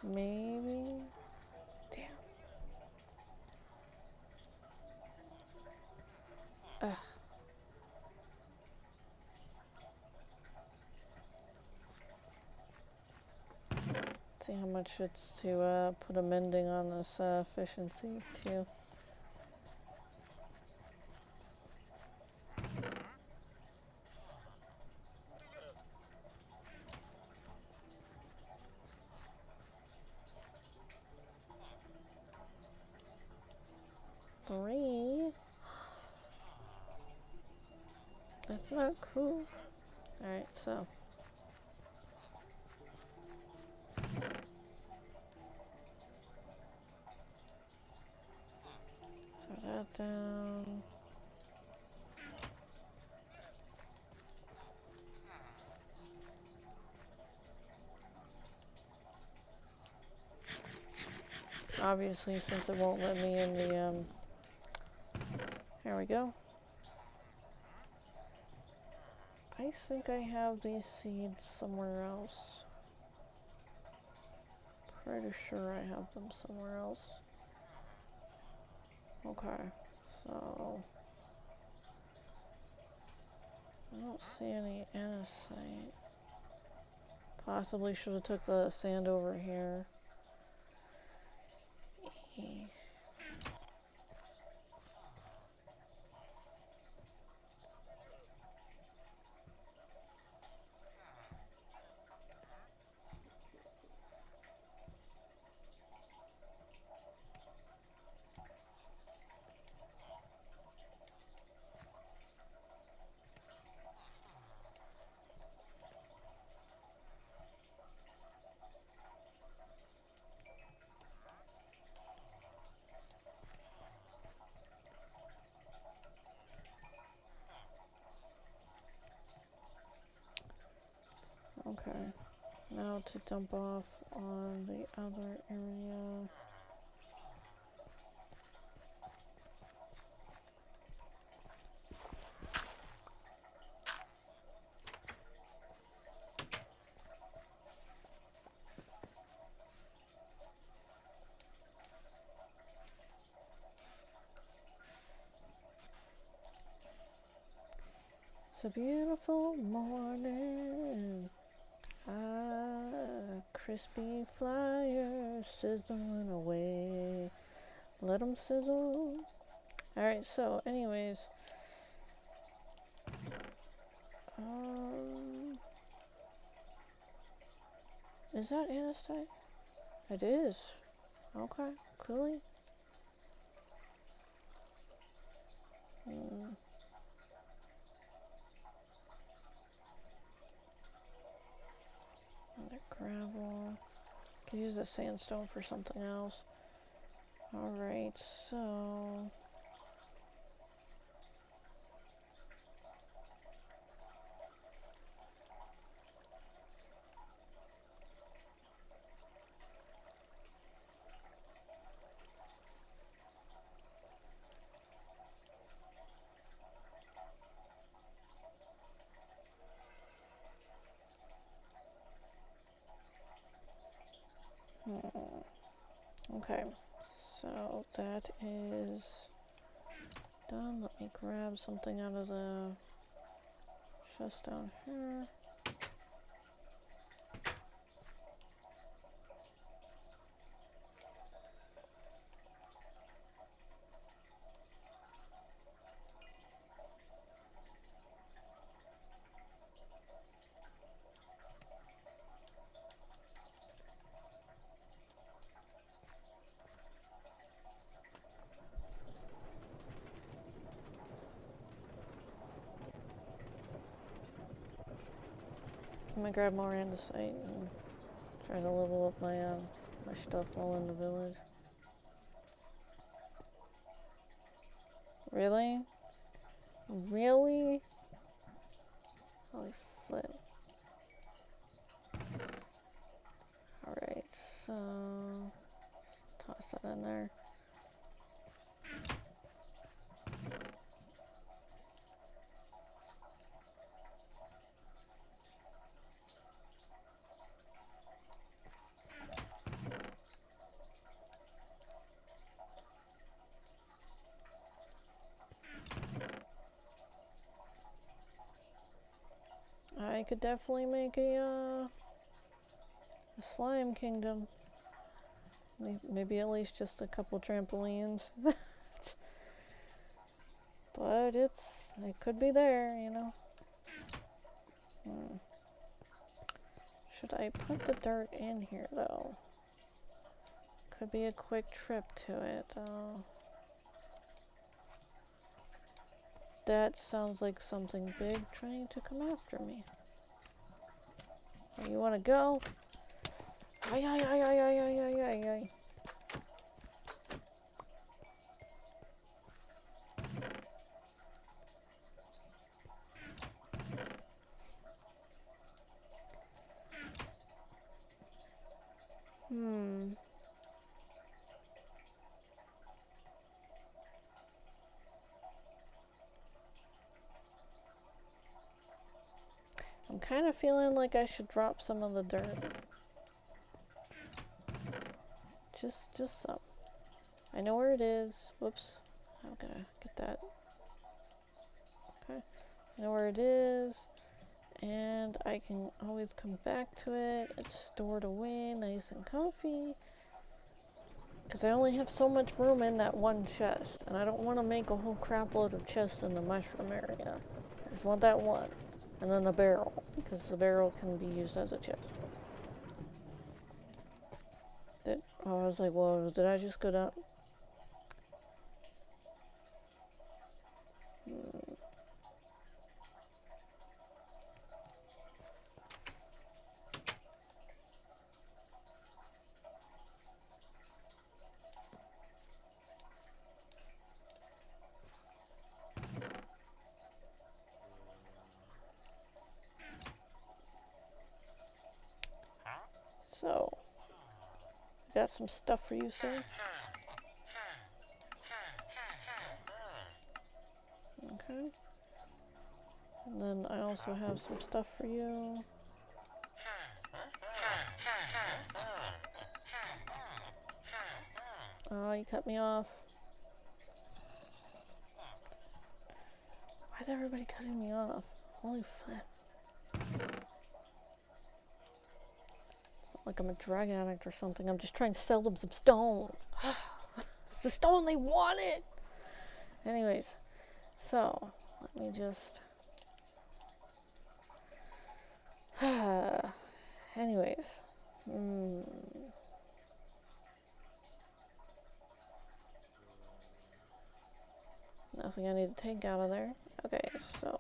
Maybe. Damn. Ugh. See how much it's to put a mending on this efficiency too. 3. That's not cool. Alright, so. Throw that down. Obviously, since it won't let me in the, here we go. I think I have these seeds somewhere else. Pretty sure I have them somewhere else. Okay, so I don't see any andesite. Possibly should have took the sand over here. Okay, now to dump off on the other area. It's a beautiful morning. Crispy flyers sizzling away. Let them sizzle. Alright, so anyways. Is that andesite? It is. Okay, cool. Another gravel. Could use the sandstone for something else. Alright, so okay, so that is done. Let me grab something out of the chest down here. I'm gonna grab more andesite and try to level up my my stuff while in the village. Really? Really? Holy flip. Alright, so toss that in there. I could definitely make a slime kingdom. Maybe at least just a couple trampolines. But it could be there, you know. Should I put the dirt in here though? Could be a quick trip to it though. That sounds like something big trying to come after me. Oh, you wanna go? Ay, ay, ay, ay, ay, ay, ay, ay, ay. I'm kind of feeling like I should drop some of the dirt. Just some. I know where it is. Whoops. I'm gonna get that. Okay. I know where it is. And I can always come back to it. It's stored away nice and comfy. Because I only have so much room in that one chest. And I don't want to make a whole crap load of chests in the mushroom area. I just want that one. And then the barrel. Because the barrel can be used as a chest. I was like, whoa, did I just go down? So, got some stuff for you, sir. Okay. And then I also have some stuff for you. Oh, you cut me off. Why is everybody cutting me off? Holy flip. It's not like I'm a drug addict or something. I'm just trying to sell them some stone. It's the stone they wanted! Anyways, so, let me just... Anyways. Nothing I need to take out of there. Okay, so...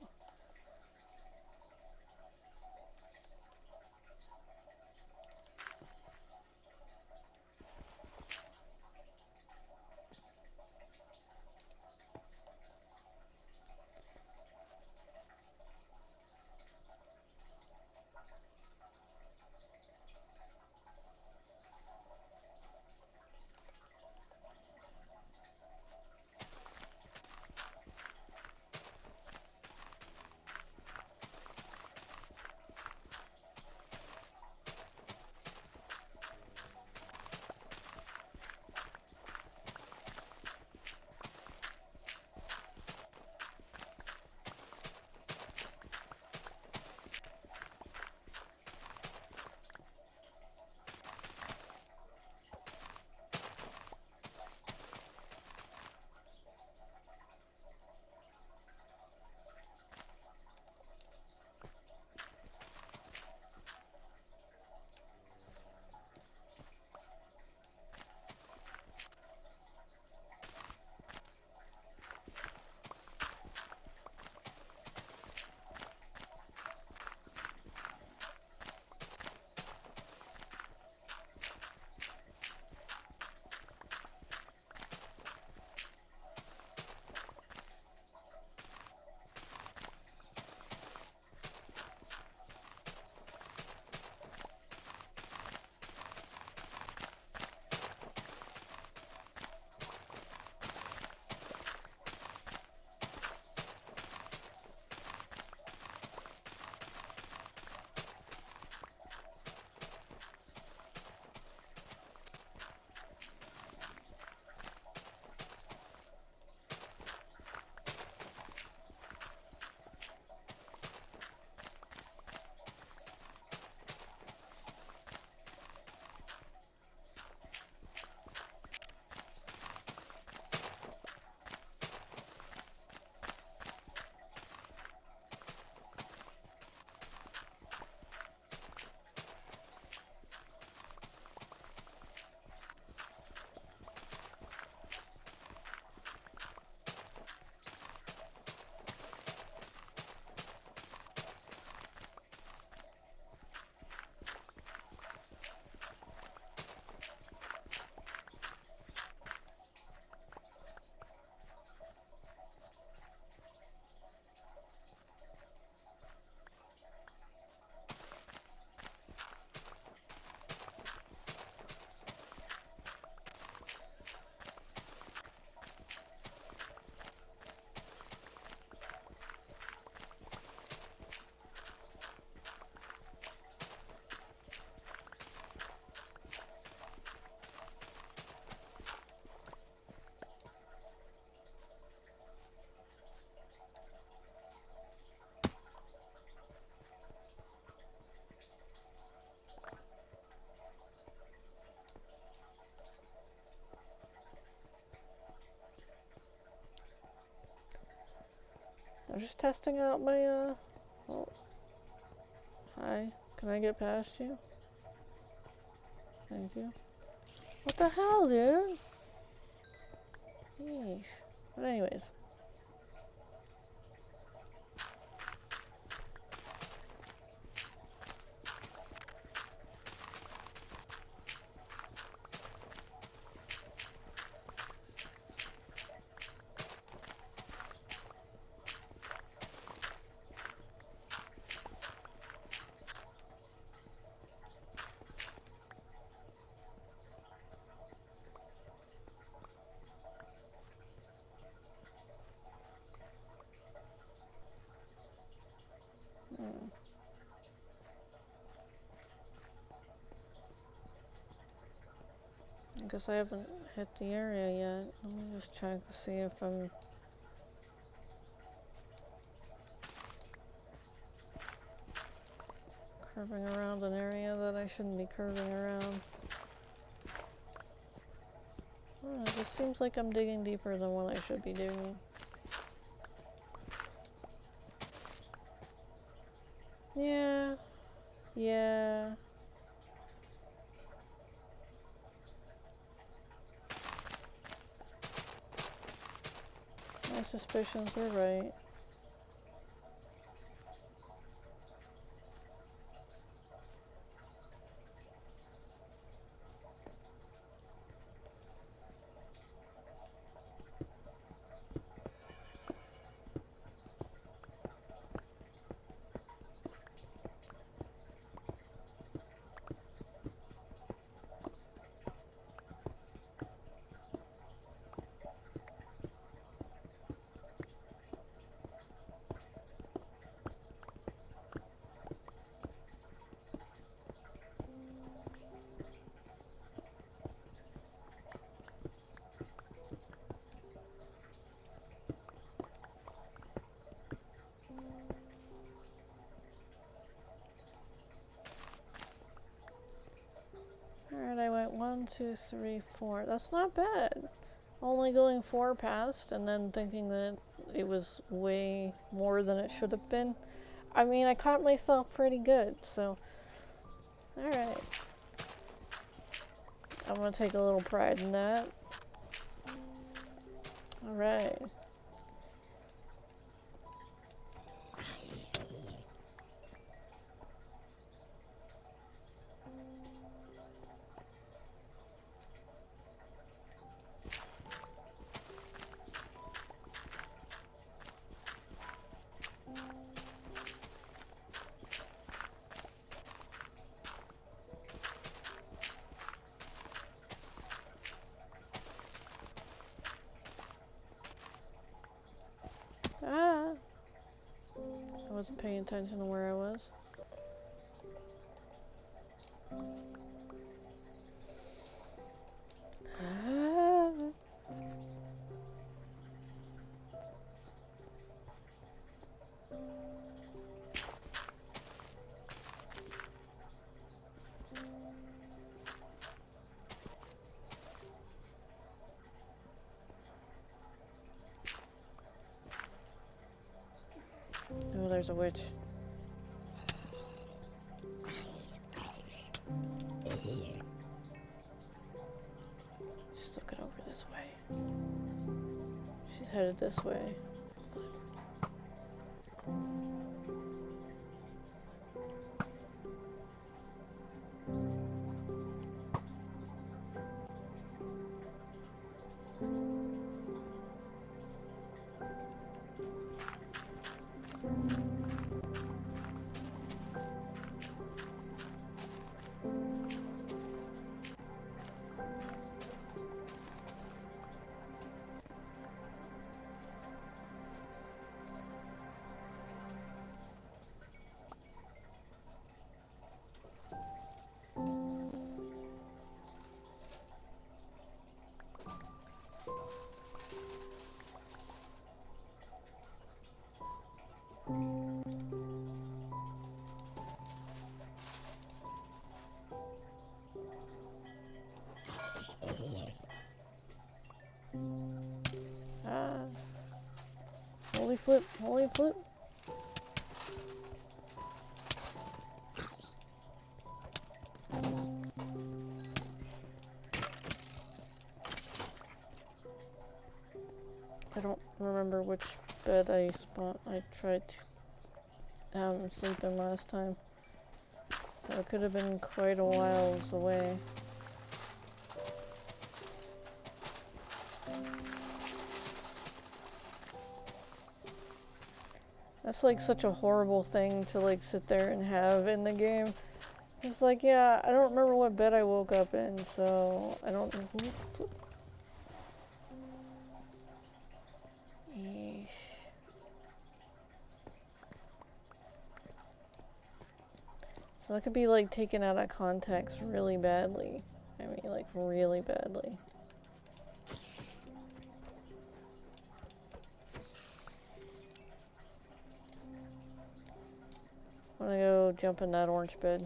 I'm just testing out my, oh, hi. Can I get past you? Thank you. What the hell, dude? Yeesh. But anyways. I guess I haven't hit the area yet. Let me just check to see if I'm... curving around an area that I shouldn't be curving around. Oh, it just seems like I'm digging deeper than what I should be doing. Yeah. Yeah. My suspicions were right. Alright, I went 1, 2, 3, 4. That's not bad. Only going 4 past and then thinking that it was way more than it should have been. I mean, I caught myself pretty good, so... Alright. I'm gonna take a little pride in that. Alright. Ah! I wasn't paying attention to where I was. Ah. Oh, there's a witch. She's looking over this way. She's headed this way. Holy flip, holy flip. I don't remember which bed I tried to have him sleep in last time. So it could have been quite a whiles away. That's like such a horrible thing to like sit there and have in the game. It's like, yeah, I don't remember what bed I woke up in, so I don't know who. Yeesh. So that could be like taken out of context really badly. I mean, like really badly. I'm gonna go jump in that orange bed.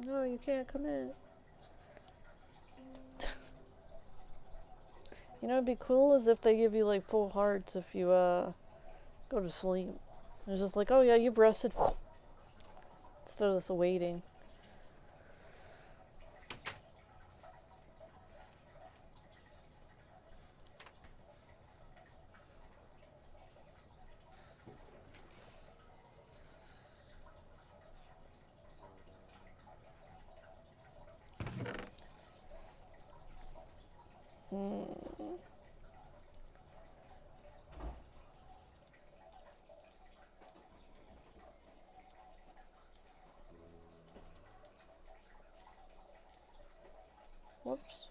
No, you can't come in. You know, it'd be cool is if they give you like full hearts if you go to sleep. It's just like, oh yeah, you've rested. Instead of this waiting. Whoops.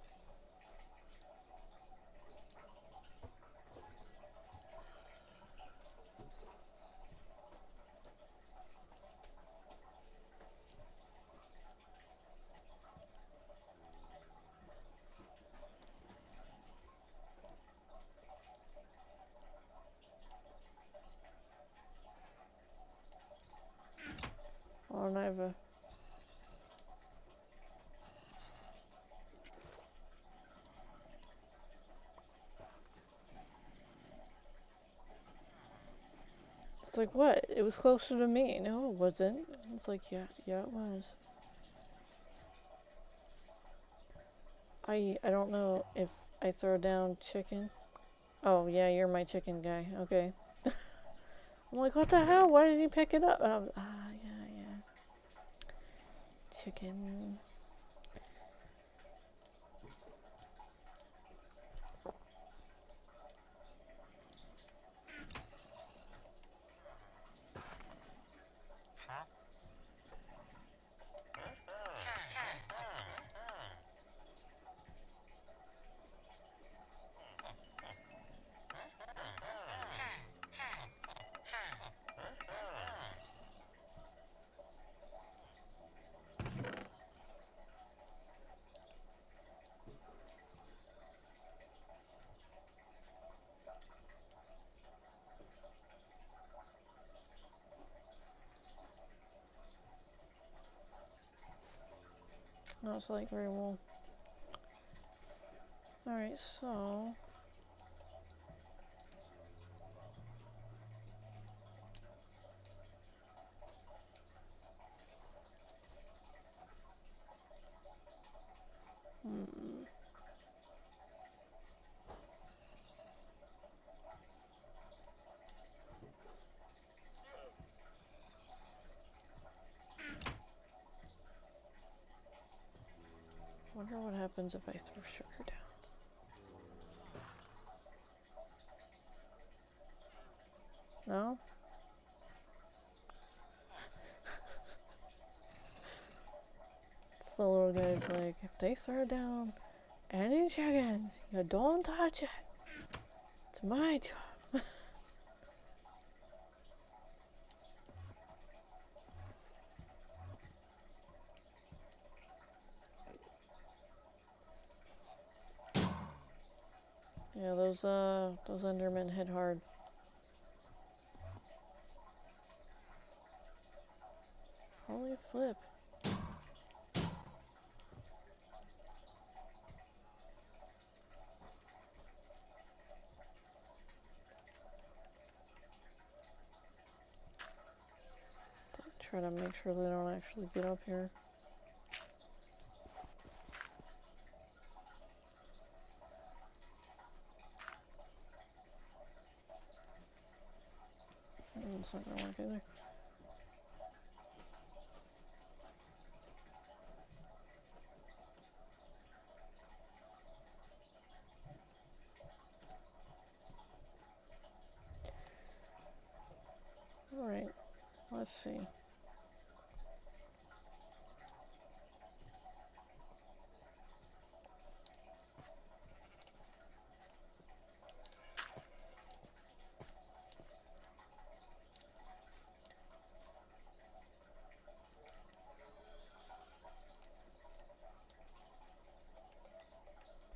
Oh, and I have a... It's like, what? It was closer to me. No, it wasn't. It's like, yeah, it was. I don't know if I throw down chicken. Oh, yeah, you're my chicken guy. Okay. I'm like, what the hell? Why did he pick it up? And yeah. Chicken. No, it's like very well. Alright, so... Wonder what happens if I throw sugar down. No? The little guy's like, if they throw down any chicken, you don't touch it. It's my job. Yeah, those Endermen hit hard. Holy flip. Try to make sure they don't actually get up here. It's not gonna work either. Alright, let's see.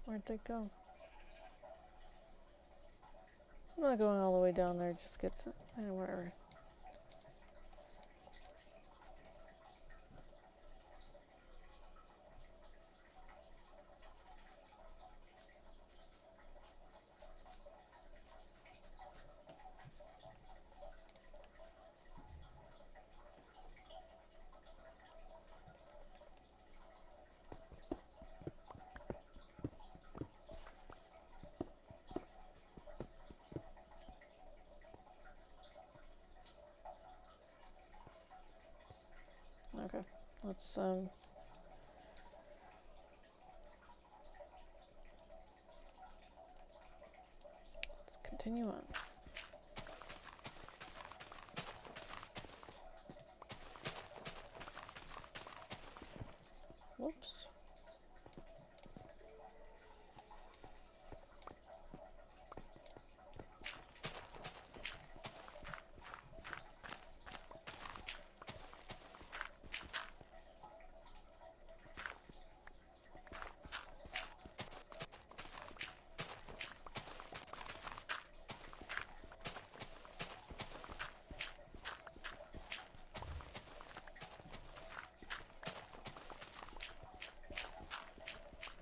Where'd they go? I'm not going all the way down there, just get to, wherever. Okay, let's continue on. Whoops.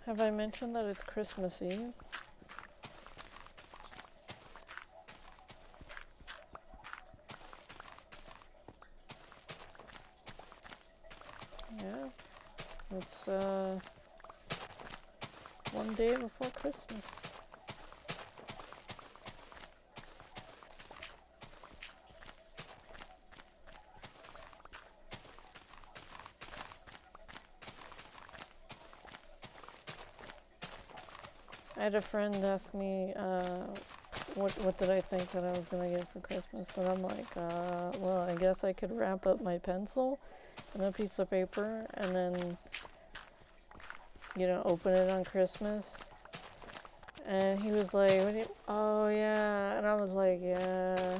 Have I mentioned that it's Christmas Eve? Yeah, it's one day before Christmas. I had a friend ask me what did I think that I was gonna get for Christmas, and I'm like, well, I guess I could wrap up my pencil in a piece of paper and then, you know, open it on Christmas. And he was like, what do you, oh yeah, and I was like, yeah.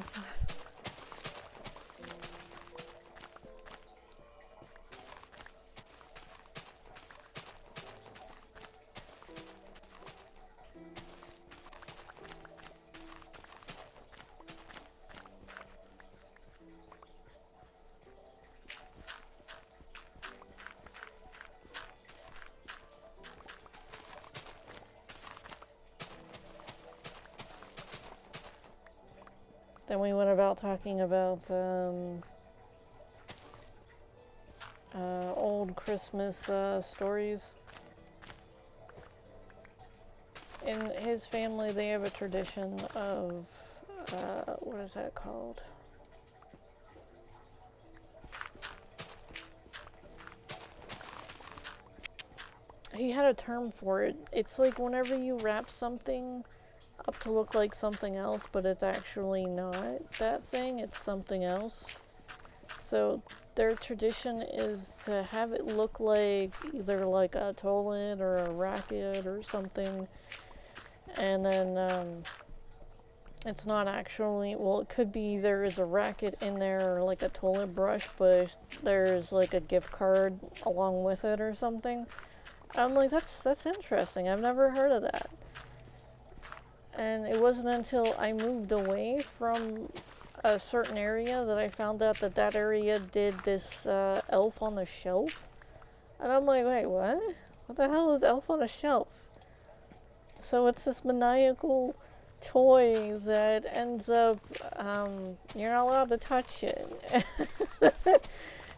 Then we went about talking about old Christmas stories. In his family, they have a tradition of, what is that called? He had a term for it. It's like whenever you wrap something up to look like something else, but it's actually not that thing, it's something else. So their tradition is to have it look like either like a toilet or a racket or something, and then it's not actually, well, it could be there is a racket in there or like a toilet brush, but there's like a gift card along with it or something. I'm like, that's interesting. I've never heard of that. And it wasn't until I moved away from a certain area that I found out that that area did this Elf on the Shelf. And I'm like, wait, what? What the hell is Elf on a Shelf? So it's this maniacal toy that ends up, you're not allowed to touch it.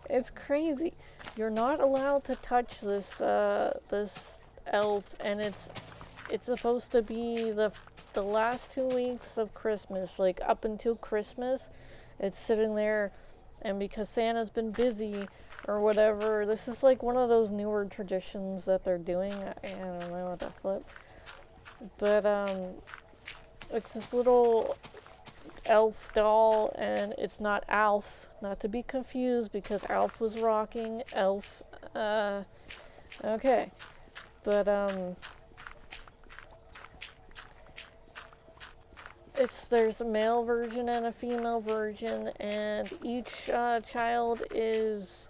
It's crazy. You're not allowed to touch this, this elf, and it's supposed to be the last 2 weeks of Christmas, like up until Christmas. It's sitting there, and because Santa's been busy or whatever, this is like one of those newer traditions that they're doing. I don't know what the flip. But it's this little elf doll, and it's not Alf, not to be confused, because Alf was rocking. Elf, okay. But there's a male version and a female version, and each child is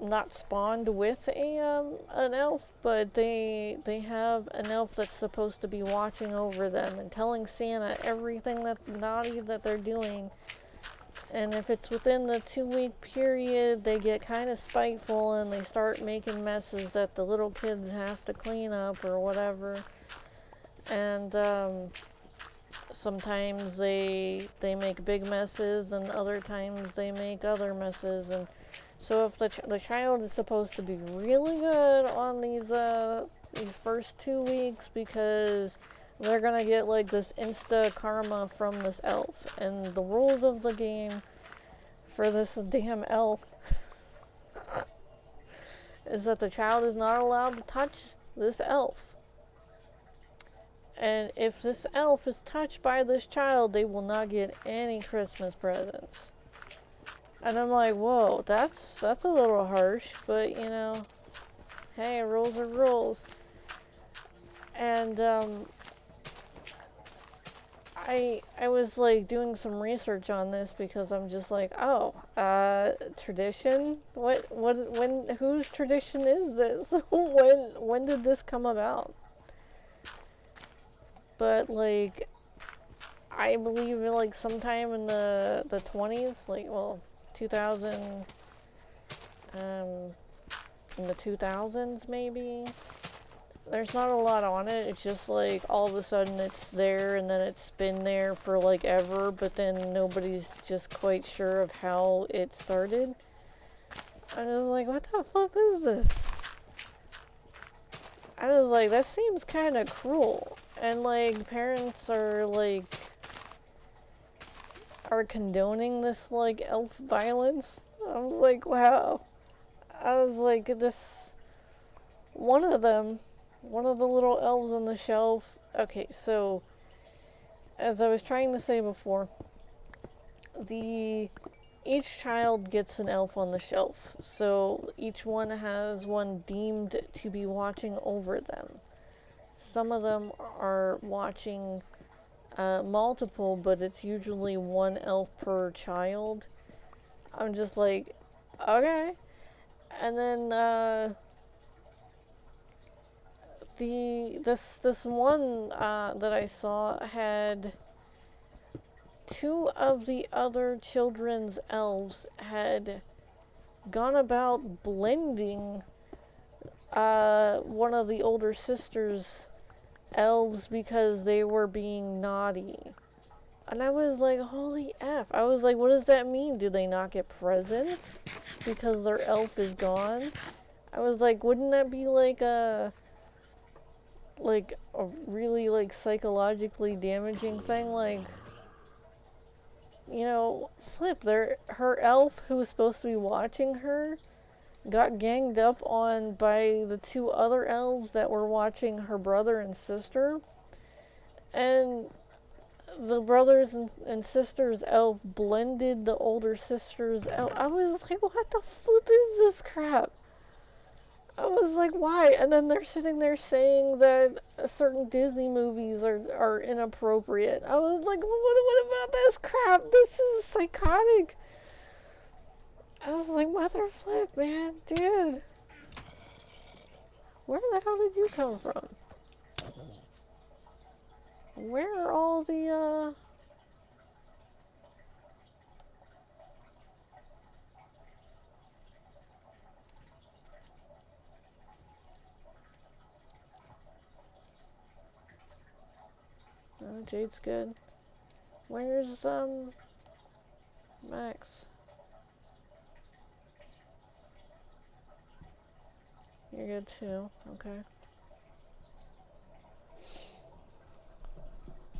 not spawned with an elf, but they have an elf that's supposed to be watching over them and telling Santa everything that's naughty that they're doing. And if it's within the 2-week period, they get kind of spiteful and they start making messes that the little kids have to clean up or whatever. And sometimes they make big messes, and other times they make other messes. And so if the child is supposed to be really good on these first 2 weeks, because they're gonna get like this insta karma from this elf. And the rules of the game for this damn elf is that the child is not allowed to touch this elf. And if this elf is touched by this child, they will not get any Christmas presents. And I'm like, whoa, that's a little harsh, but you know, hey, rules are rules. And I was like doing some research on this, because I'm just like, oh, tradition? Whose tradition is this? when did this come about? But like, I believe like sometime in the 20s, like, well, 2000, in the 2000s maybe. There's not a lot on it. It's just like all of a sudden it's there, and then it's been there for like ever, but then nobody's just quite sure of how it started. I was like, what the flip is this? I was like, that seems kind of cruel. And like, parents are condoning this like elf violence. I was like, wow. I was like, one of the little elves on the shelf. Okay, so as I was trying to say before, each child gets an elf on the shelf. So each one has one deemed to be watching over them. Some of them are watching multiple, but it's usually one elf per child. I'm just like, okay. And then this one that I saw had 2 of the other children's elves had gone about blending one of the older sister's elves because they were being naughty. And I was like, holy F. I was like, what does that mean? Do they not get presents because their elf is gone? I was like, wouldn't that be like a really like psychologically damaging thing? Like, you know, flip, her elf who was supposed to be watching her got ganged up on by the 2 other elves that were watching her brother and sister. And the brothers and sisters elf blended the older sister's elf. I was like, what the flip is this crap? I was like, why? And then they're sitting there saying that certain Disney movies are inappropriate. I was like, what about this crap? This is psychotic. I was like, mother flip, man, dude. Where the hell did you come from? Where are all the, oh, Jade's good. Where's, Max? You're good too, okay.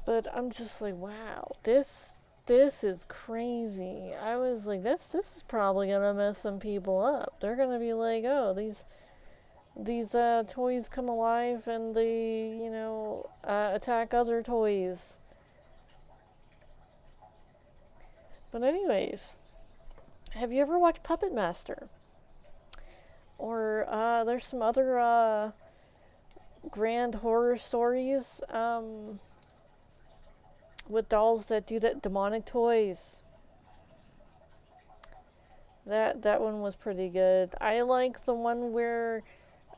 But I'm just like, wow, this is crazy. I was like, this is probably gonna mess some people up. They're gonna be like, oh, these toys come alive and they, attack other toys. But anyways, have you ever watched Puppet Master? Or there's some other grand horror stories with dolls that do that, demonic toys. That one was pretty good. I like the one where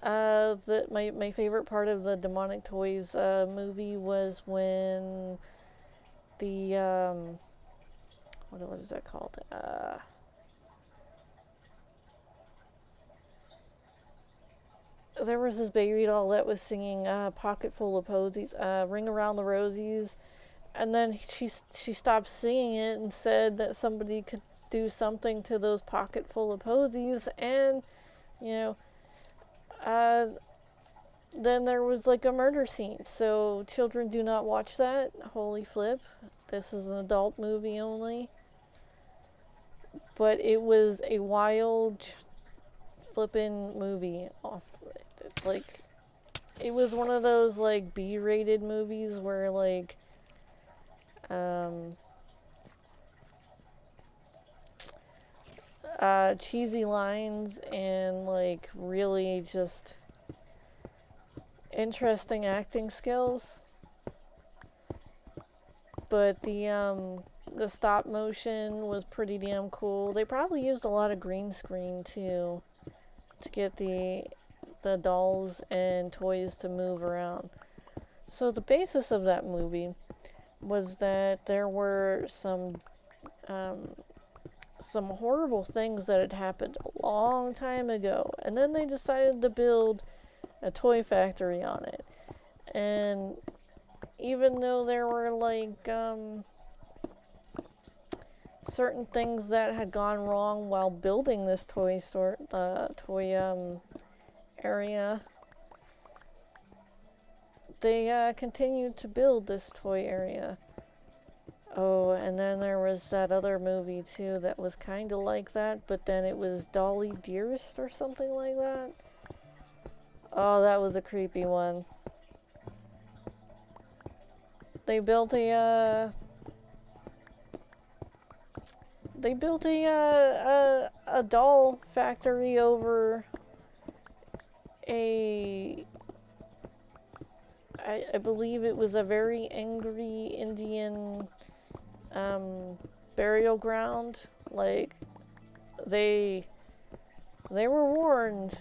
my favorite part of the demonic toys movie was when the what is that called? There was this baby doll that was singing "Pocket Full of Posies," "Ring Around the Rosies," and then she stopped singing it and said that somebody could do something to those pocket full of posies, and you know, uh, then there was like a murder scene. So children, do not watch that. Holy flip! This is an adult movie only. But it was a wild flippin' movie. Like, it was one of those like B-rated movies where like cheesy lines and like really just interesting acting skills. But the stop motion was pretty damn cool. They probably used a lot of green screen too to get the dolls and toys to move around. So the basis of that movie was that there were some horrible things that had happened a long time ago, and then they decided to build a toy factory on it. And even though there were like certain things that had gone wrong while building this toy store, the toy area, they continued to build this toy area. Oh, and then there was that other movie too that was kind of like that, but then it was Dolly Dearest or something like that. Oh, that was a creepy one. They built a doll factory over I believe it was a very angry Indian burial ground. Like, they were warned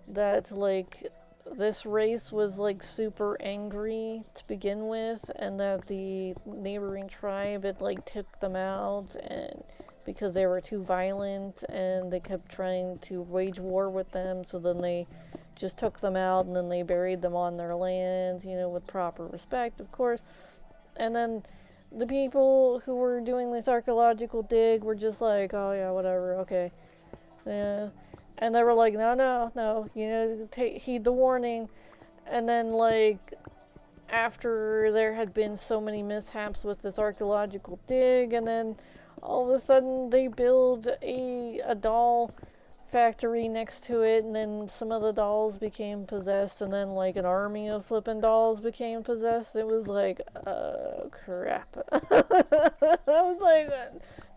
that like this race was like super angry to begin with, and that the neighboring tribe had like took them out, and because they were too violent and they kept trying to wage war with them, so then they just took them out and then they buried them on their land, with proper respect, of course. And then the people who were doing this archaeological dig were just like, oh yeah, whatever, okay. Yeah. And they were like, no, heed the warning. And then, like, after there had been so many mishaps with this archaeological dig, and then all of a sudden they build a doll factory next to it, and then some of the dolls became possessed, and then like an army of flippin' dolls became possessed. It was like, oh crap. I was like,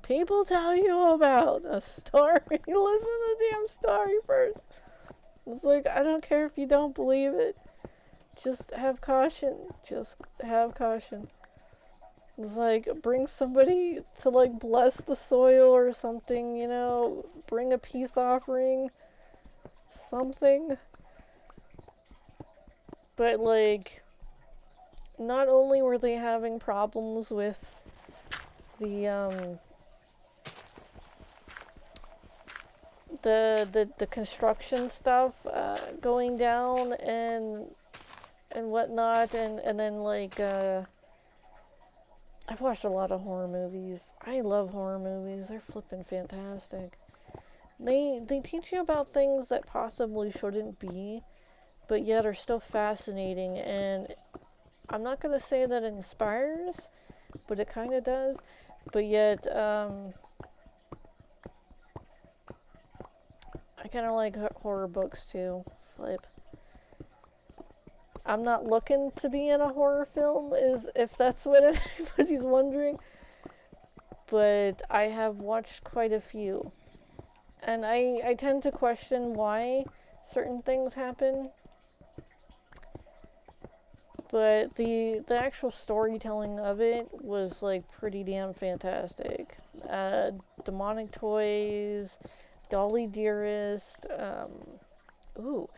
people tell you about a story. Listen to the damn story first. It's like, I don't care if you don't believe it. Just have caution. Just have caution. It's like, bring somebody to like bless the soil or something, bring a peace offering, something. But like, not only were they having problems with the the construction stuff going down and whatnot, and then like I've watched a lot of horror movies. I love horror movies. They're flippin' fantastic. They teach you about things that possibly shouldn't be, but yet are still fascinating. And I'm not gonna say that it inspires, but it kind of does. But yet, I kind of like horror books too. Flip. I'm not looking to be in a horror film, is if that's what anybody's wondering. But I have watched quite a few. And I tend to question why certain things happen. But the actual storytelling of it was like pretty damn fantastic. Demonic Toys, Dolly Dearest, ooh,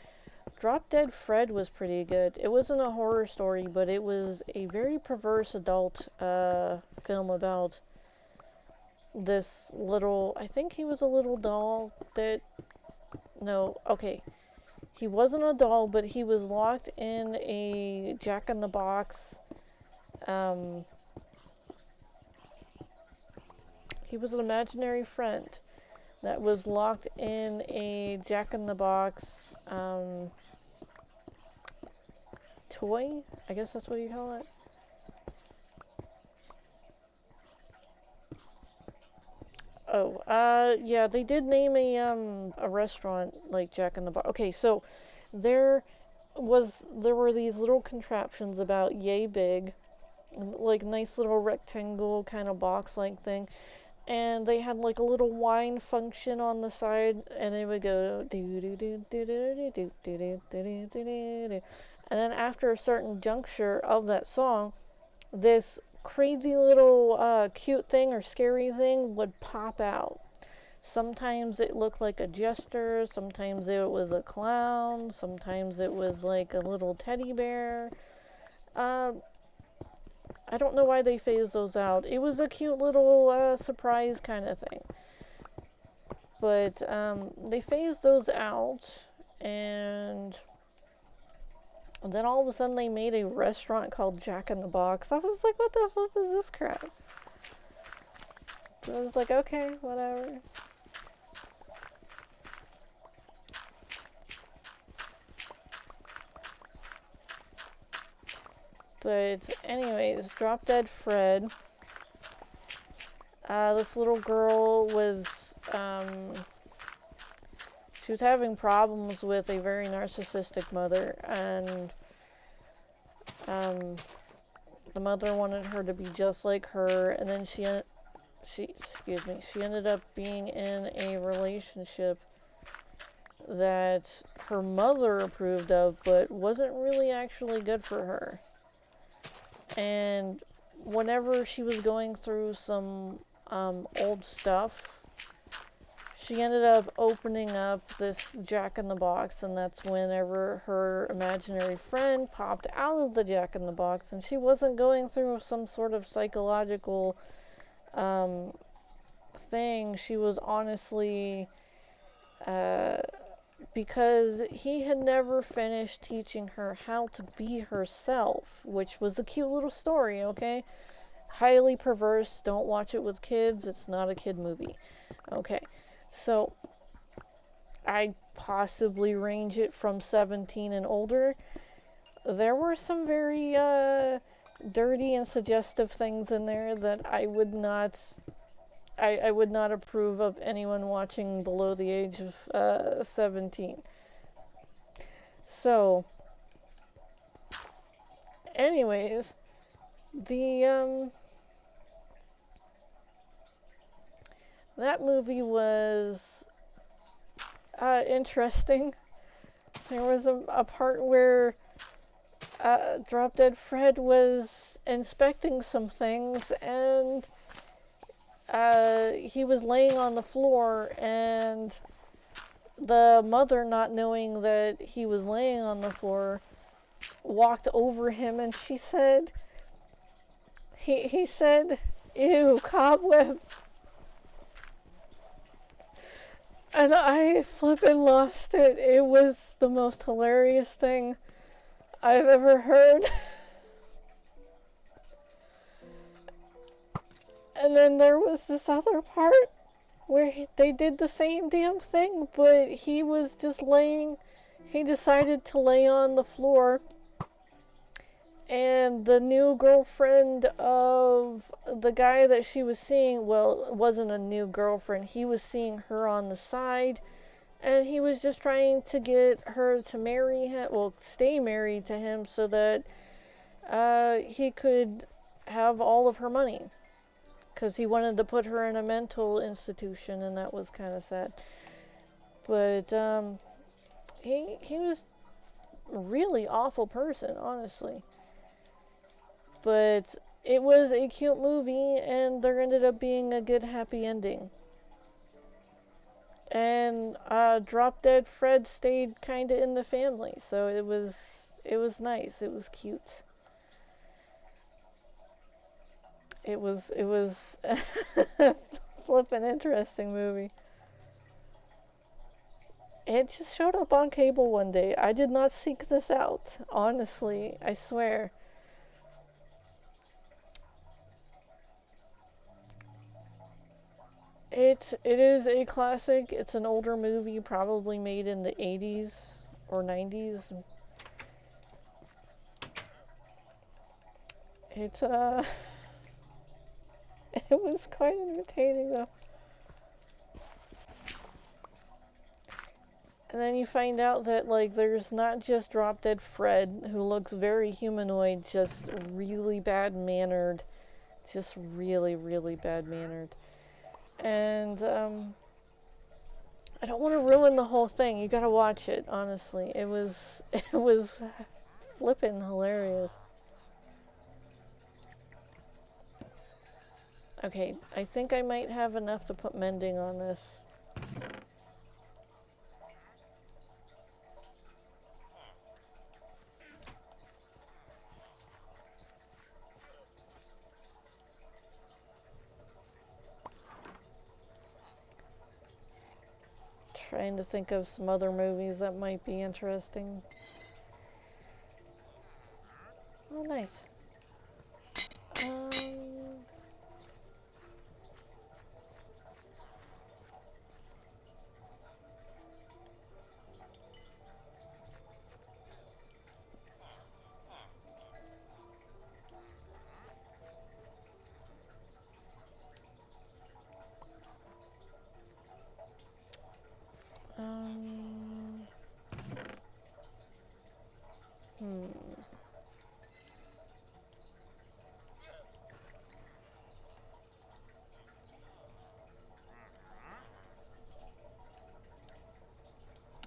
Drop Dead Fred was pretty good. It wasn't a horror story, but it was a very perverse adult film about this little, I think he was a little doll that, no, okay. He wasn't a doll, but he was locked in a Jack-in-the-Box. He was an imaginary friend that was locked in a Jack-in-the-Box toy. I guess that's what you call it. Oh, yeah, they did name a restaurant like Jack in the Box. Okay, so there there were these little contraptions about yay big, like nice little rectangle kind of box like thing, and they had like a little wine function on the side, and it would go do do do do do do do do do do do, and then after a certain juncture of that song, this crazy little cute thing or scary thing would pop out. Sometimes it looked like a jester, sometimes it was a clown, sometimes it was like a little teddy bear. Uh, I don't know why they phased those out. It was a cute little surprise kind of thing. But they phased those out, and then all of a sudden they made a restaurant called Jack in the Box. I was like, what the fuck is this crap? So I was like, okay, whatever. But anyways, Drop Dead Fred. This little girl was, she was having problems with a very narcissistic mother, and the mother wanted her to be just like her, and then she ended up being in a relationship that her mother approved of, but wasn't really actually good for her. And whenever she was going through some old stuff, she ended up opening up this Jack-in-the-Box, and that's whenever her imaginary friend popped out of the Jack-in-the-Box, and she wasn't going through some sort of psychological thing. She was honestly, because he had never finished teaching her how to be herself, which was a cute little story, okay? Highly perverse, don't watch it with kids, it's not a kid movie. Okay, so I'd possibly range it from 17 and older. There were some very dirty and suggestive things in there that I would not approve of anyone watching below the age of 17. So, anyways, the that movie was interesting. There was a part where Drop Dead Fred was inspecting some things, and he was laying on the floor, and the mother, not knowing that he was laying on the floor, walked over him and she said, he said, ew, cobwebs. And I flippin' lost it. It was the most hilarious thing I've ever heard. And then there was this other part where they did the same damn thing, but he was just laying, he decided to lay on the floor, and the new girlfriend of the guy that she was seeing, well, it wasn't a new girlfriend, he was seeing her on the side, and he was just trying to get her to marry him, well, stay married to him so that he could have all of her money. Because he wanted to put her in a mental institution, and that was kind of sad. But he was a really awful person, honestly. But it was a cute movie, and there ended up being a good happy ending. And Drop Dead Fred stayed kind of in the family, so it was nice. It was cute. It was flippin' interesting movie. It just showed up on cable one day. I did not seek this out, honestly, I swear. It is a classic. It's an older movie, probably made in the 80s or 90s. It it was quite entertaining though. And then you find out that, like, there's not just Drop Dead Fred, who looks very humanoid, just really bad mannered. Just really, really bad mannered. And, I don't want to ruin the whole thing. You gotta watch it, honestly. It was flippin' hilarious. Okay, I think I might have enough to put mending on this. Trying to think of some other movies that might be interesting. Oh, nice. Um, um, hmm.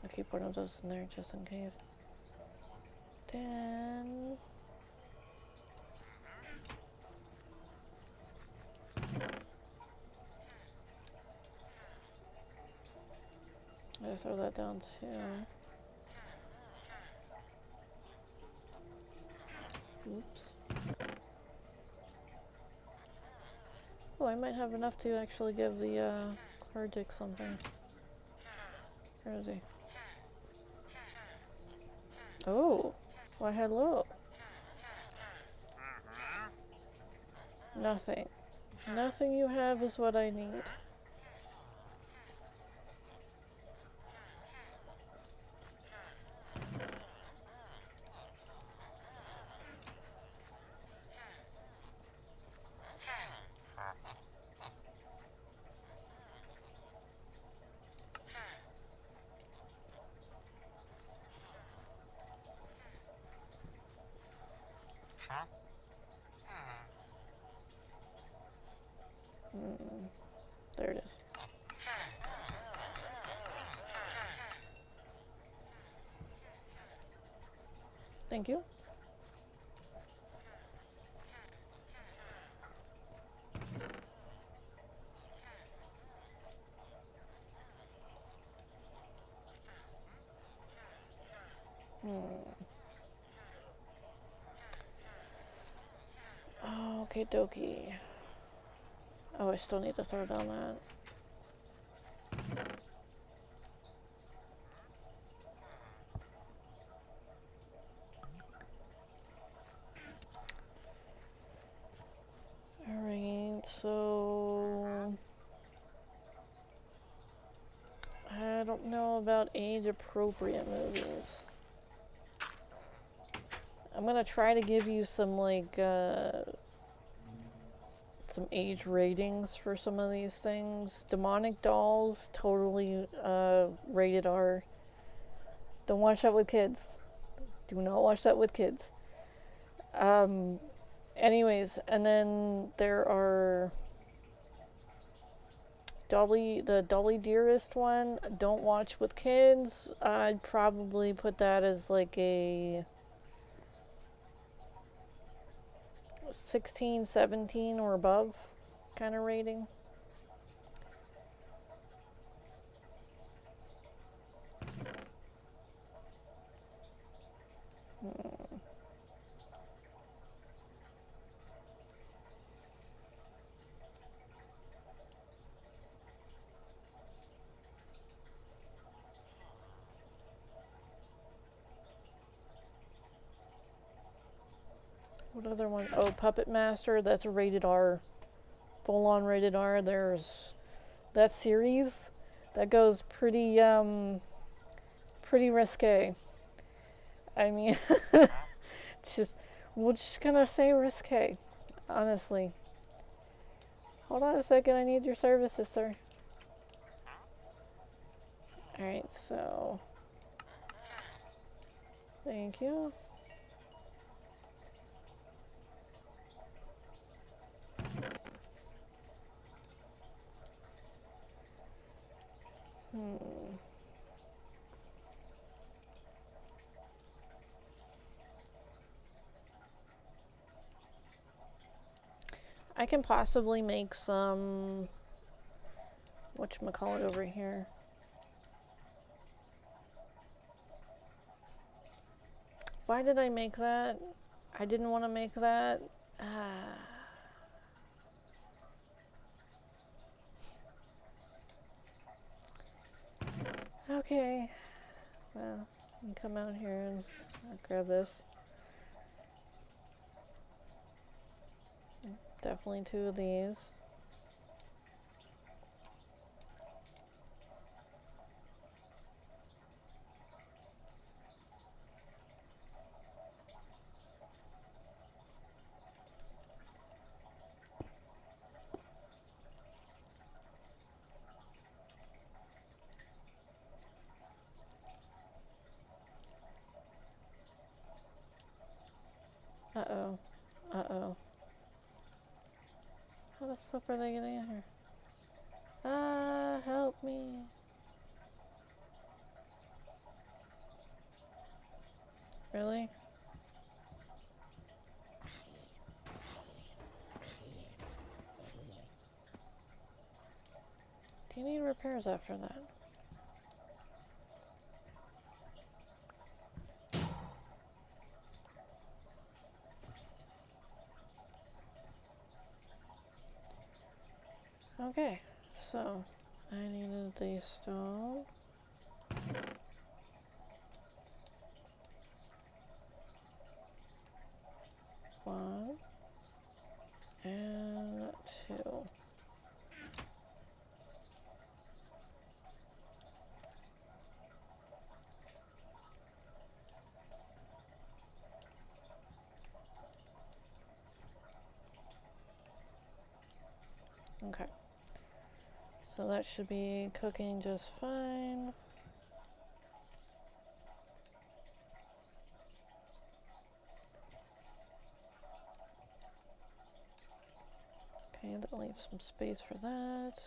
I'll keep one of those in there just in case. Then... I'll throw that down too. Oops. Oh, I might have enough to actually give the Clardic something. Where is he? Oh, why hello. Nothing. Nothing you have is what I need. There it is. Thank you. Okay, dokie. Oh, I still need to throw down that. Alright, so... I don't know about age-appropriate movies. I'm gonna try to give you some, like, some age ratings for some of these things. Demonic Dolls, totally, rated R. Don't watch that with kids. Do not watch that with kids. Anyways, and then there are the Dolly Dearest one. Don't watch with kids. I'd probably put that as like a 16, 17 or above kind of rating. What other one? Oh, Puppet Master. That's a rated R. Full on rated R. There's that series that goes pretty pretty risque. I mean, just we're just gonna say risque, honestly. Hold on a second, I need your services, sir. Alright, so thank you. I can possibly make some, whatchamacallit over here. Why did I make that? I didn't want to make that. Okay. Well, you can come out here and I'll grab this. Definitely 2 of these. Uh-oh. Uh-oh. How the fuck are they getting in here? Help me. Really? Do you need repairs after that? Okay, so I needed the stone. One and 2. Okay. So that should be cooking just fine. Okay, that leaves some space for that.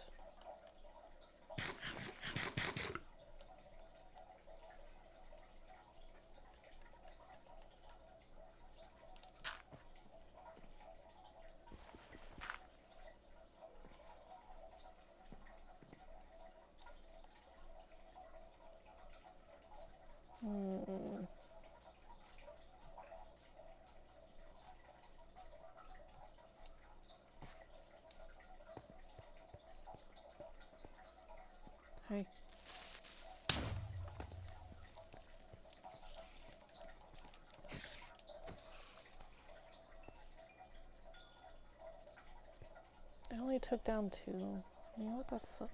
only took down 2. I mean, what the fuck?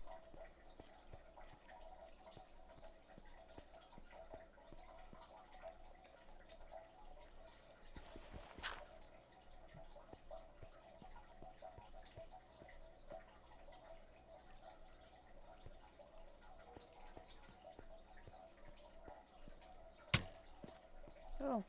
Oh.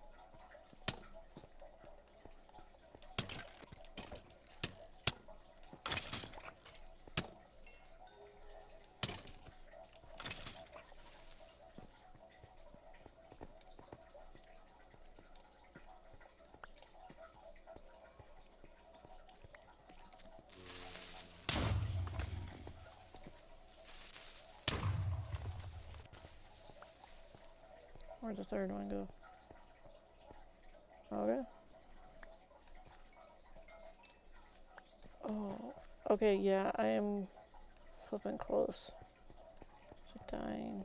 Where'd the third one go? Okay. Oh. Okay, yeah, I am flipping close to dying.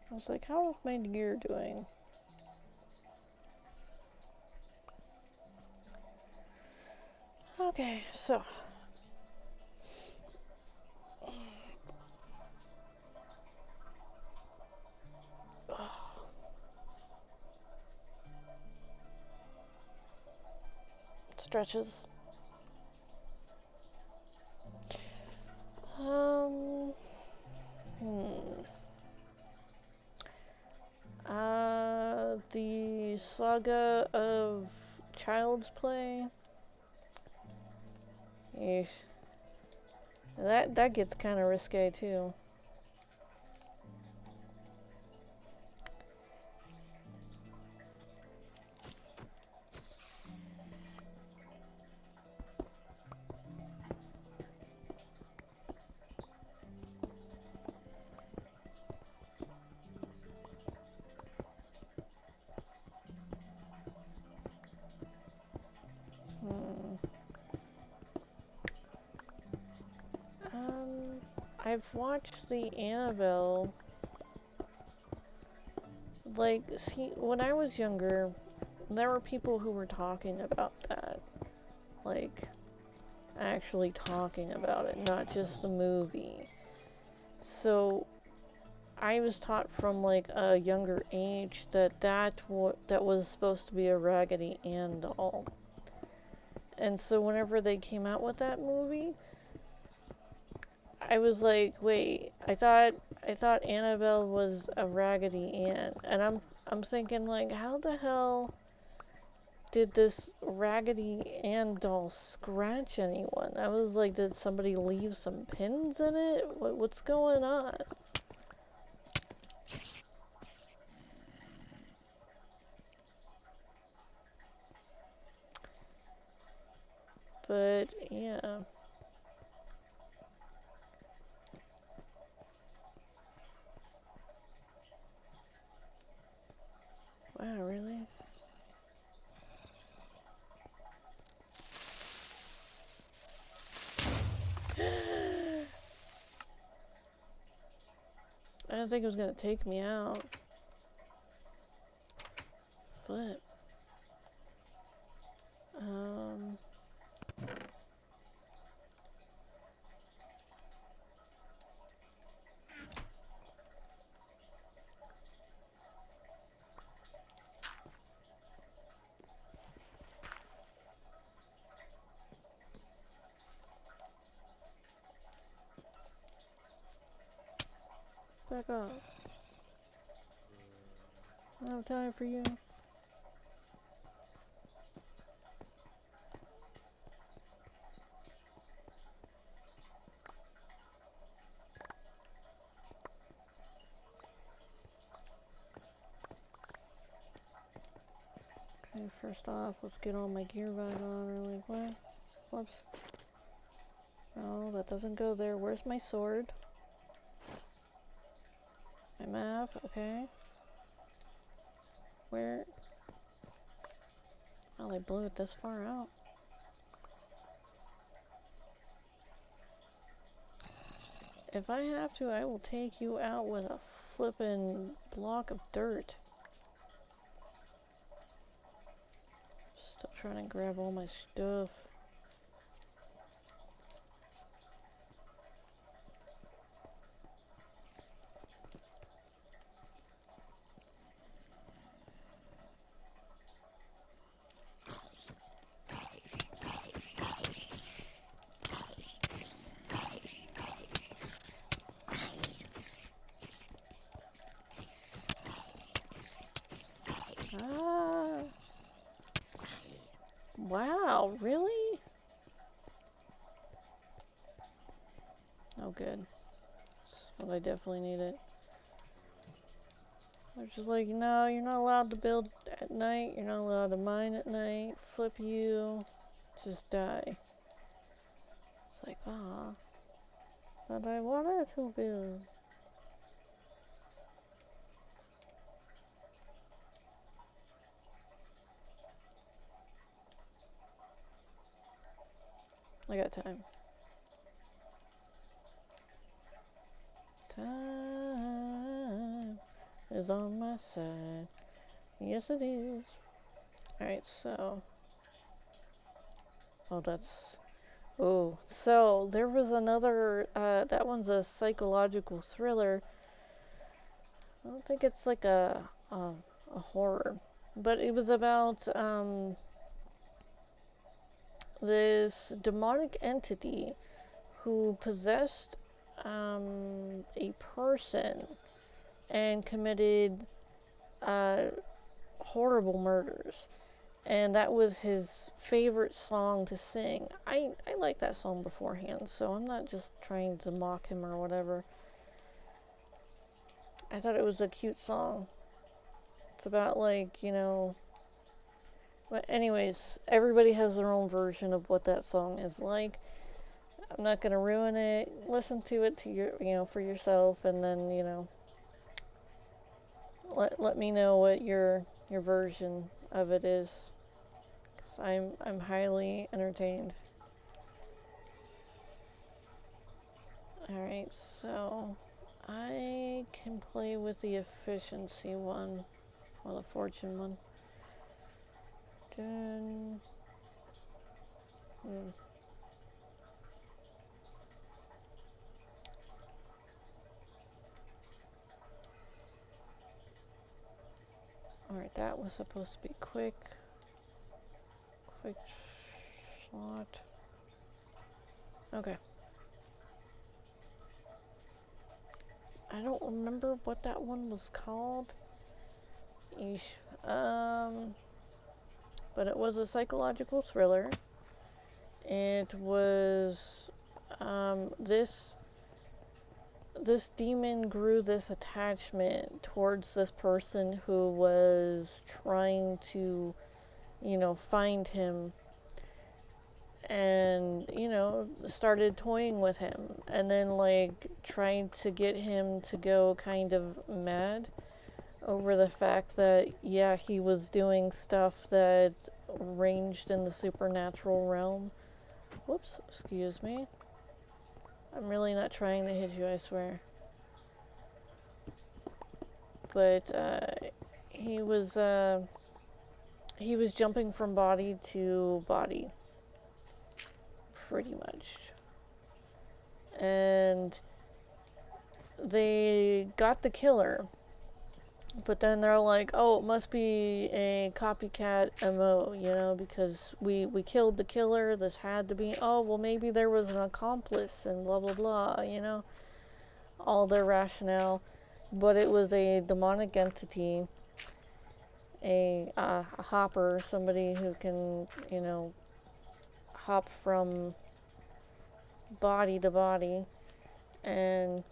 I was like, how is my gear doing? Okay, so. Stretches. The Saga of Child's Play. Eesh. That gets kind of risque too. I've watched the Annabelle. Like, see, when I was younger, there were people who were talking about that. Like, actually talking about it, not just the movie. So, I was taught from, like, a younger age that was supposed to be a Raggedy Ann doll. And so whenever they came out with that movie, I was like, wait, I thought Annabelle was a Raggedy Ann, and I'm thinking, like, how the hell did this Raggedy Ann doll scratch anyone? I was like, did somebody leave some pins in it? What's going on? But yeah. Wow, really? I didn't think it was gonna take me out. Flip. Back up. I don't have time for you. Okay, first off, let's get all my gear back on really quick. Whoops. No, that doesn't go there. Where's my sword? My map, okay. Where? Oh, they blew it this far out. If I have to, I will take you out with a flippin' block of dirt. Still trying to grab all my stuff. Ah. Wow, really? Oh, good. That's what I definitely needed. They're just like, no, you're not allowed to build at night. You're not allowed to mine at night. Flip you. Just die. It's like, ah. But I wanted to build. I got time. Time is on my side. Yes, it is. Alright, so. Oh, that's. Oh, so there was another. That one's a psychological thriller. I don't think it's like a horror. But it was about this demonic entity who possessed a person and committed horrible murders. And that was his favorite song to sing. I liked that song beforehand, so I'm not just trying to mock him or whatever. I thought it was a cute song. It's about, like, you know. But anyways, everybody has their own version of what that song is like. I'm not gonna ruin it. Listen to it to your, for yourself, and then, let me know what your version of it is, because I'm highly entertained. All right, so I can play with the efficiency one, or the fortune one. Dun. Alright, that was supposed to be quick. Quick slot. Okay. I don't remember what that one was called. Eesh. But it was a psychological thriller. It was this demon grew this attachment towards this person who was trying to, find him, and, started toying with him, and then, like, trying to get him to go kind of mad over the fact that, yeah, he was doing stuff that ranged in the supernatural realm. Whoops, excuse me. I'm really not trying to hit you, I swear. But he was jumping from body to body, pretty much. And they got the killer, but then they're like, oh, it must be a copycat MO, because we killed the killer. This had to be, oh, well, maybe there was an accomplice and blah, blah, blah, all their rationale. But it was a demonic entity, a hopper, somebody who can, hop from body to body. And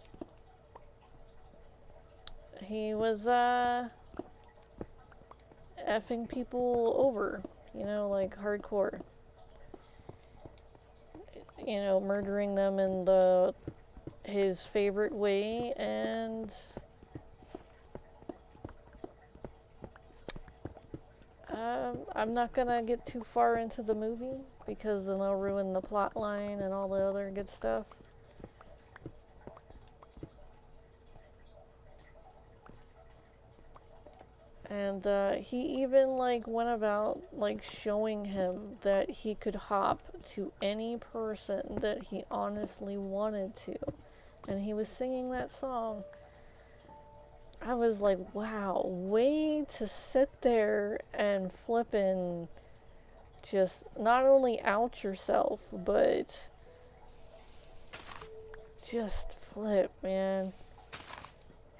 he was effing people over, like hardcore. Murdering them in his favorite way, and I'm not gonna get too far into the movie because then I'll ruin the plot line and all the other good stuff. And he even like went about like showing him that he could hop to any person that he honestly wanted to. And he was singing that song. I was like, wow, way to sit there and flippin' just not only out yourself, but just flip, man.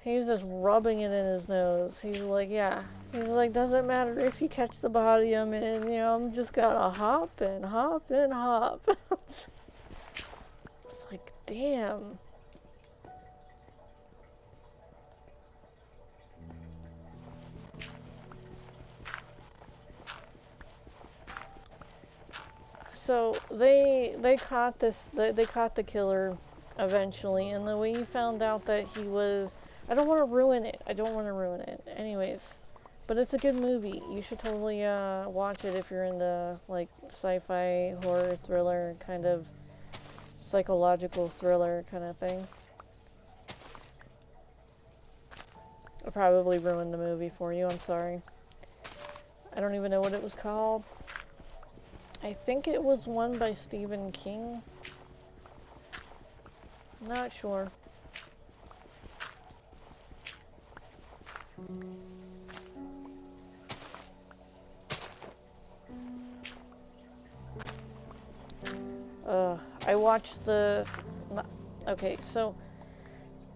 He's just rubbing it in his nose. He's like, yeah. He's like, doesn't matter if you catch the body I'm in, you know, I'm just gotta hop and hop and hop. It's like, damn. So they caught they caught the killer eventually, and the way you found out that he was, I don't want to ruin it. I don't want to ruin it. Anyways, but it's a good movie. You should totally watch it if you're into like sci-fi, horror, thriller, kind of psychological thriller kind of thing. I probably ruined the movie for you. I'm sorry. I don't even know what it was called. I think it was one by Stephen King. Not sure. I watched the... Okay, so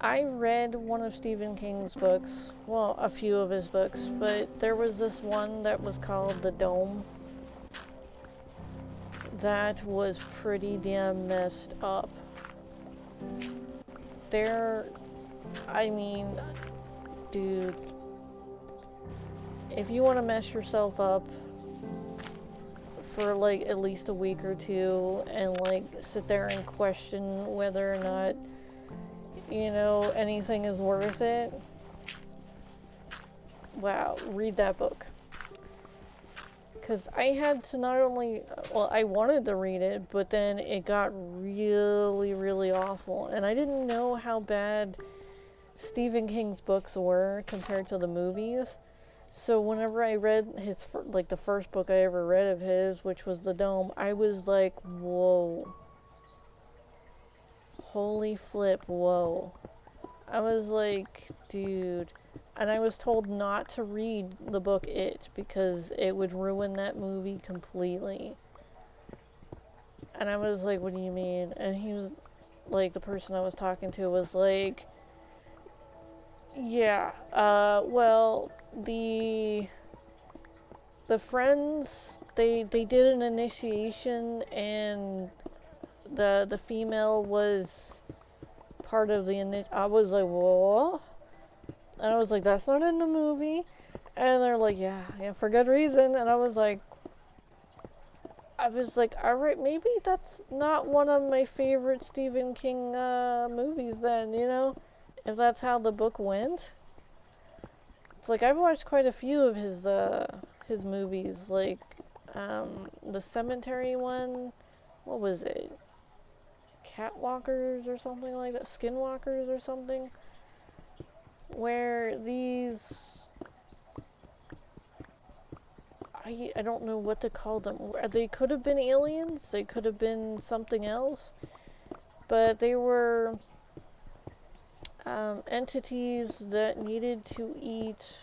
I read one of Stephen King's books. Well, a few of his books, but there was this one that was called The Dome. That was pretty damn messed up. I mean, dude, if you want to mess yourself up for like at least a week or two and like sit there and question whether or not, you know, anything is worth it, wow, read that book. Because I had to not only, well, I wanted to read it, but then it got really, really awful. And I didn't know how bad Stephen King's books were compared to the movies. So whenever I read his, like the first book I ever read of his, which was The Dome, I was like, whoa. Holy flip, whoa. I was like, dude. And I was told not to read the book It because it would ruin that movie completely. And I was like, what do you mean? And he was like, the person I was talking to was like, yeah, well, the friends, they did an initiation and the female was part of the I was like, what? And I was like, that's not in the movie. And they're like, yeah, for good reason. And I was like, alright, maybe that's not one of my favorite Stephen King movies then, you know? If that's how the book went. It's like, I've watched quite a few of his movies, like, the cemetery one, what was it? Catwalkers or something like that? Skinwalkers or something? Where these, I don't know what to call them. They could have been aliens, they could have been something else, but they were entities that needed to eat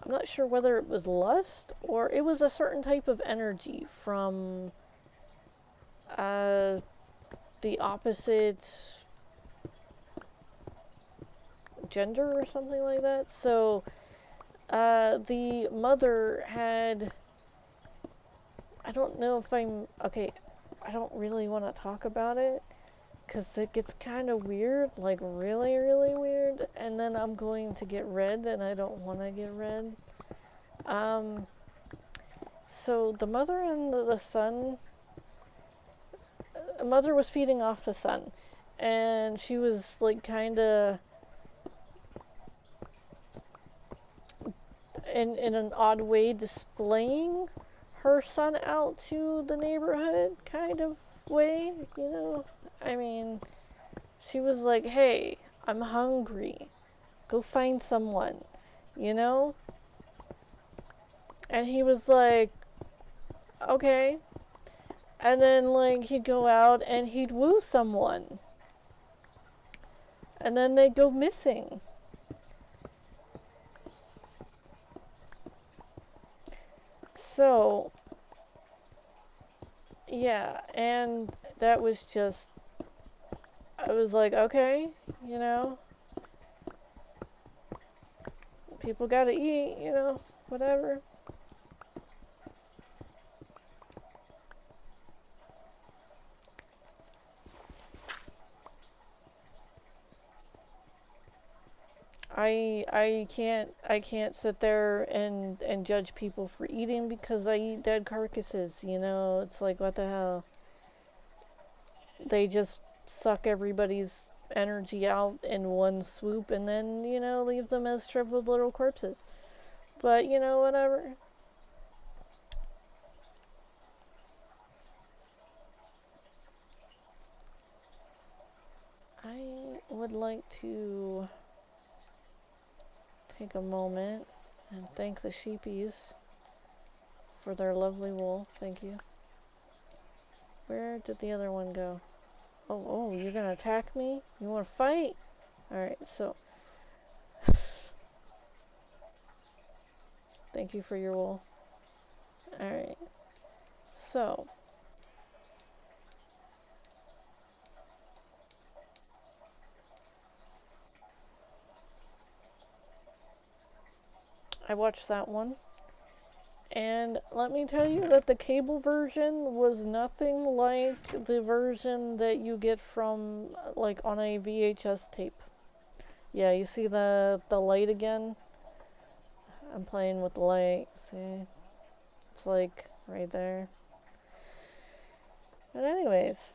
I'm not sure whether it was lust or it was a certain type of energy from the opposite gender or something like that. So the mother had, I don't know if okay, I don't really want to talk about it because it gets kind of weird, like really, really weird, and then I'm going to get red and I don't want to get red. So the mother and the son, the mother was feeding off the son, and she was like kind of in an odd way displaying her son out to the neighborhood kind of way, you know. I mean, She was like, hey, I'm hungry. Go find someone, you know? And he was like, okay. And then, like, he'd go out and he'd woo someone. And then they'd go missing. So, yeah, and that was just, I was like, okay, you know, people gotta eat, you know, whatever. I can't sit there and judge people for eating because I eat dead carcasses, you know. It's like, what the hell? They just suck everybody's energy out in one swoop and then, you know, leave them as shriveled little corpses. But, you know, whatever. I would like to take a moment and thank the sheepies for their lovely wool. Thank you. Where did the other one go? Oh, you're gonna attack me? You wanna fight? Alright, so thank you for your wool. Alright. So I watched that one. And let me tell you that the cable version was nothing like the version that you get from like on a VHS tape. Yeah, you see the light again? I'm playing with the light. See? It's like right there. But anyways,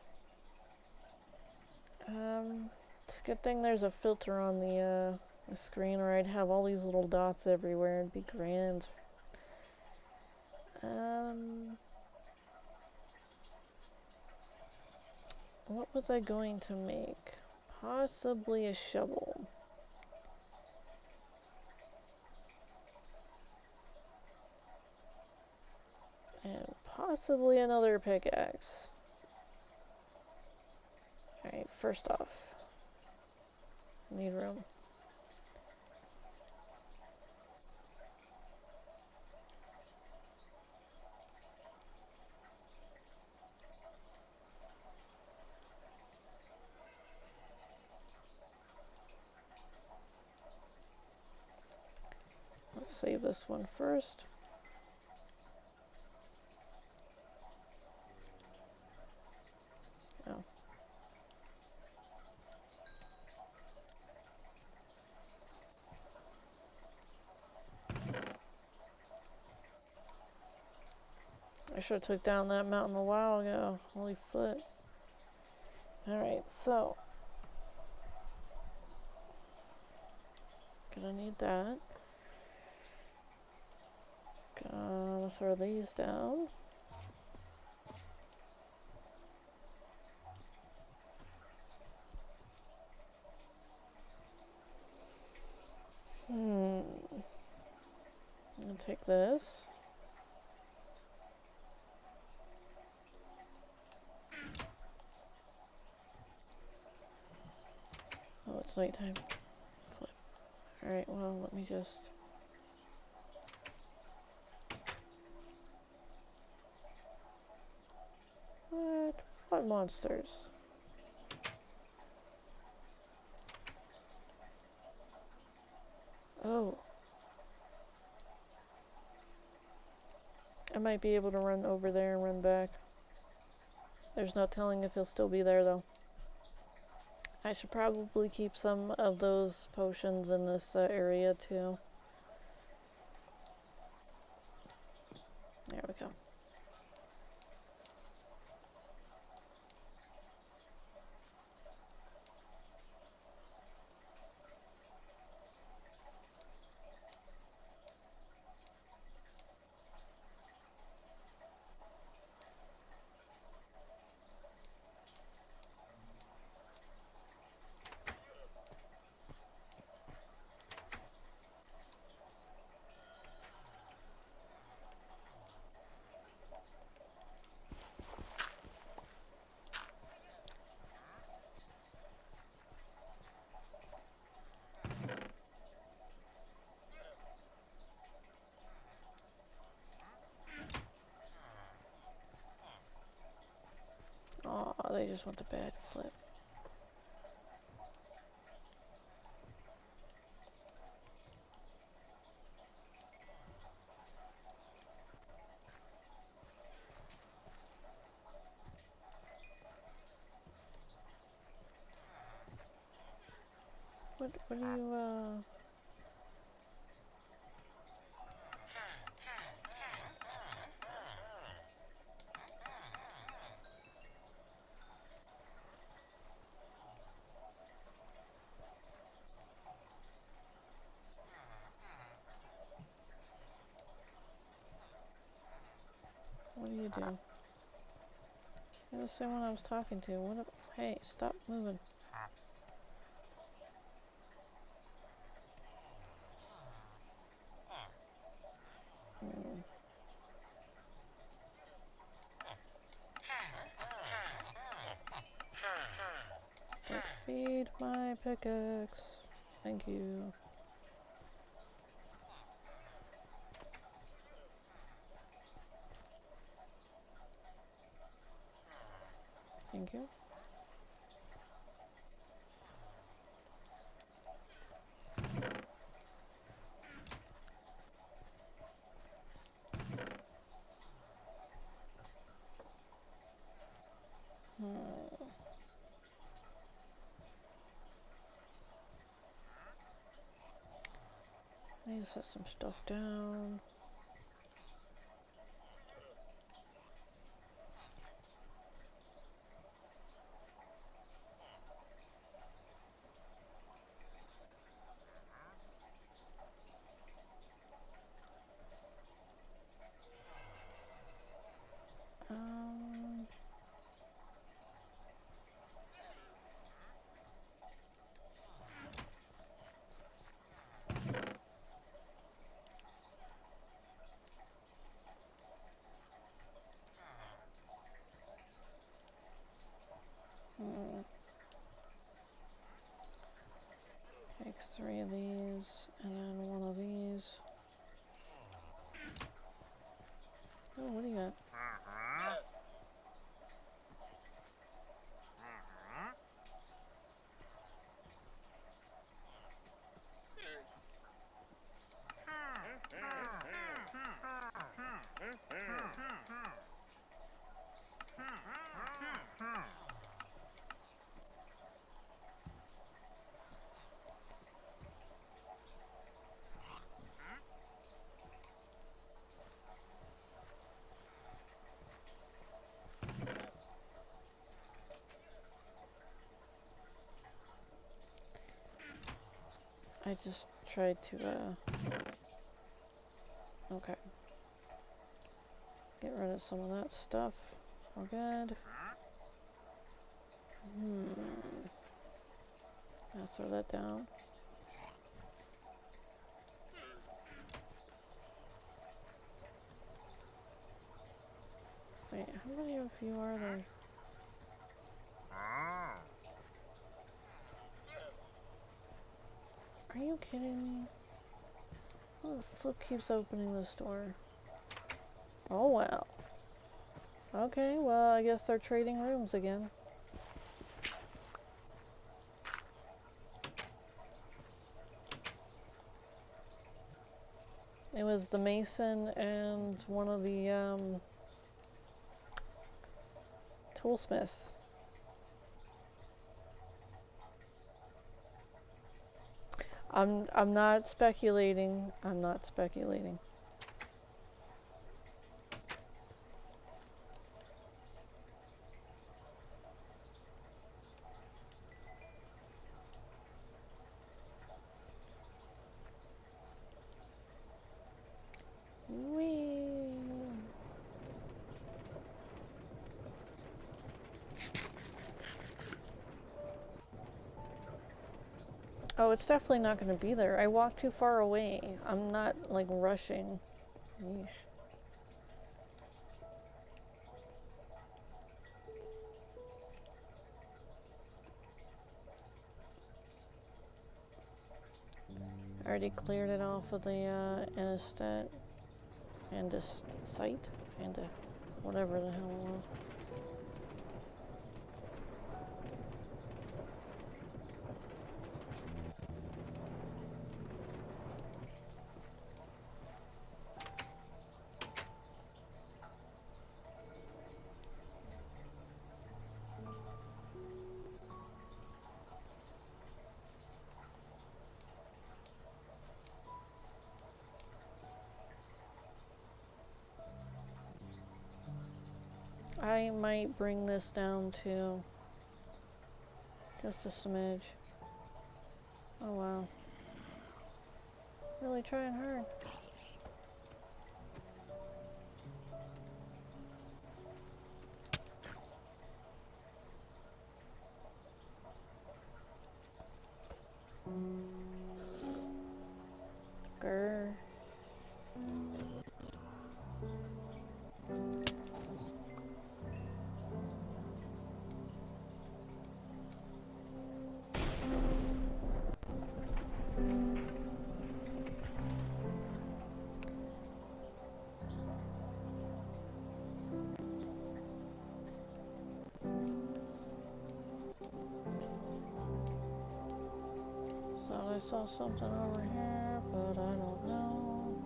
it's a good thing there's a filter on the screen, or I'd have all these little dots everywhere. It'd be grand. What was I going to make? Possibly a shovel. And possibly another pickaxe. Alright, first off, I need room. Let's save this one first. Oh. I should have took down that mountain a while ago. Holy flip. Alright, so gonna need that. Gonna throw these down. I'll take this. Oh, it's nighttime. Flip. Alright, well, let me just... What? What monsters? Oh. I might be able to run over there and run back. There's no telling if he'll still be there, though. I should probably keep some of those potions in this area, too. There we go. Oh, they just want the bad flip. What do you, what do you do? You're the same one I was talking to. Hey, stop moving. Hmm. Don't feed my pickaxe. Thank you. Thank you. I need to set some stuff down. Um, Take 3 of these, and then 1 of these. Oh, what do you got? I just tried to, okay. Get rid of some of that stuff. We're good. I'll throw that down. Wait, how many of you are there? Are you kidding me? Who the flip keeps opening this door? Oh, wow. Okay, well, I guess they're trading rooms again. It was the mason and one of the, toolsmiths. I'm not speculating. I'm not speculating. Whee! Oh, it's definitely not going to be there. I walked too far away. I'm not, like, rushing. Yeesh. I already cleared it off of the, Anestet and this site and whatever the hell it was. I might bring this down to just a smidge. Oh wow. Really trying hard. Grr. Thought I saw something over here, but I don't know.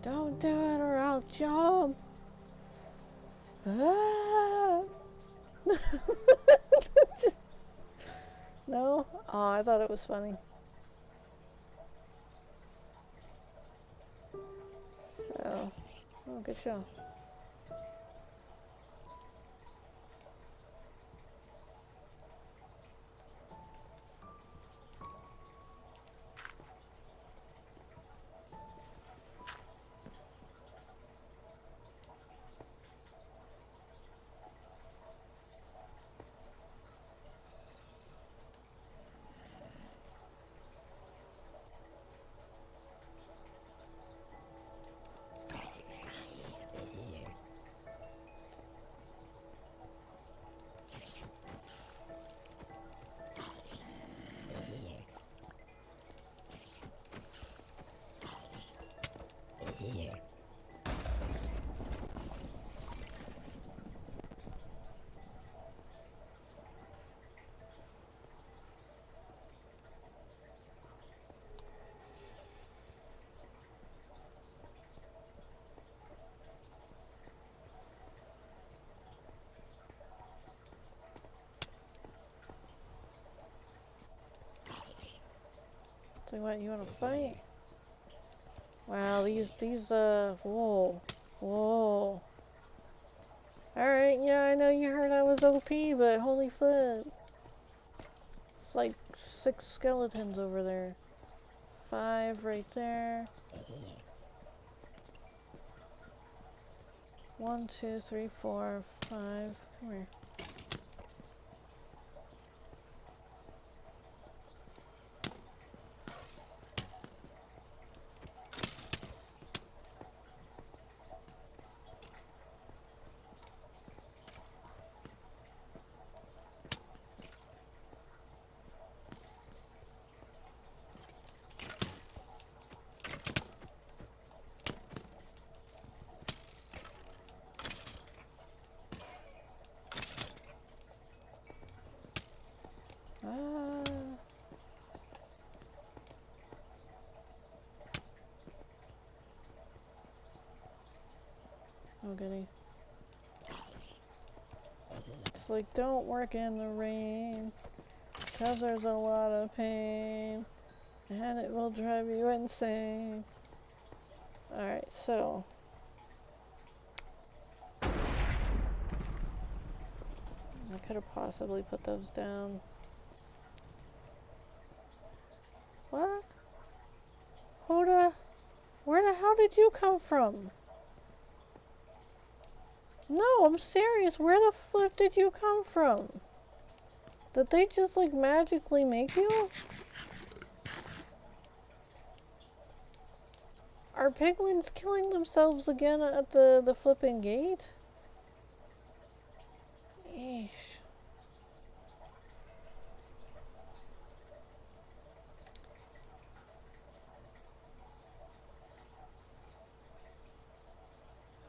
Don't do it or I'll jump. Ah! No? Oh, I thought it was funny. So, oh, good show. So what, you wanna fight? Wow, whoa. Whoa. Alright, yeah, I know you heard I was OP, but holy flip. It's like 6 skeletons over there. 5 right there. 1, 2, 3, 4, 5. Come here. Oh goody. It's like, don't work in the rain, cause there's a lot of pain, and it will drive you insane. Alright, so. I could have possibly put those down. What? Hoda? Where the hell did you come from? No, I'm serious. Where the flip did you come from? Did they just like magically make you? Are piglins killing themselves again at the flipping gate? Eesh.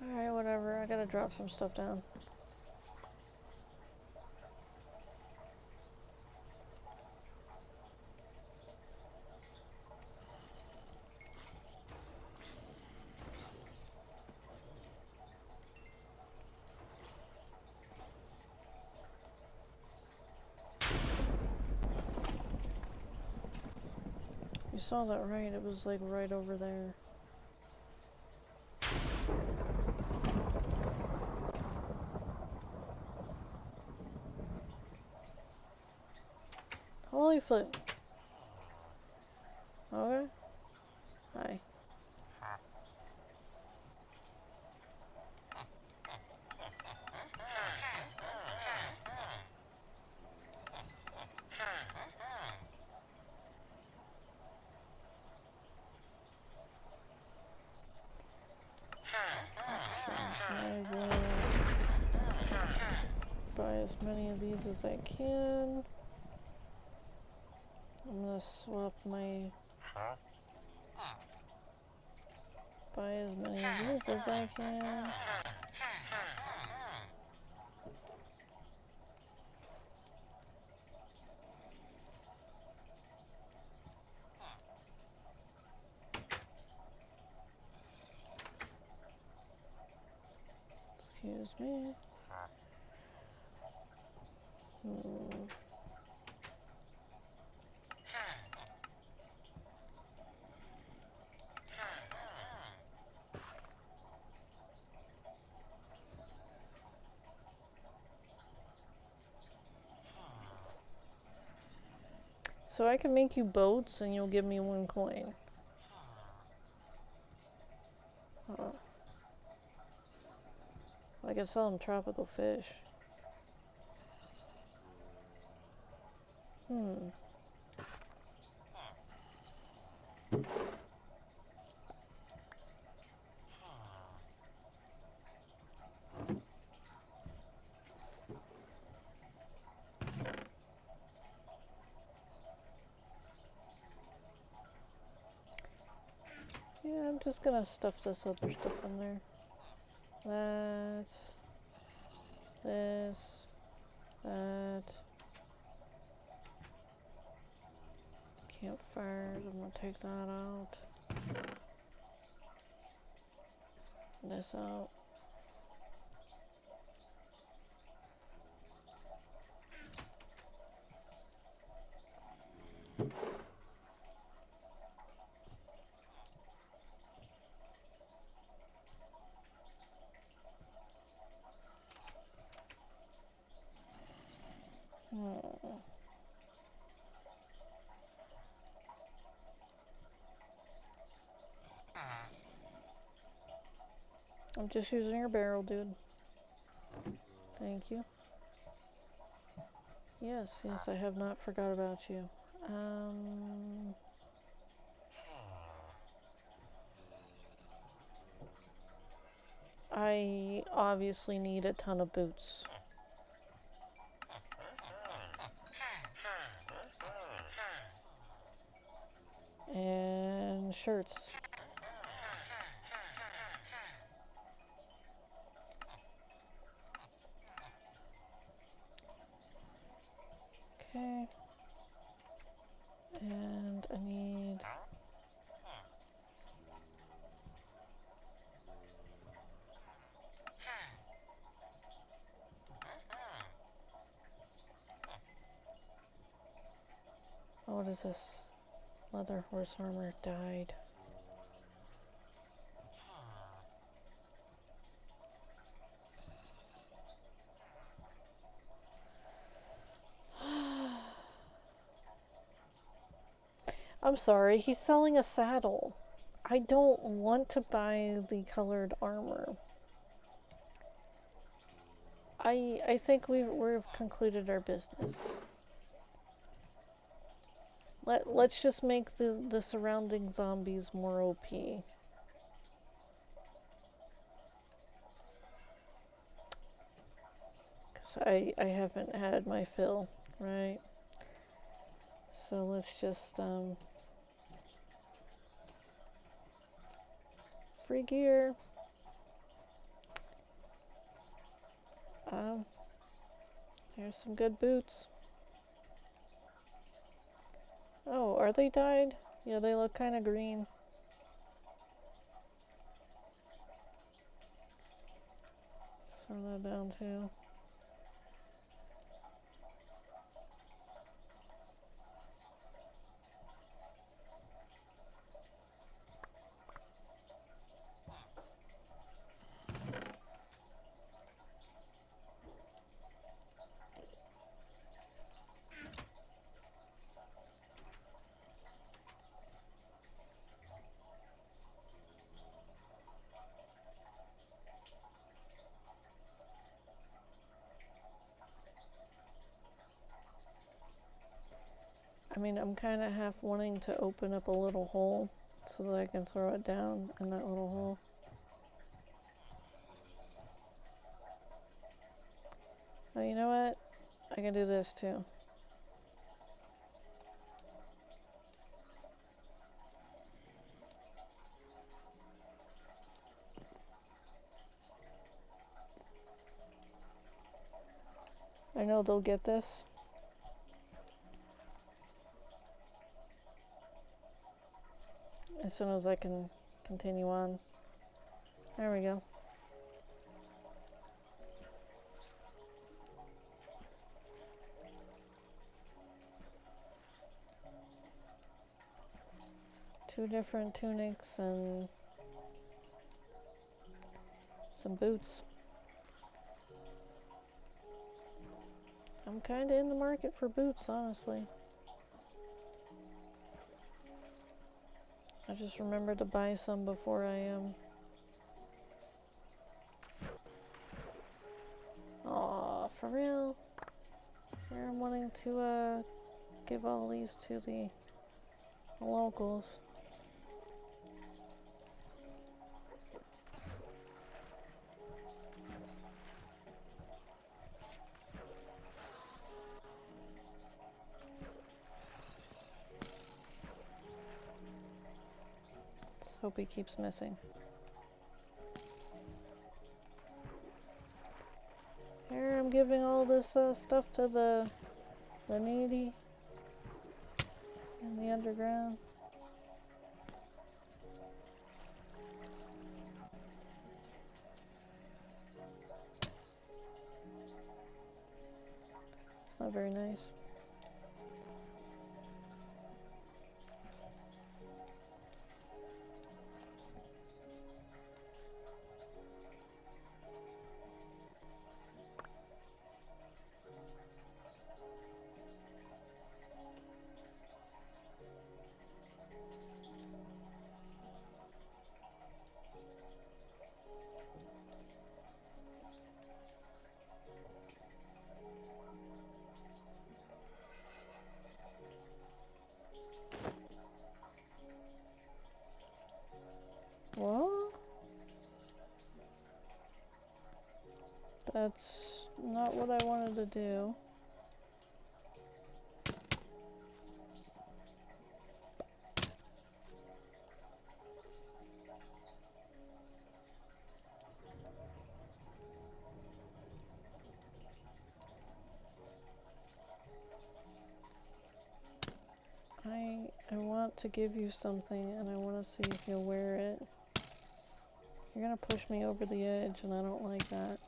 Alright, whatever. I gotta drop some stuff down. You saw that right? It was like right over there. Holy flip. Okay. Hi. I will buy as many of these as I can. I'm gonna swap my... buy as many of these as I can. Excuse me. So I can make you boats and you'll give me 1 coin. I can sell them tropical fish. Yeah, I'm just gonna stuff this other stuff in there. That's... this... that... campfires, I'm gonna take that out. This out. I'm just using your barrel, dude. Thank you. Yes, yes, I have not forgot about you. I obviously need a ton of boots. And shirts. Okay. And I need... oh, what is this? Leather horse armor dyed. I'm sorry, he's selling a saddle. I don't want to buy the colored armor. I think we've concluded our business. Let's just make the surrounding zombies more OP. Cause I haven't had my fill, right? So let's just free gear. Here's some good boots. Oh, are they dyed? Yeah, they look kind of green. Throw that down too. I mean, I'm kind of half wanting to open up a little hole so that I can throw it down in that little hole. Oh, you know what? I can do this too. I know they'll get this. As soon as I can continue on. There we go. Two different tunics and some boots. I'm kind of in the market for boots, honestly. I just remembered to buy some before I Aw, for real? Here I'm wanting to give all these to the locals. Let's hope he keeps missing. Here I'm giving all this stuff to the needy in the underground. It's not very nice. Well, that's not what I wanted to do. I want to give you something and I want to see if you'll wear it. You're gonna push me over the edge and I don't like that.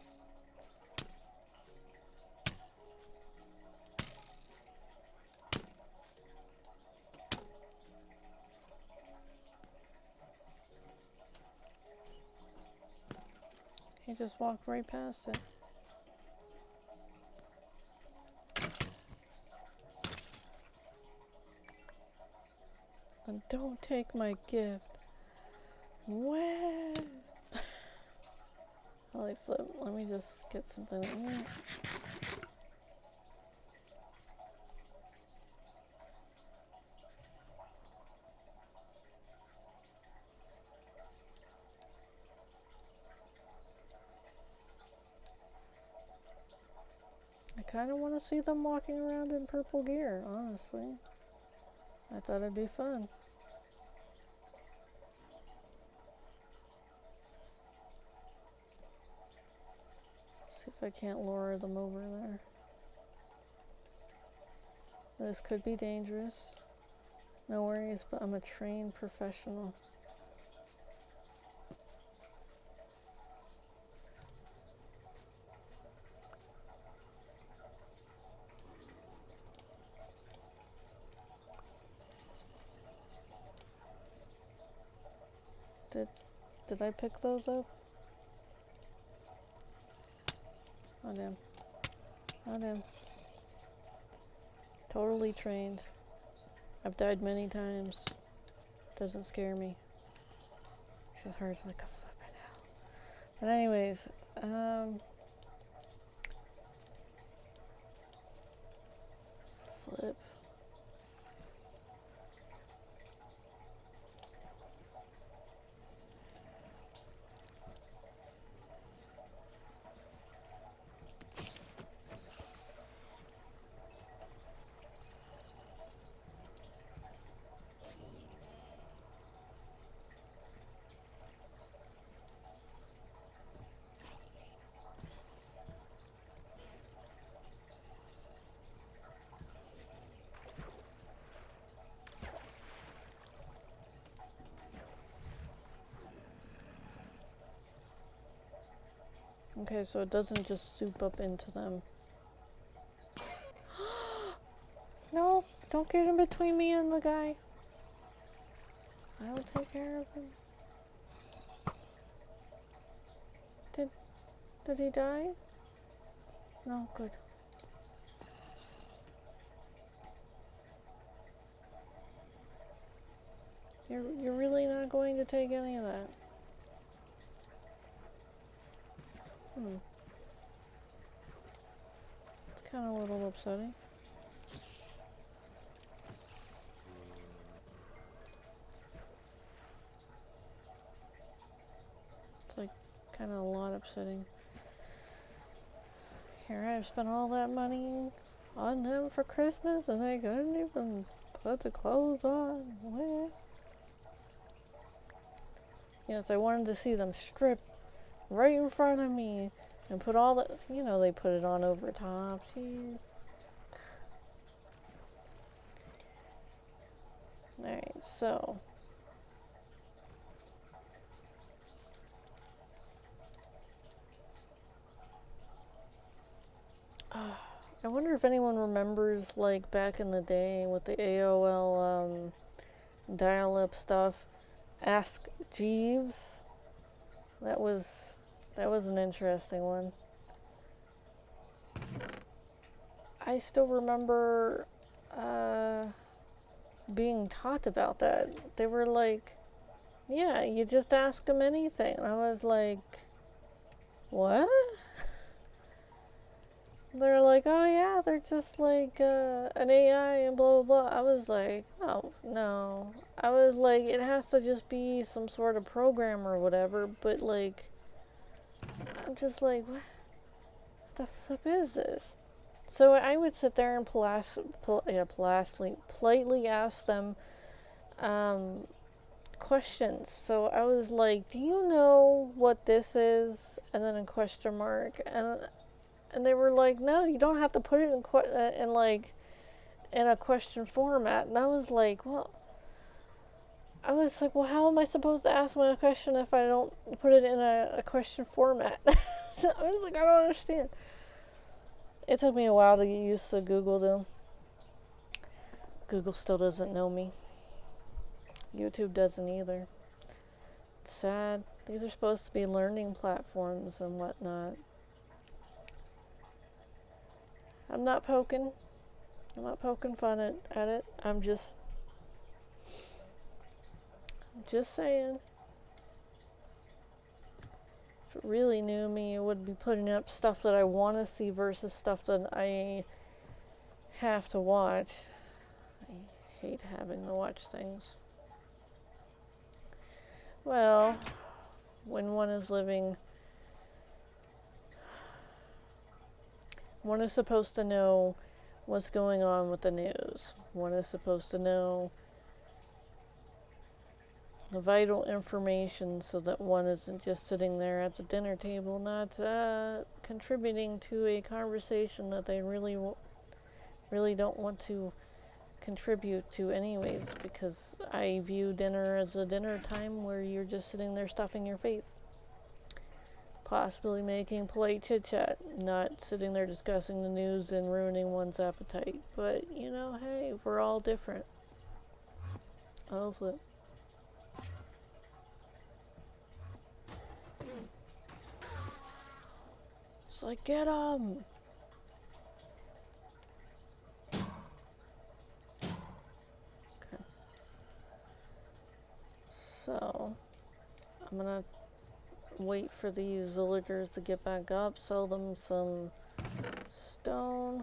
He just walked right past it. And don't take my gift. What? Holy flip, let me just get something in here. I kind of want to see them walking around in purple gear, honestly. I thought it'd be fun. See if I can't lure them over there. This could be dangerous. No worries, but I'm a trained professional. Did I pick those up? Oh damn. Oh damn. Totally trained. I've died many times. Doesn't scare me. It hurts like a fucking hell. But anyways, flip. Okay, so it doesn't just soup up into them. No, don't get in between me and the guy. I will take care of him. Did he die? No, good. You're really not going to take any of that? It's kind of a little upsetting. It's like kind of a lot upsetting. Here I've spent all that money on them for Christmas and they couldn't even put the clothes on. What? Yes, I wanted to see them strip right in front of me and put all the, you know, they put it on over top. Jeez. Alright, so. I wonder if anyone remembers, like, back in the day with the AOL dial-up stuff. Ask Jeeves. That was an interesting one. I still remember being taught about that. They were like, yeah, you just ask them anything. And I was like, what? They're like, oh yeah, they're just like an AI and blah blah blah. I was like, oh no. I was like, it has to just be some sort of program or whatever, but like, I'm just like, what the flip is this? So I would sit there and politely ask them questions. So I was like, do you know what this is? And then a question mark. And they were like, no, you don't have to put it in a question format. And I was like, well, how am I supposed to ask my question if I don't put it in a question format? So I was like, I don't understand. It took me a while to get used to Google, though. Google still doesn't know me. YouTube doesn't either. It's sad. These are supposed to be learning platforms and whatnot. I'm not poking fun at it. I'm just saying. If it really knew me, it would be putting up stuff that I want to see versus stuff that I have to watch. I hate having to watch things. Well, when one is supposed to know what's going on with the news. One is supposed to know the vital information so that one isn't just sitting there at the dinner table not contributing to a conversation that they really don't want to contribute to anyways, because I view dinner as a dinner time where you're just sitting there stuffing your face, possibly making polite chit-chat, not sitting there discussing the news and ruining one's appetite. But, you know, hey, we're all different. Oh, flip. It's like, get 'em! Okay. So, I'm gonna wait for these villagers to get back up, sell them some stone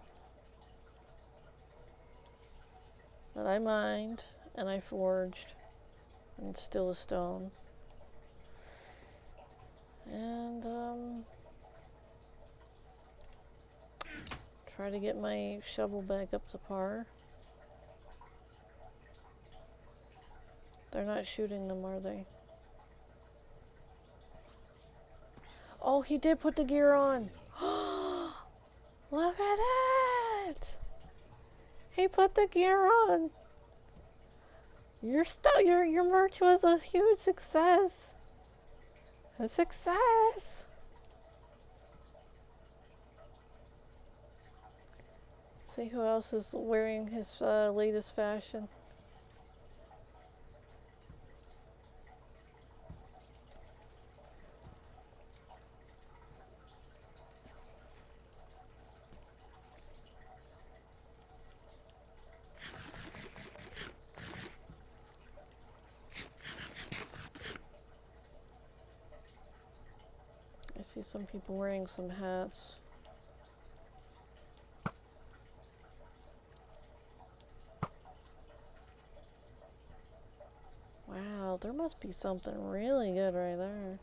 that I mined and I forged, and still a stone. And try to get my shovel back up to par. They're not shooting them, are they? Oh, he did put the gear on. Look at that! He put the gear on. Your merch was a huge success. A success. See who else is wearing his latest fashion. I see some people wearing some hats. Wow, there must be something really good right there.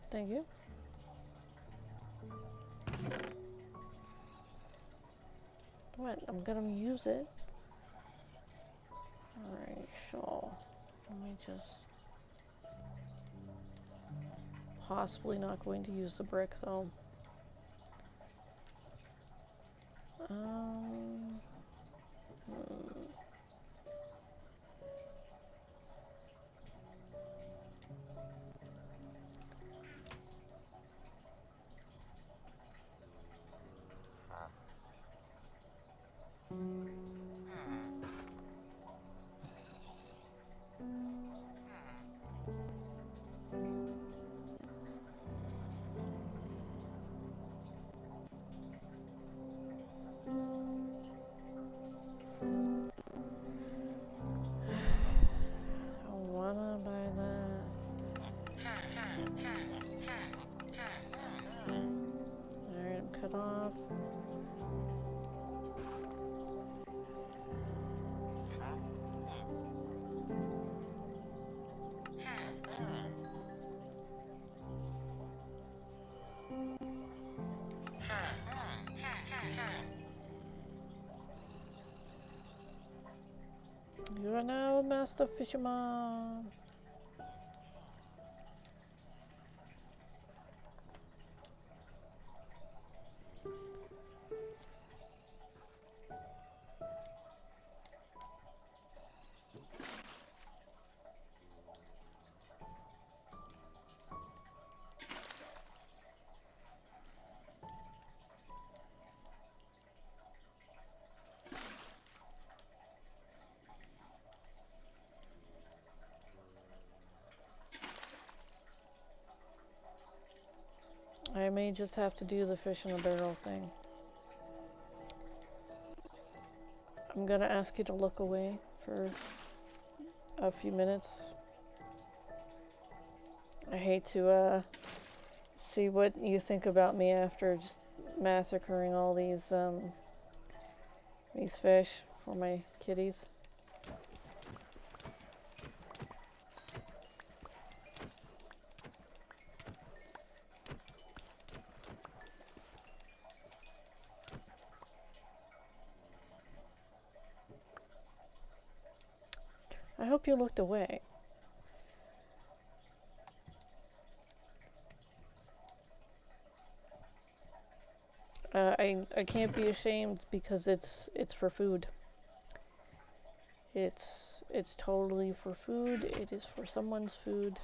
Thank you. What? I'm gonna use it. Alright, sure. Let me just... Possibly not going to use the brick, though. Hmm. I wanna buy that. Alright, I'm cut off. You are now a master fisherman. I may just have to do the fish in a barrel thing. I'm gonna ask you to look away for a few minutes. I hate to see what you think about me after just massacring all these fish for my kitties. I hope you looked away. I can't be ashamed because it's for food. It's totally for food. It is for someone's food.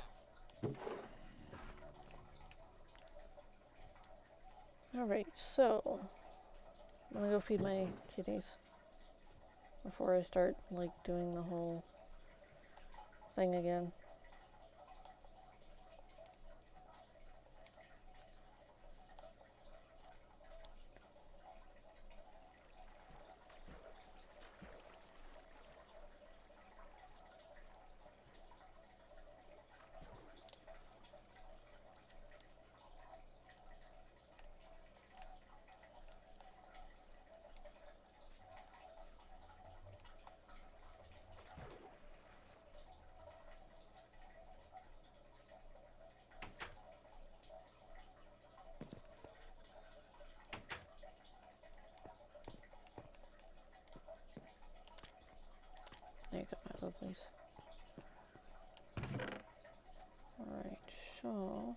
Alright, so I'm gonna go feed my kitties before I start like doing the whole thing again. please. Alright, so...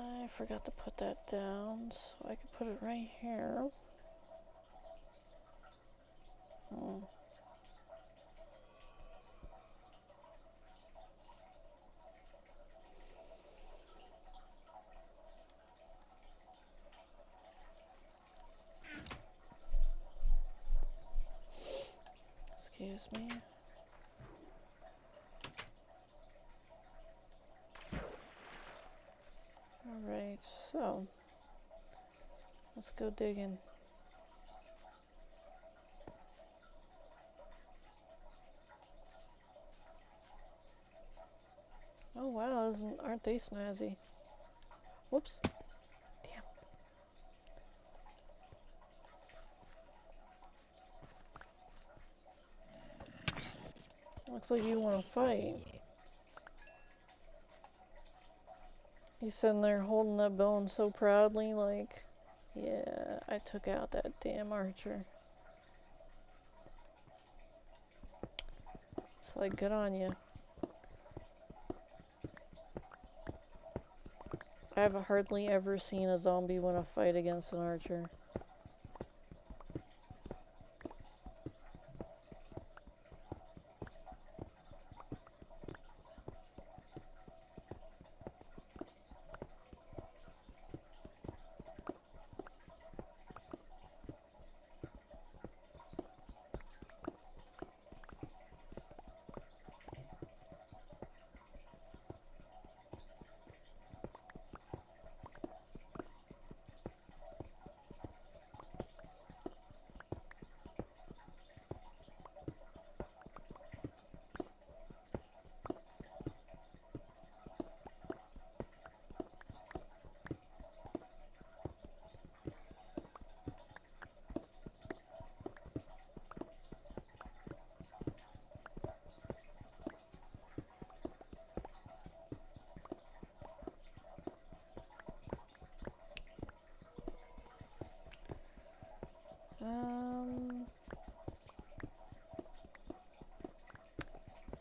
I forgot to put that down, so I could put it right here. Excuse me. Alright, so let's go digging. Oh wow, aren't they snazzy? Whoops. Damn. Looks like you want to fight. He's sitting there holding that bone so proudly, like, yeah, I took out that damn archer. It's like, good on you. I've hardly ever seen a zombie win a fight against an archer.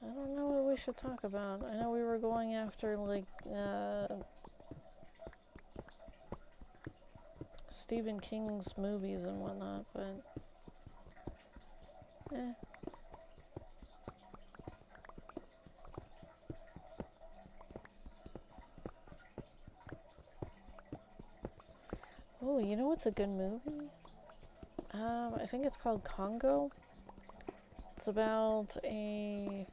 I don't know what we should talk about. I know we were going after, like, Stephen King's movies and whatnot, but... Oh, you know what's a good movie? I think it's called Congo. It's about a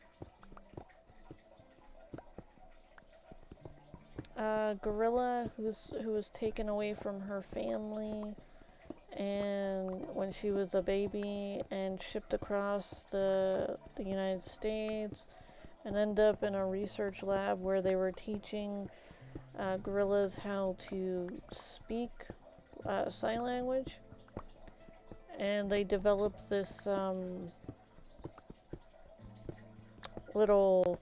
gorilla who was taken away from her family and when she was a baby and shipped across the United States and ended up in a research lab where they were teaching gorillas how to speak sign language, and they developed this little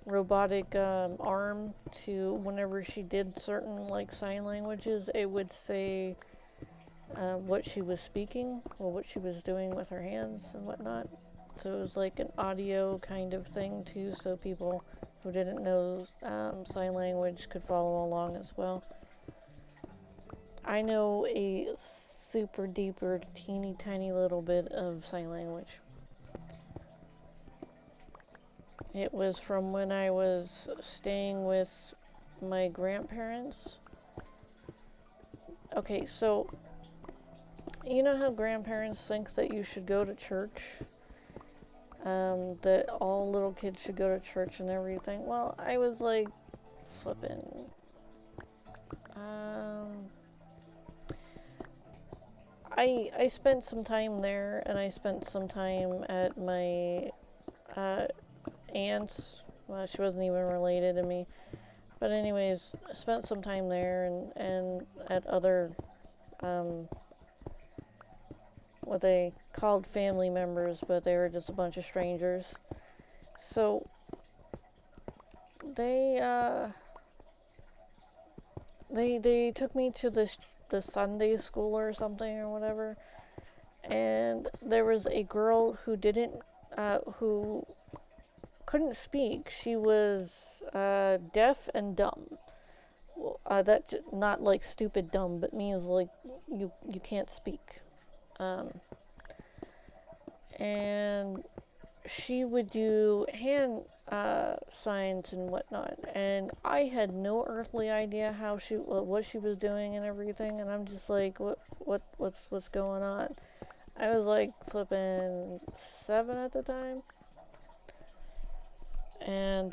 robotic arm to, whenever she did certain like sign languages, it would say what she was speaking or what she was doing with her hands and whatnot. So it was like an audio kind of thing too, so people who didn't know sign language could follow along as well. I know a super deeper, teeny tiny little bit of sign language. It was from when I was staying with my grandparents. Okay, so you know how grandparents think that you should go to church? That all little kids should go to church and everything. Well, I was like, flipping. I spent some time there, and I spent some time at my aunt's. Well, she wasn't even related to me. But anyways, I spent some time there and at other what they called family members, but they were just a bunch of strangers. So they they took me to the Sunday school or something or whatever, and there was a girl who didn't who couldn't speak. She was deaf and dumb. That not like stupid dumb, but means like you can't speak. Um, and she would do hand signs and whatnot, and I had no earthly idea what she was doing and everything, and I'm just like, what's going on? I was like flipping 7 at the time, and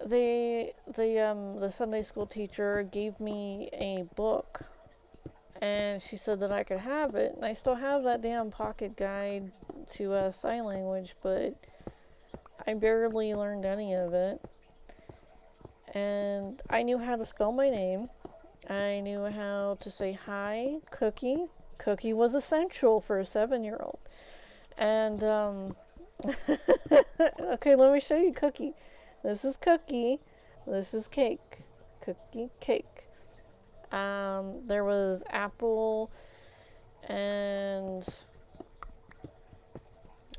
the Sunday school teacher gave me a book, and she said that I could have it, and I still have that damn pocket guide to sign language, but I barely learned any of it. And I knew how to spell my name. I knew how to say hi, Cookie. Cookie was essential for a 7-year-old. And okay, let me show you Cookie. This is Cookie. This is Cake. Cookie, Cake. There was Apple, and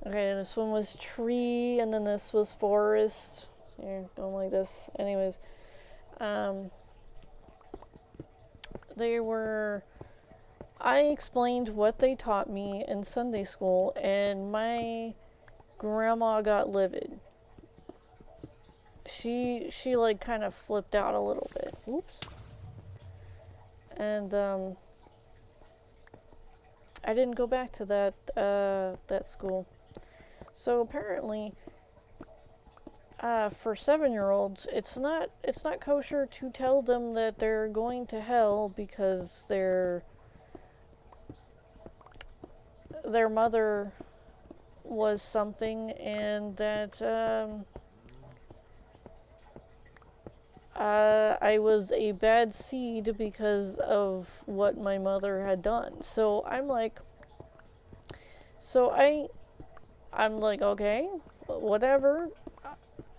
okay, this one was Tree, and then this was Forest. Here, going like this. Anyways, they were. I explained what they taught me in Sunday school, and my grandma got livid. She like kind of flipped out a little bit. Oops. And I didn't go back to that school. So apparently, for 7-year-olds, it's not kosher to tell them that they're going to hell because their mother was something, and that I was a bad seed because of what my mother had done. So I'm like, okay, whatever.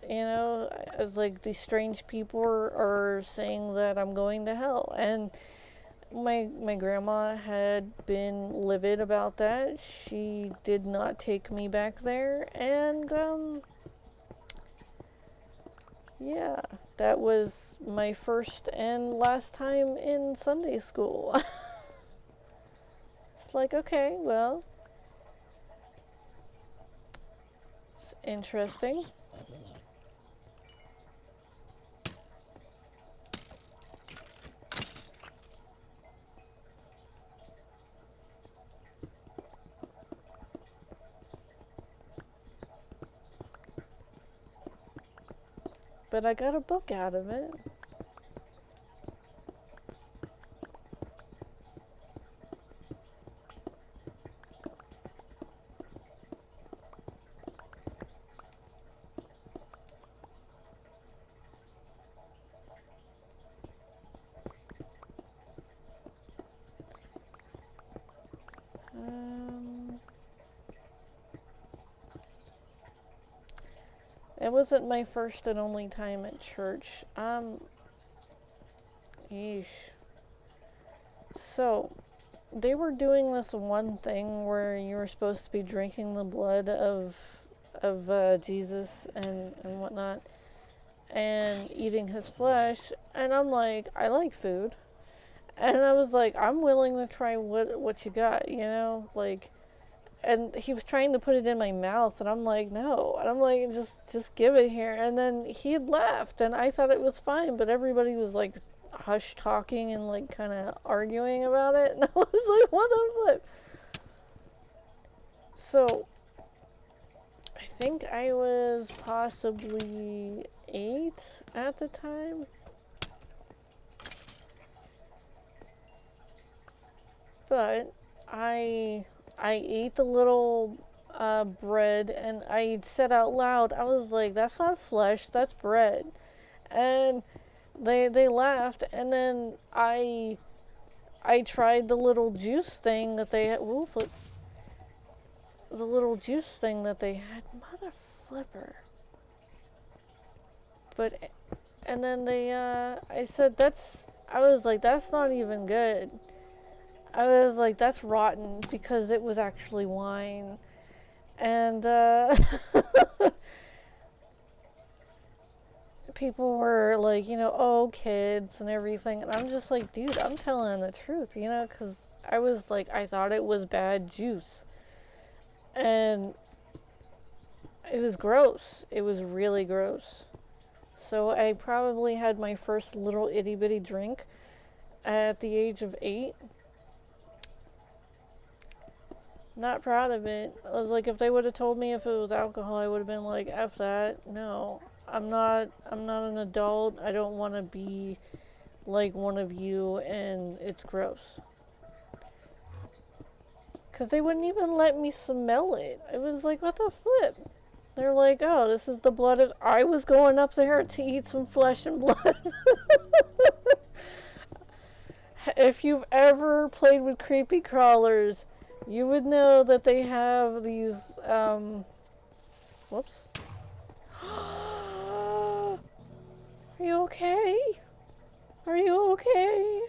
You know, it's like these strange people are saying that I'm going to hell, and my grandma had been livid about that. She did not take me back there, and yeah, that was my first and last time in Sunday school. It's like, okay, well, it's interesting. But I got a book out of it. It wasn't my first and only time at church. Yeesh. So, they were doing this one thing where you were supposed to be drinking the blood of Jesus and whatnot, and eating his flesh. And I'm like, I like food, and I was like, I'm willing to try what you got, you know, like. And he was trying to put it in my mouth, and I'm like, no. And I'm like, just give it here. And then he had left, and I thought it was fine, but everybody was like hush talking and like kind of arguing about it, and I was like, what the flip? So I think I was possibly 8 at the time. But I ate the little bread, and I said out loud, I was like, that's not flesh, that's bread. And they laughed, and then I tried the little juice thing that they had. Ooh, the little juice thing that they had. Mother flipper. But and then I said I was like, that's not even good. I was like, that's rotten because it was actually wine. And people were like, oh, kids and everything. And I'm just like, dude, I'm telling the truth, because I was like, I thought it was bad juice. And it was gross. It was really gross. So I probably had my first little itty bitty drink at the age of 8. Not proud of it. I was like, if they would have told me if it was alcohol, I would have been like, F that. No. I'm not an adult. I don't want to be like one of you, and it's gross. Because they wouldn't even let me smell it. It was like, what the flip? They're like, oh, this is the blood of... I was going up there to eat some flesh and blood. If you've ever played with creepy crawlers, you would know that they have these, whoops. Are you okay? Are you okay?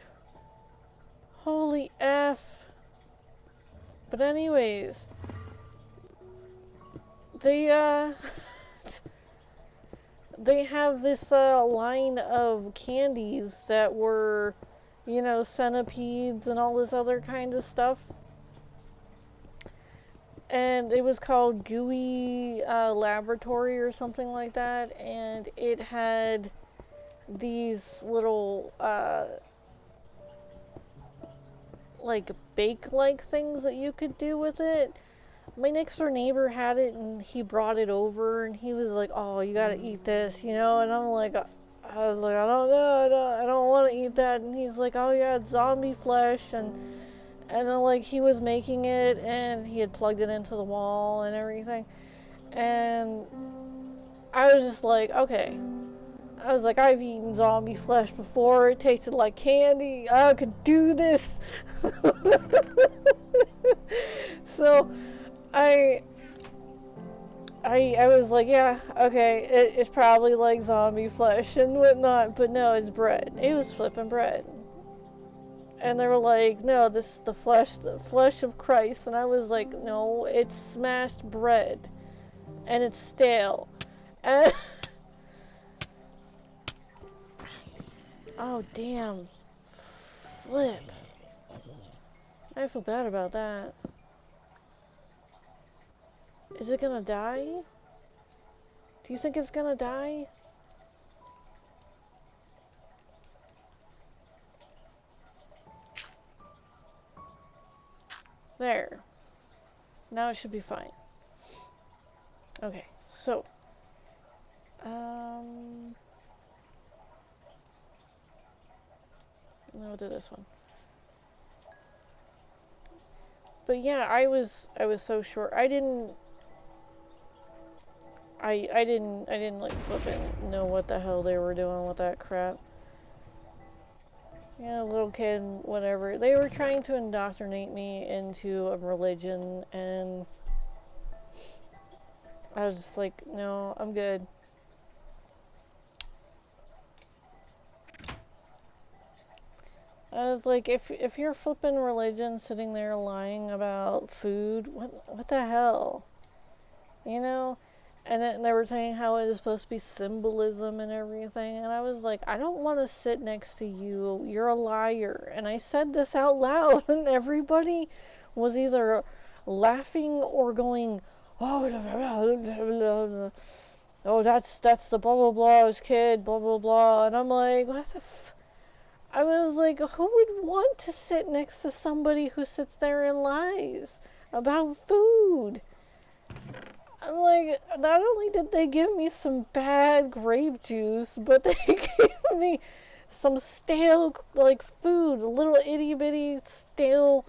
Holy F. But anyways, they, they have this, line of candies that were, centipedes and all this other kind of stuff. And it was called Gooey Laboratory or something like that. And it had these little, like, bake-like things that you could do with it. My next door neighbor had it, and he brought it over, and he was like, oh, you gotta eat this, And I'm like, I was like, I don't know, I don't want to eat that. And he's like, oh yeah, it's zombie flesh. And then, like, he was making it, and he had plugged it into the wall and everything. And I was just like, okay. I was like, I've eaten zombie flesh before. It tasted like candy. I could do this. So, I was like, yeah, okay, it's probably like zombie flesh and whatnot, but no, it's bread. It was flipping bread. And they were like, no, this is the flesh of Christ. And I was like, no, it's smashed bread. And it's stale. And oh, damn. Flip. I feel bad about that. Is it gonna die? Do you think it's gonna die? There. Now it should be fine. Okay, so. We'll do this one. But yeah, I was so short. I didn't like flipping know what the hell they were doing with that crap. Yeah, little kid, whatever. They were trying to indoctrinate me into a religion, and I was just like, no, I'm good. I was like, if you're flipping religion, sitting there lying about food, what the hell, And then they were saying how it is supposed to be symbolism and everything, and I was like, I don't want to sit next to you. You're a liar. And I said this out loud, and everybody was either laughing or going, oh, oh, that's the blah blah blah's kid, blah blah blah, and I'm like, what the I was like, who would want to sit next to somebody who sits there and lies about food? I'm like, not only did they give me some bad grape juice, but they gave me some stale, like, food, a little itty bitty stale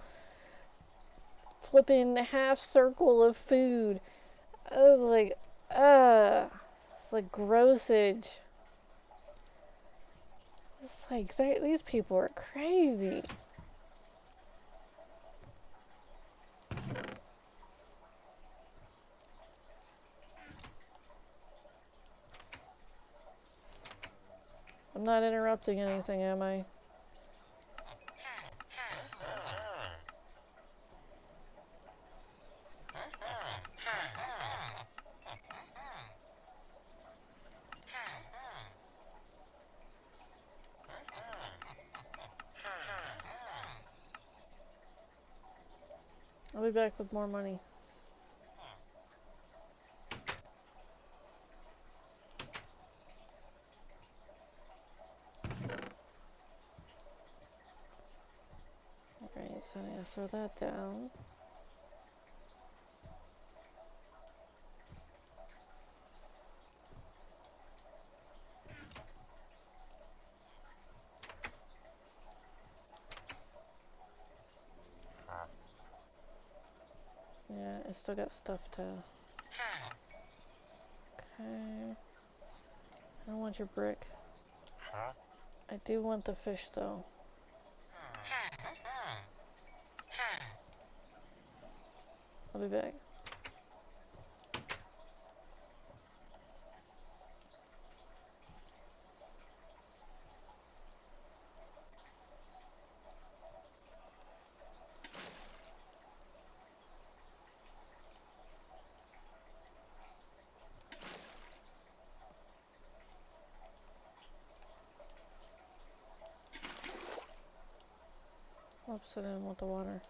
flipping half circle of food. I was like, it's like grossage. It's like, these people are crazy. I'm not interrupting anything, am I? I'll be back with more money. Alright, so I need to throw that down. Yeah, I still got stuff to... Okay. I don't want your brick. I do want the fish, though. I'll be back. Oops, I didn't want the water.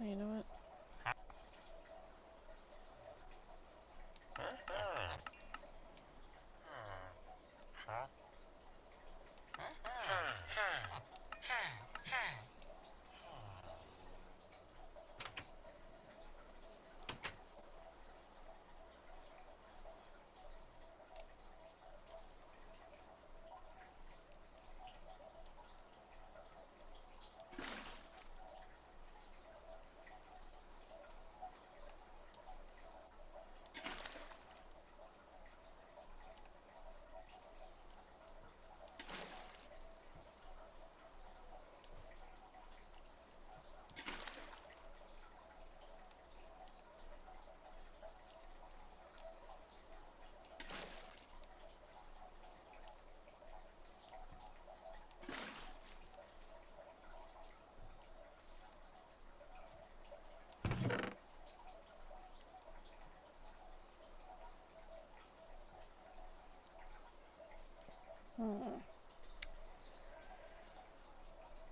You know what?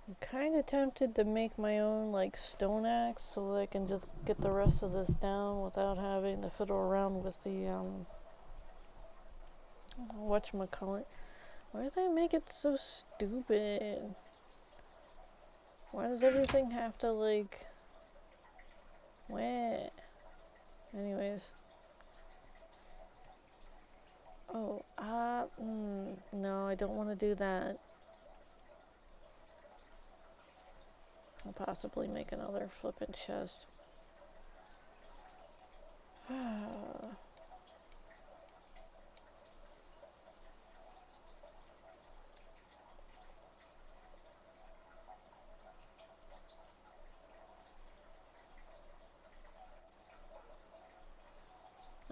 I'm kind of tempted to make my own like stone axe so that I can just get the rest of this down without having to fiddle around with the whatchamacallit. Why do they make it so stupid? Why does everything have to like what? Anyways. Oh, no, I don't want to do that. I'll possibly make another flippin' chest.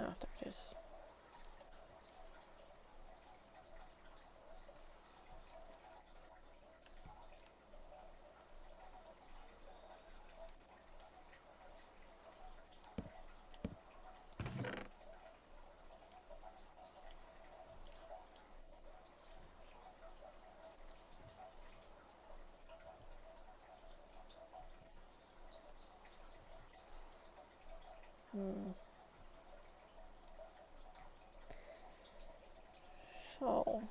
Oh, there it is. Hmm. So,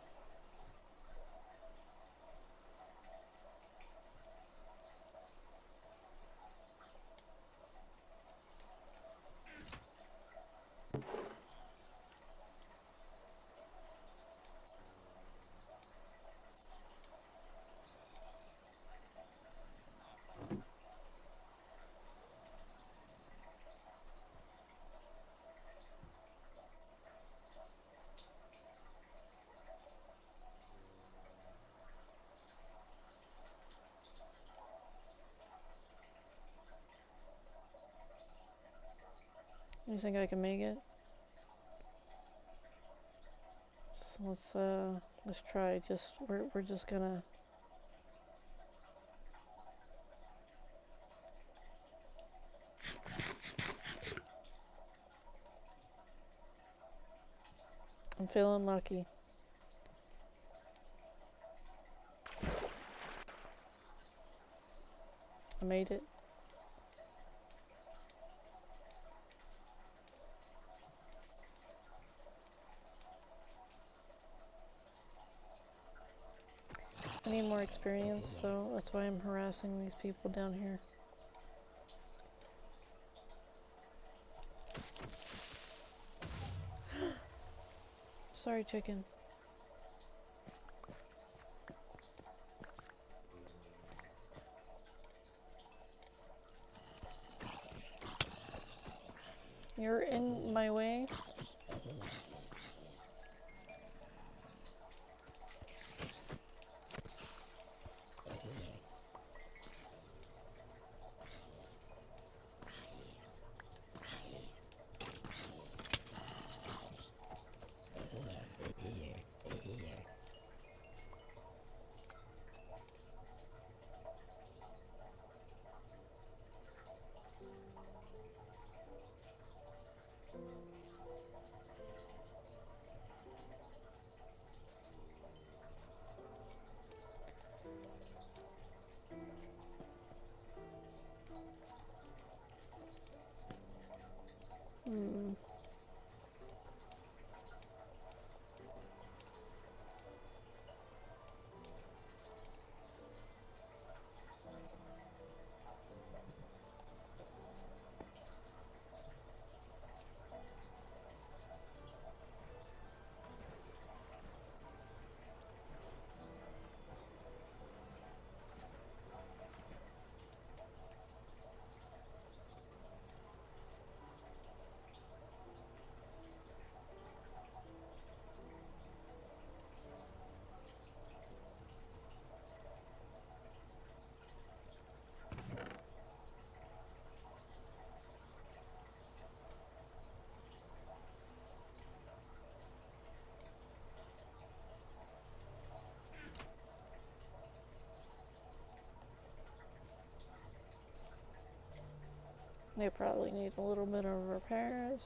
you think I can make it? Let's try. We're just gonna. I'm feeling lucky. I made it. I need more experience, so that's why I'm harassing these people down here. Sorry, chicken. You're in my way. Hmm. They probably need a little bit of repairs.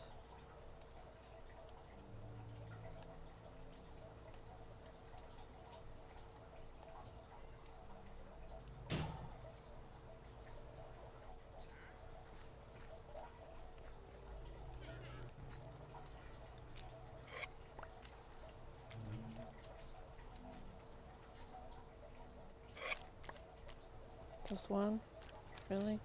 Just one? Really?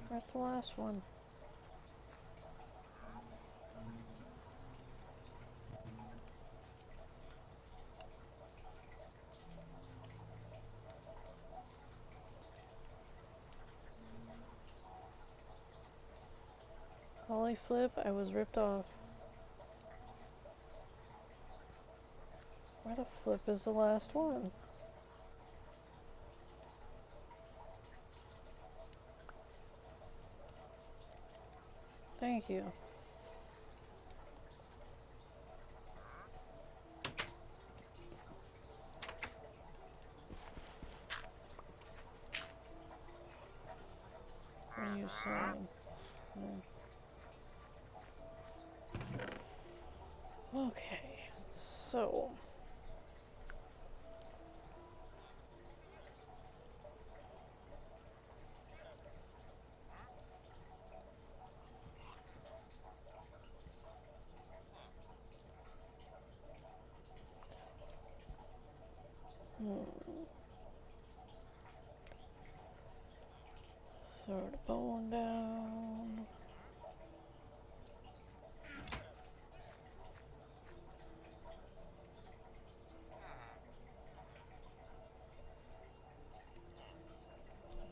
Where's the last one? Holy flip, I was ripped off. Where the flip is the last one? Thank you. What are you saying? Okay, so... Throw the bone down.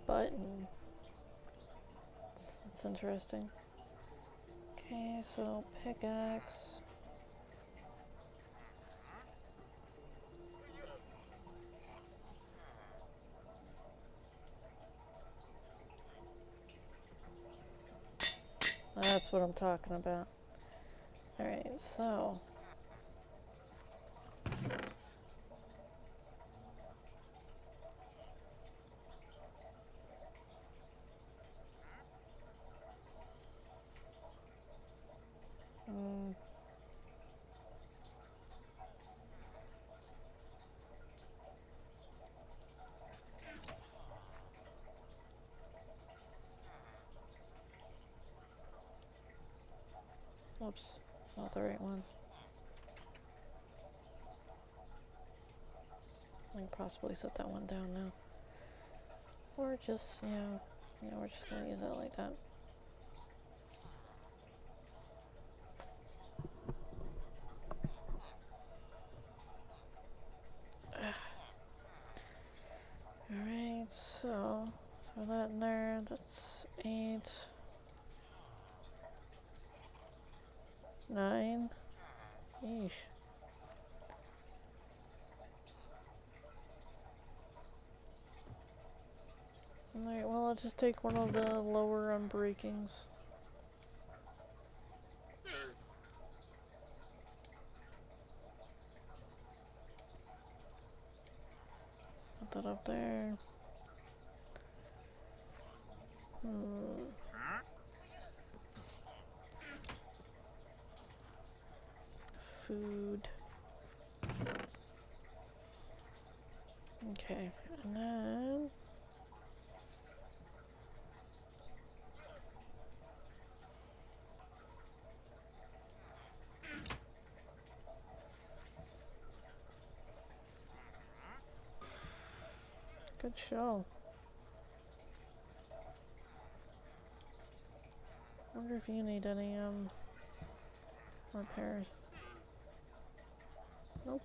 Button. That's interesting. Okay, so pickaxe. That's what I'm talking about. Alright, so... Oops, not the right one. I can possibly set that one down now. Or just, yeah, we're just gonna use it like that. Alright, so throw that in there. That's 8. 9. Yeesh. Alright, well, I'll just take one of the lower unbreakings. Put that up there. Food. Okay, and then... Good show. Wonder if you need any, repairs. Nope.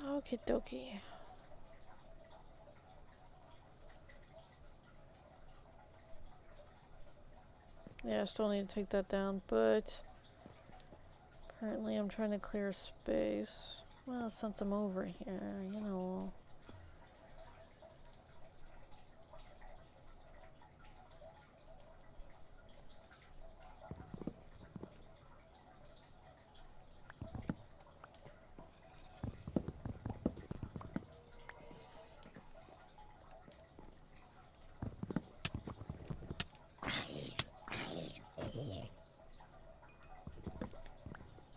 Okie dokie. Yeah, I still need to take that down, but currently I'm trying to clear space. Well, since I'm over here, you know.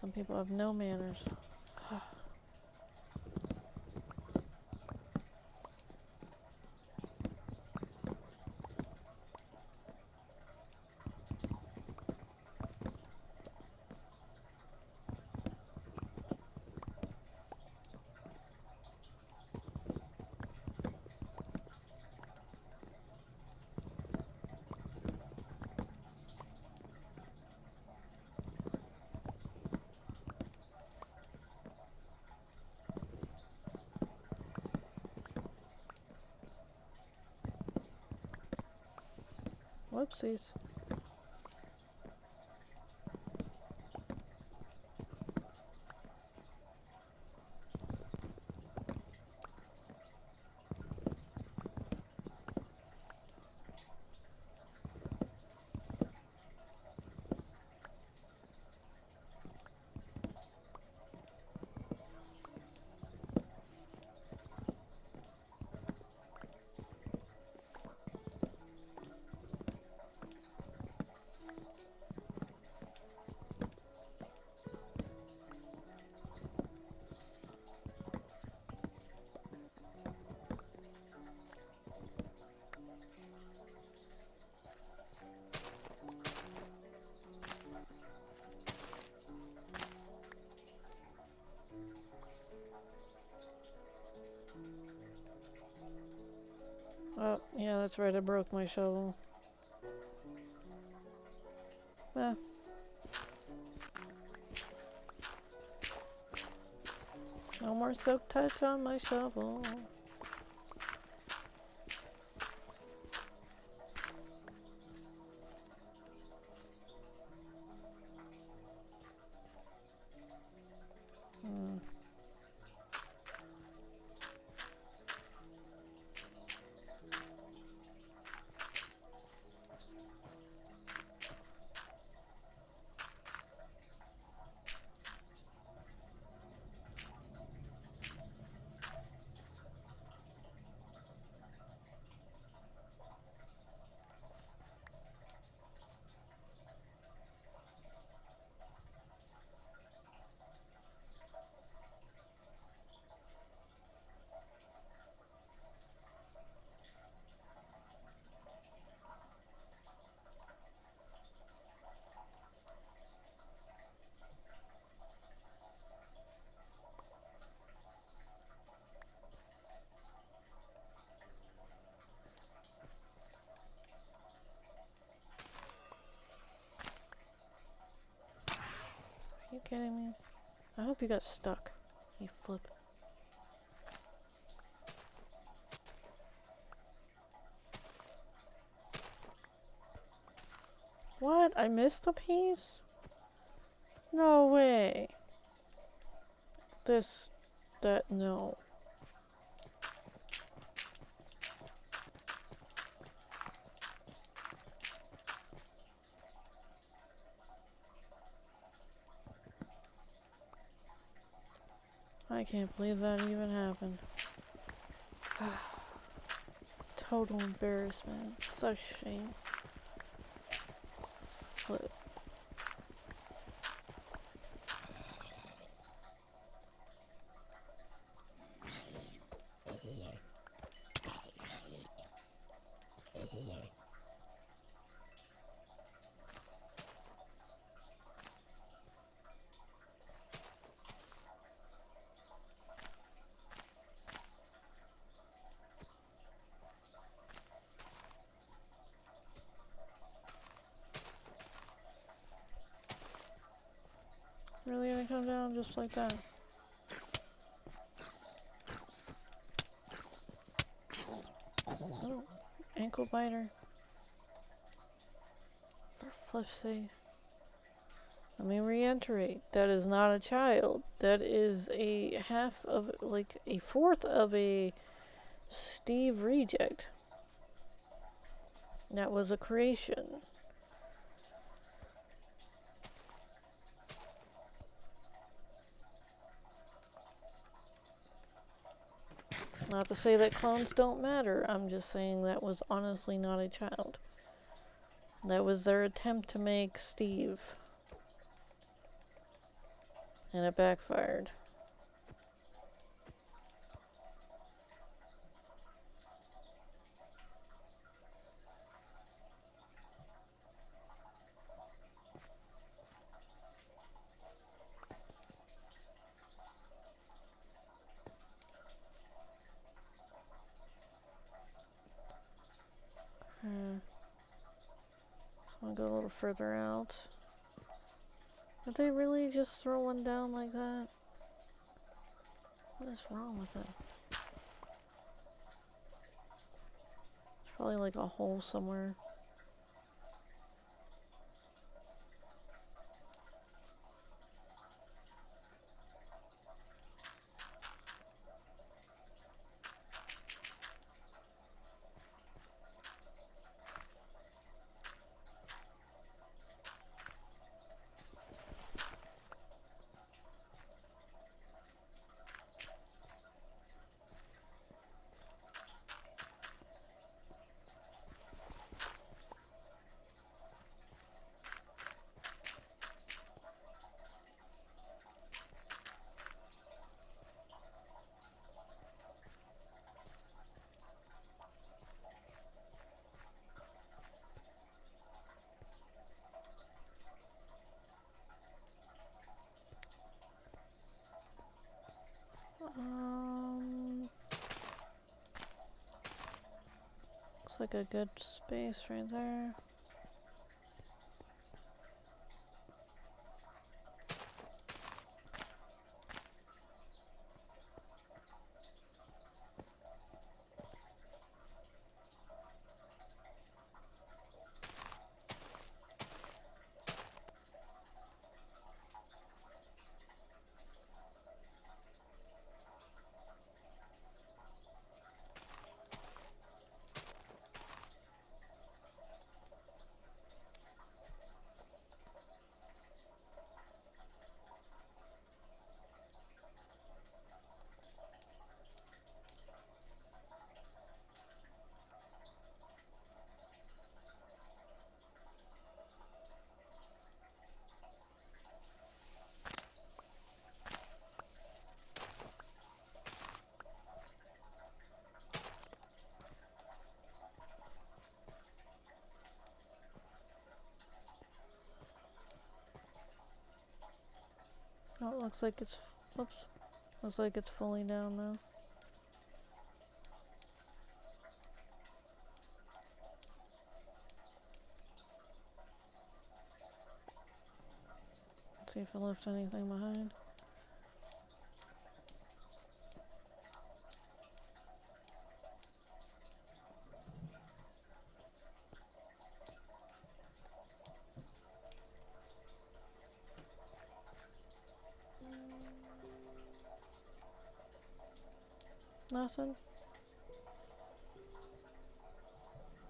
Some people have no manners. Whoopsies. Oh, yeah, that's right, I broke my shovel. Eh. No more silk touch on my shovel. Hmm. Are you kidding me? I hope you got stuck. You flip. What? I missed a piece? No way. No. I can't believe that even happened. Total embarrassment. Such shame. Flip. Really gonna come down just like that? Oh, ankle biter. For flip's sake. Let me reiterate, that is not a child. That is a half of, like, a fourth of a Steve reject. That was a creation. Not to say that clones don't matter, I'm just saying that was honestly not a child. That was their attempt to make Steve. And it backfired. I'll go a little further out. Did they really just throw one down like that? What is wrong with it? There's probably like a hole somewhere. like a good space right there. Oh, it looks like it's, oops, looks like it's fully down now. Let's see if it left anything behind. Nothing?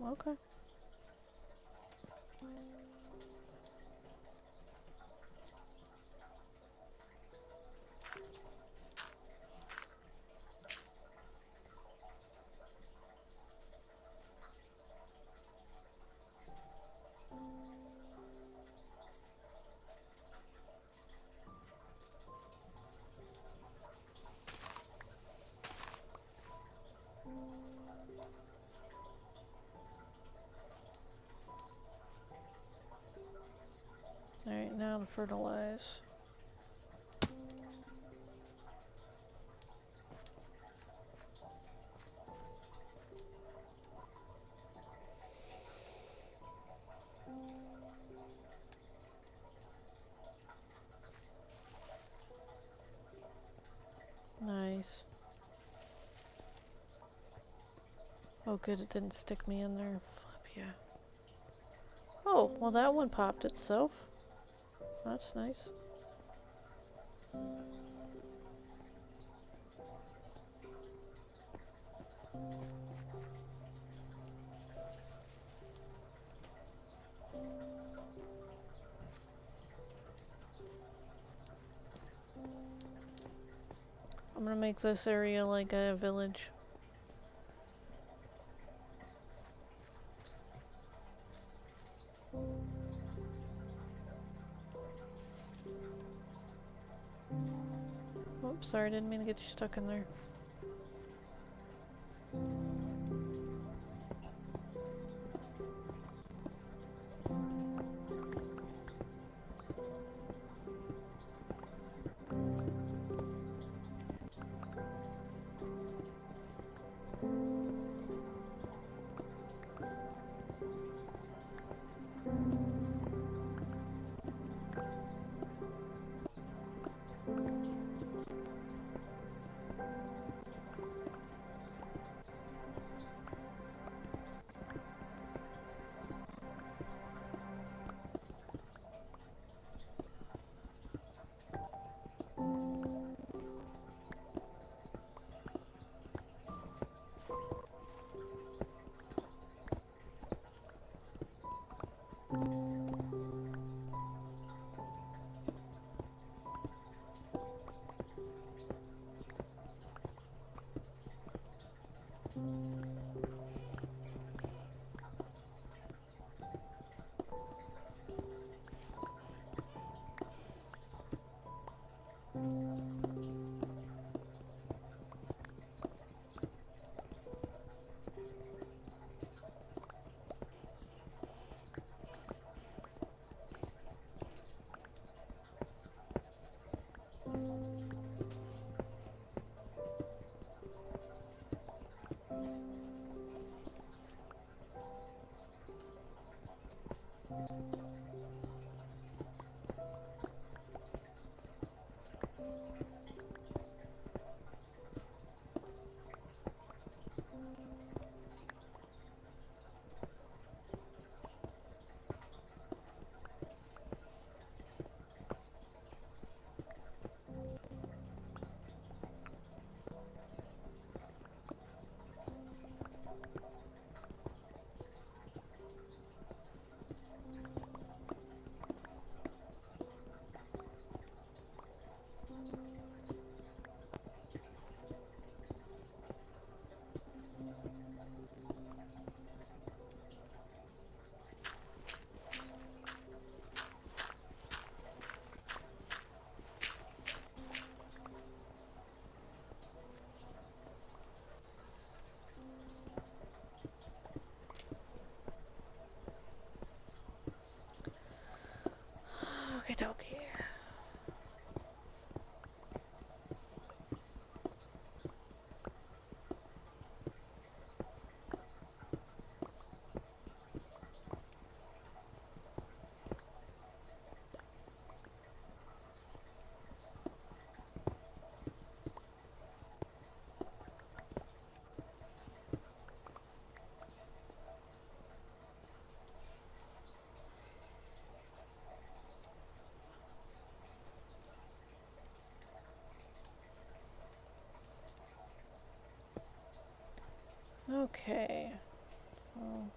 Okay. Alright, now to fertilize. Nice. Oh good, it didn't stick me in there. Flip yeah. Oh, well that one popped itself. That's nice. I'm gonna make this area like a village. Oops, sorry, didn't mean to get you stuck in there. Okay. Well,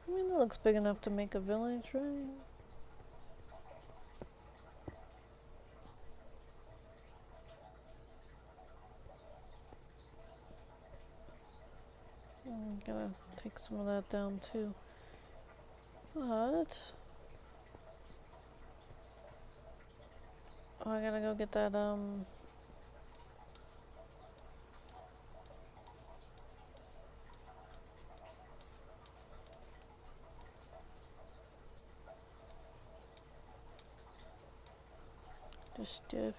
I mean, it looks big enough to make a village, right? Gotta take some of that down too. But oh, I gotta go get that the stiff.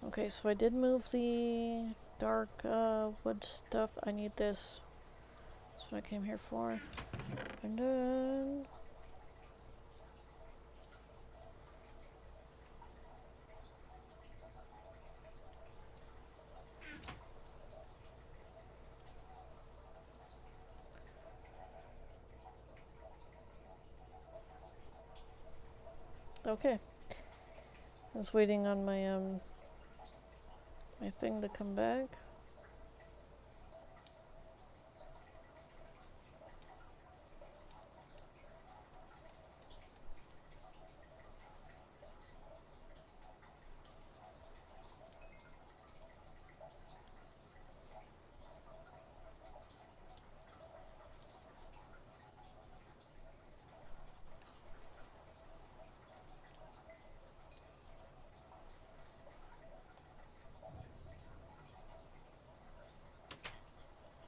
Okay, so I did move the dark wood stuff. I need this. That's what I came here for. And then okay. I was waiting on my thing to come back.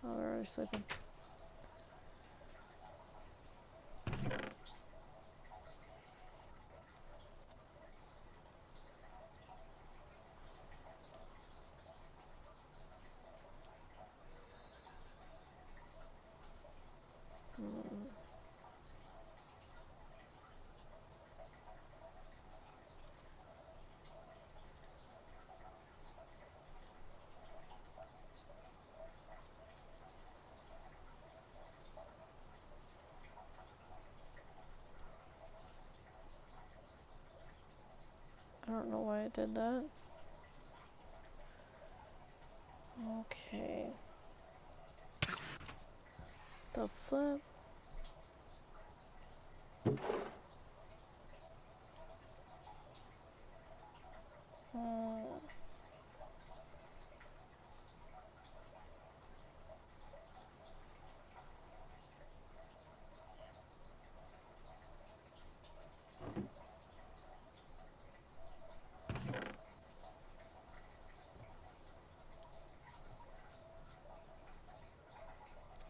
Oh, they're already sleeping. I don't know why I did that. Okay. The flip.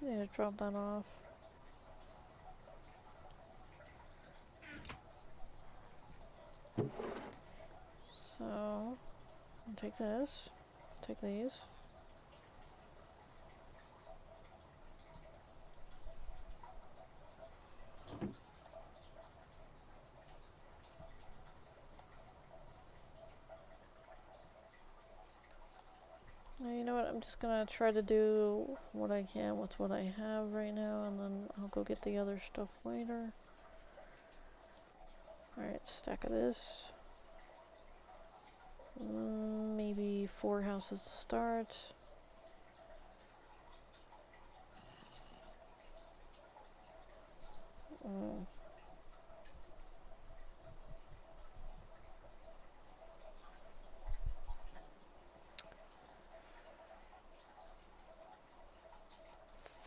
I need to drop that off. So, I'll take this. Take these. You know what, I'm just gonna try to do what I can with what I have right now, and then I'll go get the other stuff later. Alright, stack of this. Maybe 4 houses to start.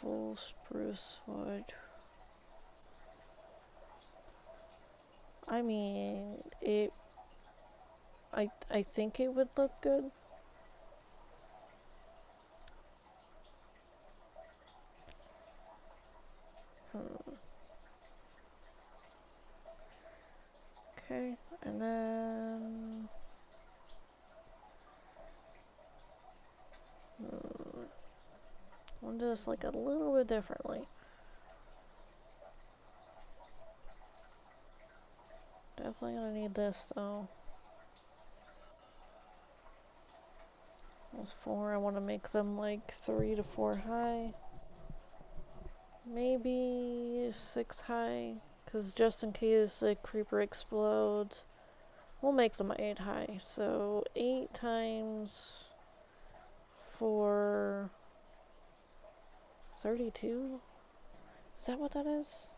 Full spruce wood. I mean, I think it would look good. Okay, and then I'm gonna do this like a little bit differently. Definitely gonna need this though. Those 4, I want to make them like 3 to 4 high. Maybe 6 high, because just in case a creeper explodes, we'll make them 8 high. So 8 times 4, 32? Is that what that is?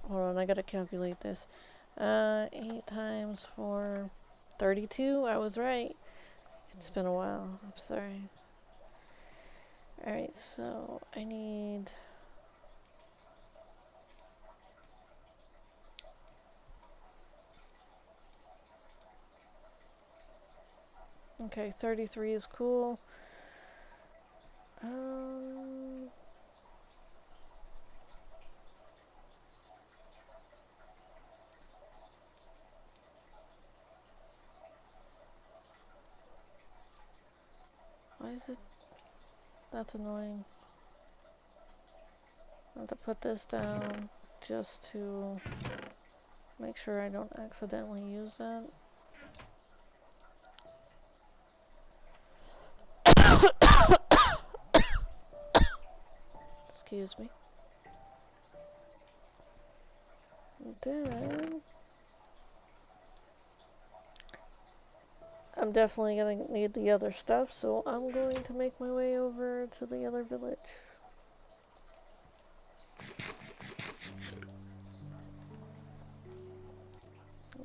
Hold on, I gotta calculate this. 8 times 4, 32? I was right. It's been a while. I'm sorry. Alright, so I need... Okay, 33 is cool. Why is it? That's annoying. I have to put this down just to make sure I don't accidentally use that. Excuse me. Then I'm definitely gonna need the other stuff, so I'm going to make my way over to the other village.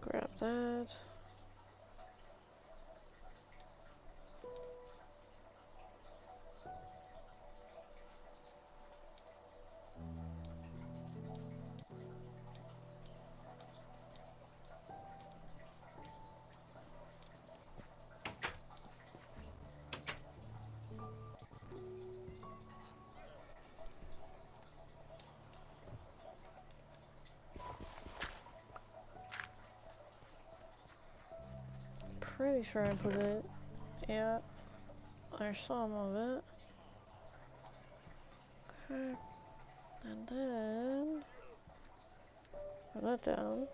Grab that. Pretty sure I put it. Yeah, there's some of it. Okay, and then put that down.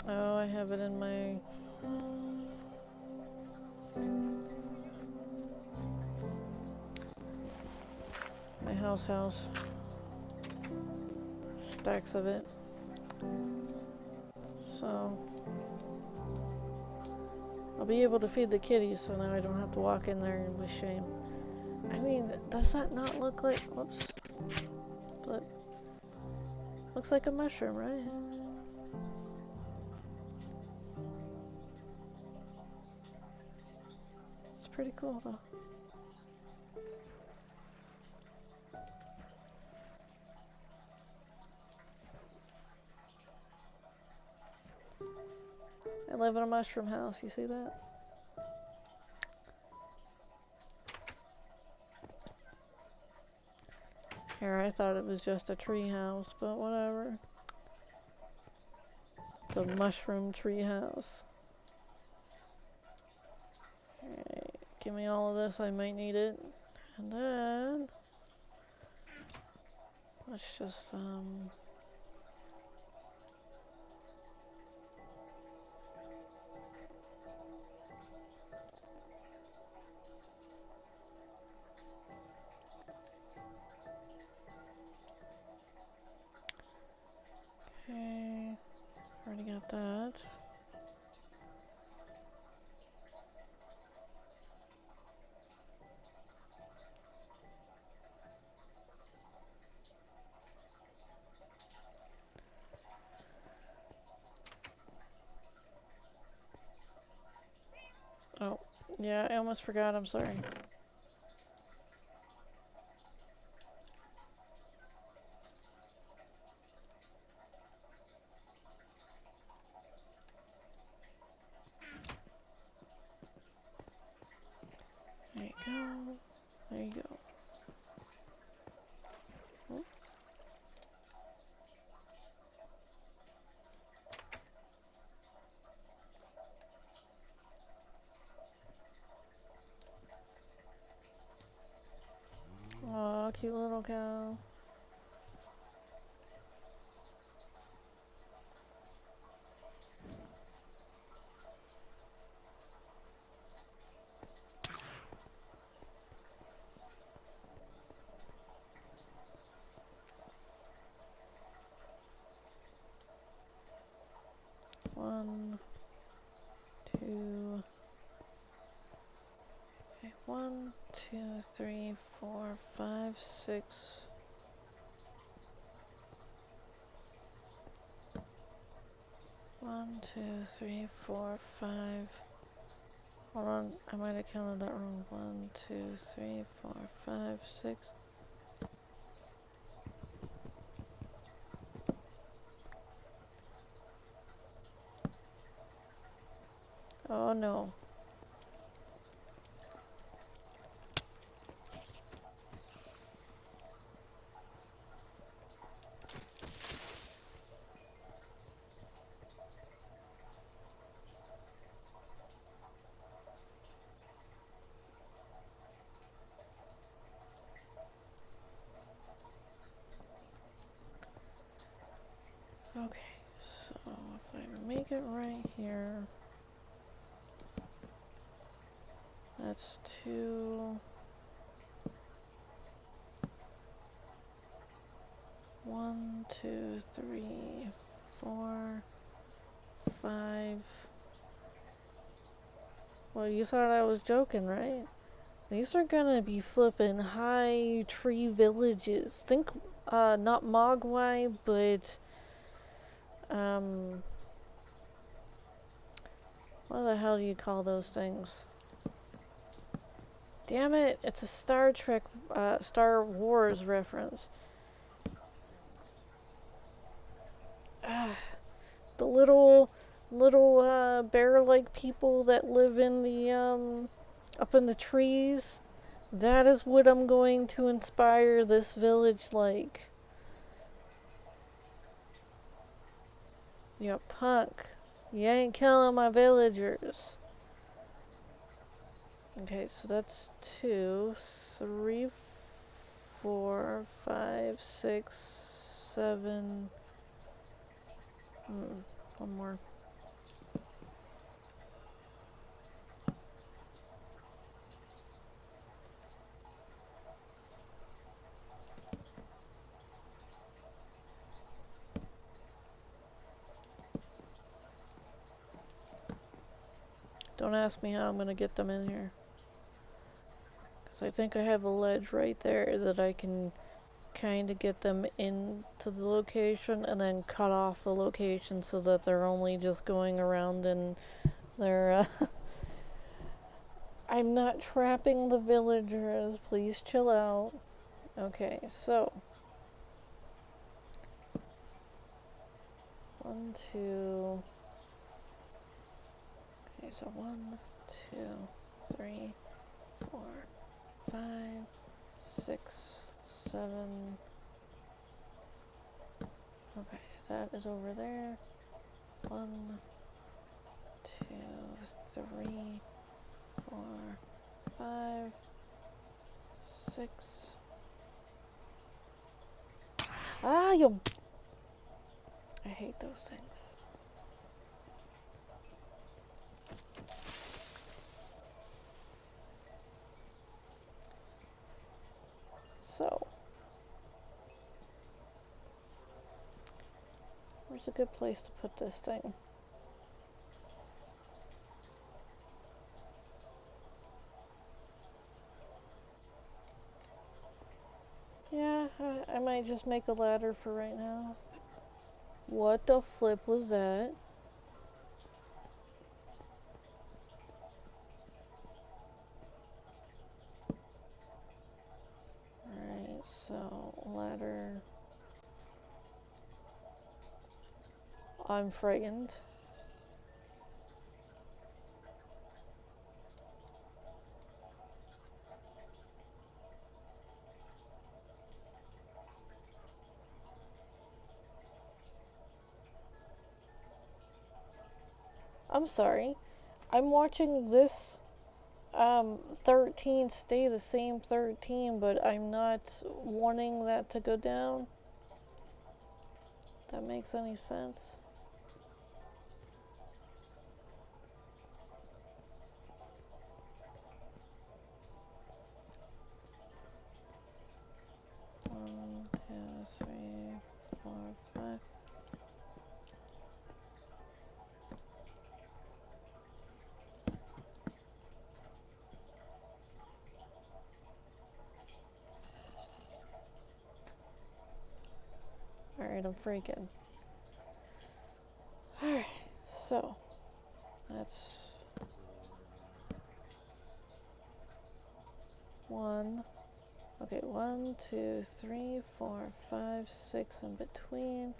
Oh, I have it in my... my house. Stacks of it. So I'll be able to feed the kitties, so now I don't have to walk in there with shame. I mean, does that not look like... whoops. But looks like a mushroom, right? It's pretty cool, though. I live in a mushroom house, you see that? Here, I thought it was just a tree house, but whatever. It's a mushroom tree house. Alright, give me all of this, I might need it. And then... let's just, okay, already got that. Oh, yeah, I almost forgot, I'm sorry. little cow. One, two. Okay, 1, 2, 3, 4, 5, 6. One, 2, 3, 4, 5. Hold on, I might have counted that wrong. 1, 2, 3, 4, 5, 6. Oh no. Okay, so if I make it right here, that's 2. 1, 2, 3, 4, 5. Well, you thought I was joking, right? These are gonna be flippin' high tree villages. Think, not Mogwai, but, what the hell do you call those things? Damn it, it's a Star Trek, Star Wars reference. The little, bear-like people that live in the, up in the trees. That is what I'm going to inspire this village like. You punk. You ain't killing my villagers. Okay, so that's 2, 3, 4, 5, 6, 7. One more. Don't ask me how I'm gonna get them in here. Because I think I have a ledge right there that I can kind of get them into the location and then cut off the location so that they're only just going around and they're, I'm not trapping the villagers. Please chill out. Okay, so 1, 2. Okay, so 1, 2, 3, 4, 5, 6, 7. Okay, that is over there. 1, 2, 3, 4, 5, 6. Ah, you. I hate those things. So, where's a good place to put this thing? Yeah, I might just make a ladder for right now. What the flip was that? Alright, so ladder. I'm frightened. I'm sorry. I'm watching this 13 stay the same 13, but I'm not wanting that to go down. If that makes any sense. One, two, three, four, five. Alright, I'm freaking. Alright, so that's one. Okay, 1, 2, 3, 4, 5, 6 in between.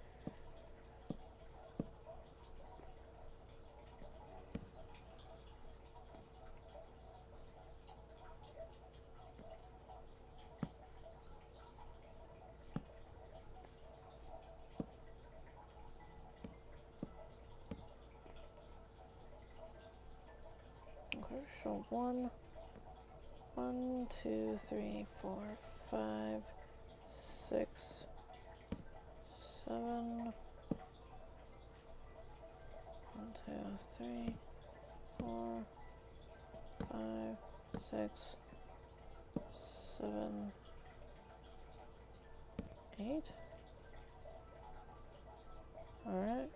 Okay, so 1, 2, 3, 4, 5, 6, 7. 1, 2, 3, 4, 5, 6, 7, 8. Alright.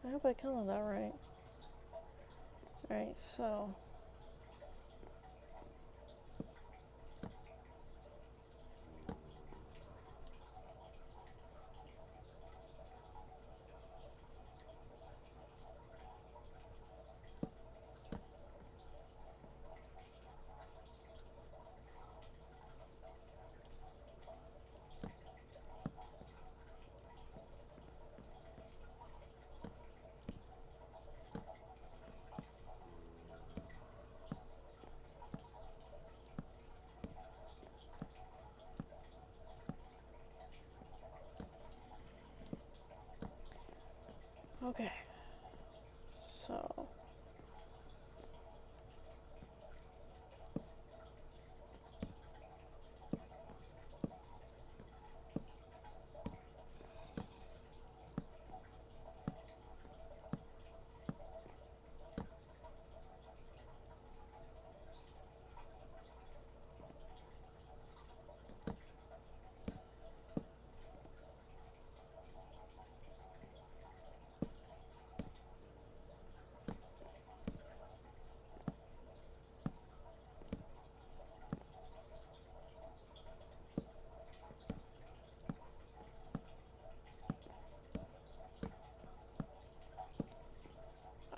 I hope I counted that right. Alright, so okay. So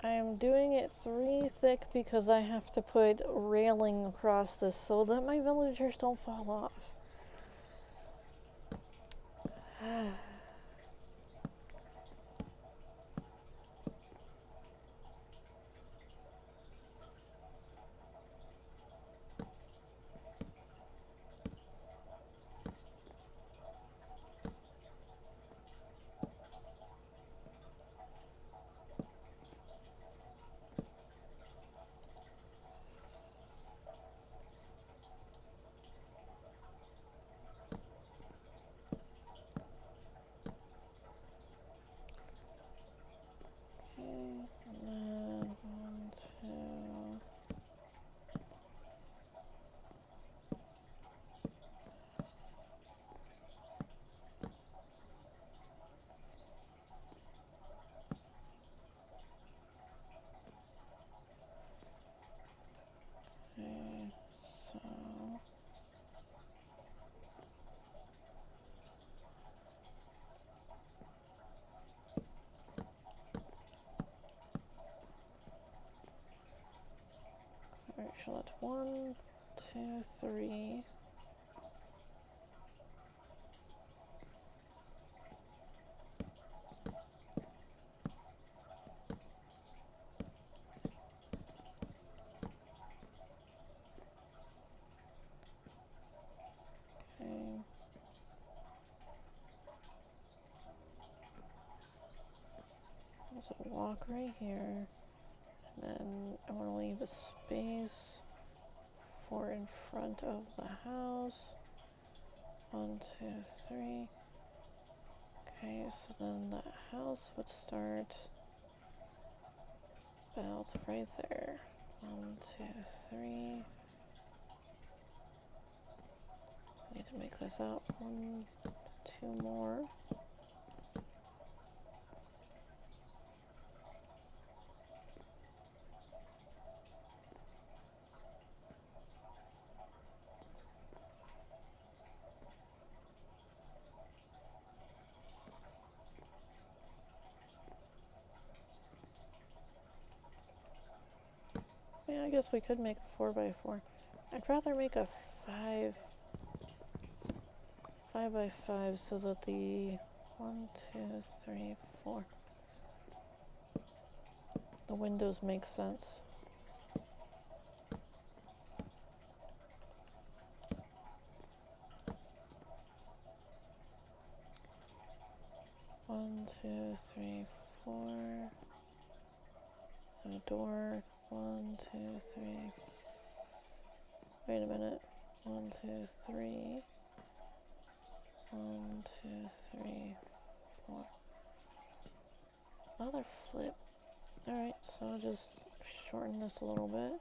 I'm doing it 3 thick because I have to put railing across this so that my villagers don't fall off. Okay, and then 1, 2. Okay, so alright, so that's 1, 2, 3. So walk right here. Then I want to leave a space for in front of the house. 1, 2, 3. Okay, so then the house would start about right there. 1, 2, 3. Need to make this out 1, 2 more. Yeah, I guess we could make a 4x4. I'd rather make a 5x5 so that the 1, 2, 3, 4. The windows make sense. One, two, three, 4. And a door. 1, 2, 3. Wait a minute. 1, 2, 3. 1, 2, 3, 4. Mother flip. Alright, so I'll just shorten this a little bit.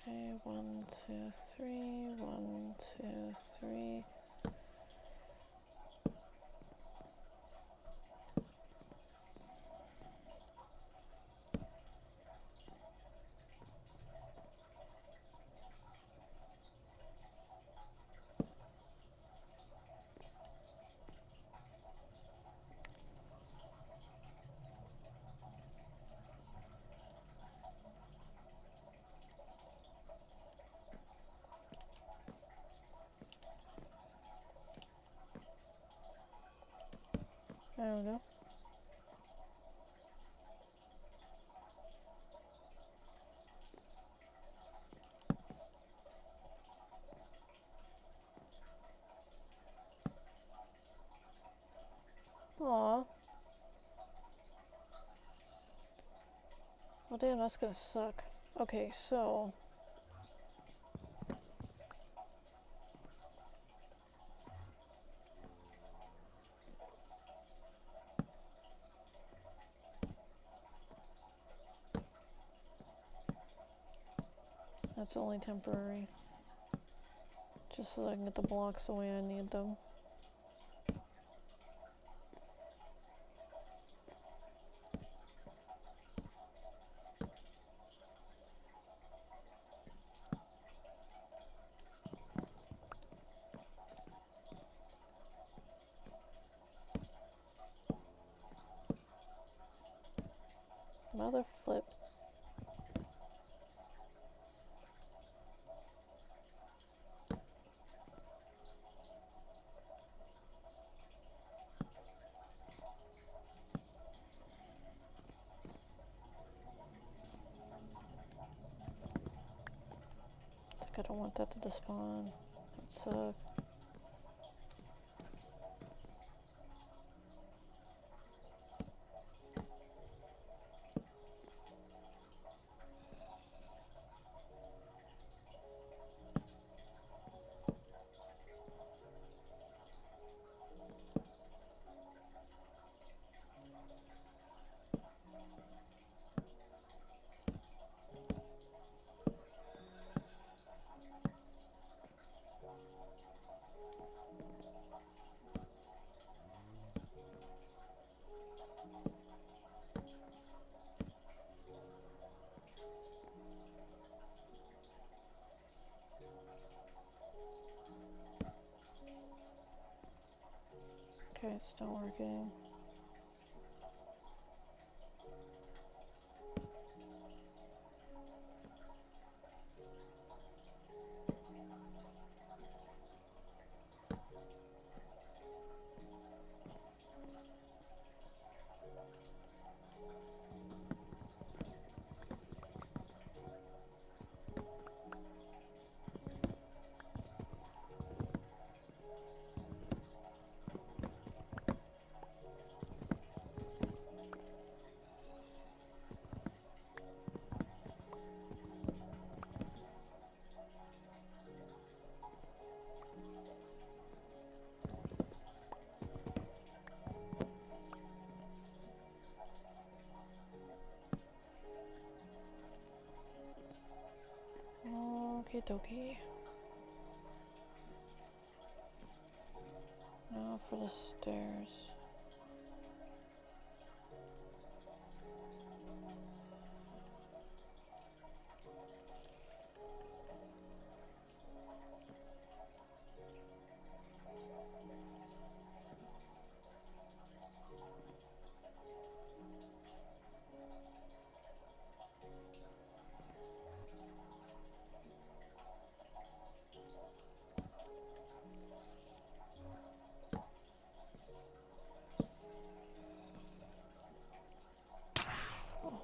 Okay, 1, 2, 3. 1, 2, 3. I don't know. Aw. Well, damn, that's gonna suck. Okay, so... That's only temporary. Just so I can get the blocks the way I need them. Mother flip. I don't want that to despawn. That sucks. Okay, it's still working. dokie. Now for the stairs.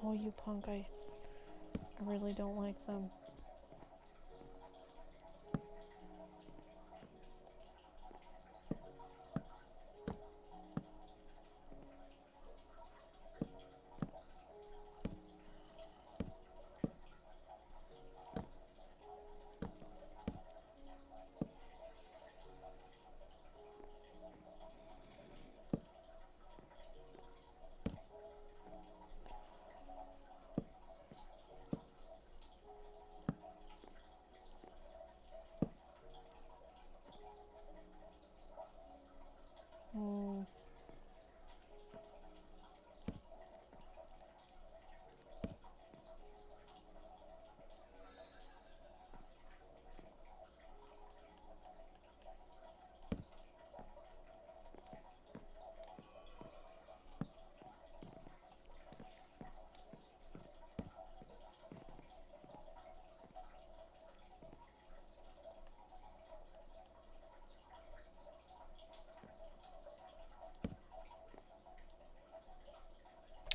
Oh, you punk, I really don't like them.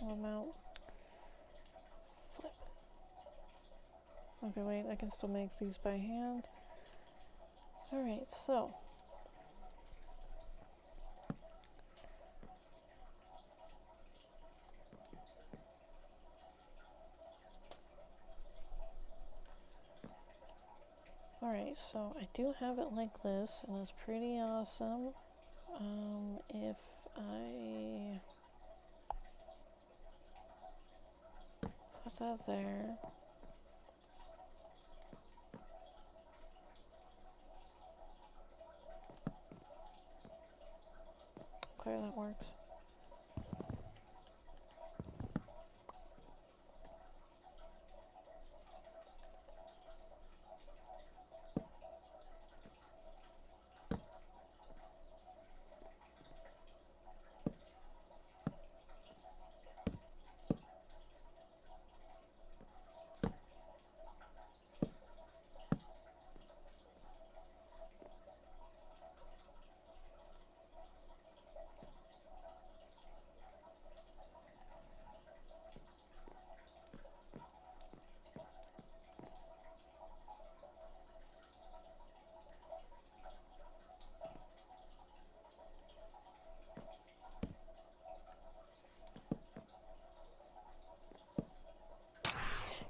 I'm out. Flip. Okay, wait, I can still make these by hand. Alright, so. Alright, so I do have it like this, and it's pretty awesome. If I put that there. Okay, that works.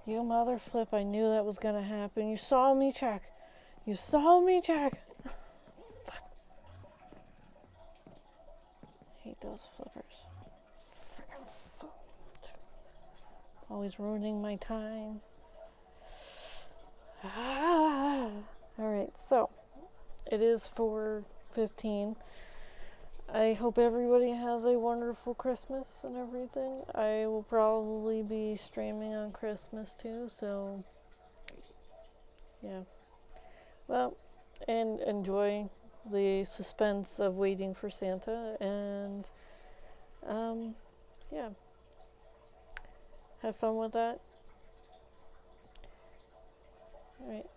You mother flip, I knew that was gonna happen. You saw me check. You saw me check. Hate those flippers. Freaking always ruining my time. Alright, so it is 4:15. I hope everybody has a wonderful Christmas and everything. I will probably be streaming on Christmas too, so yeah. Well, and enjoy the suspense of waiting for Santa, and yeah, have fun with that. All right.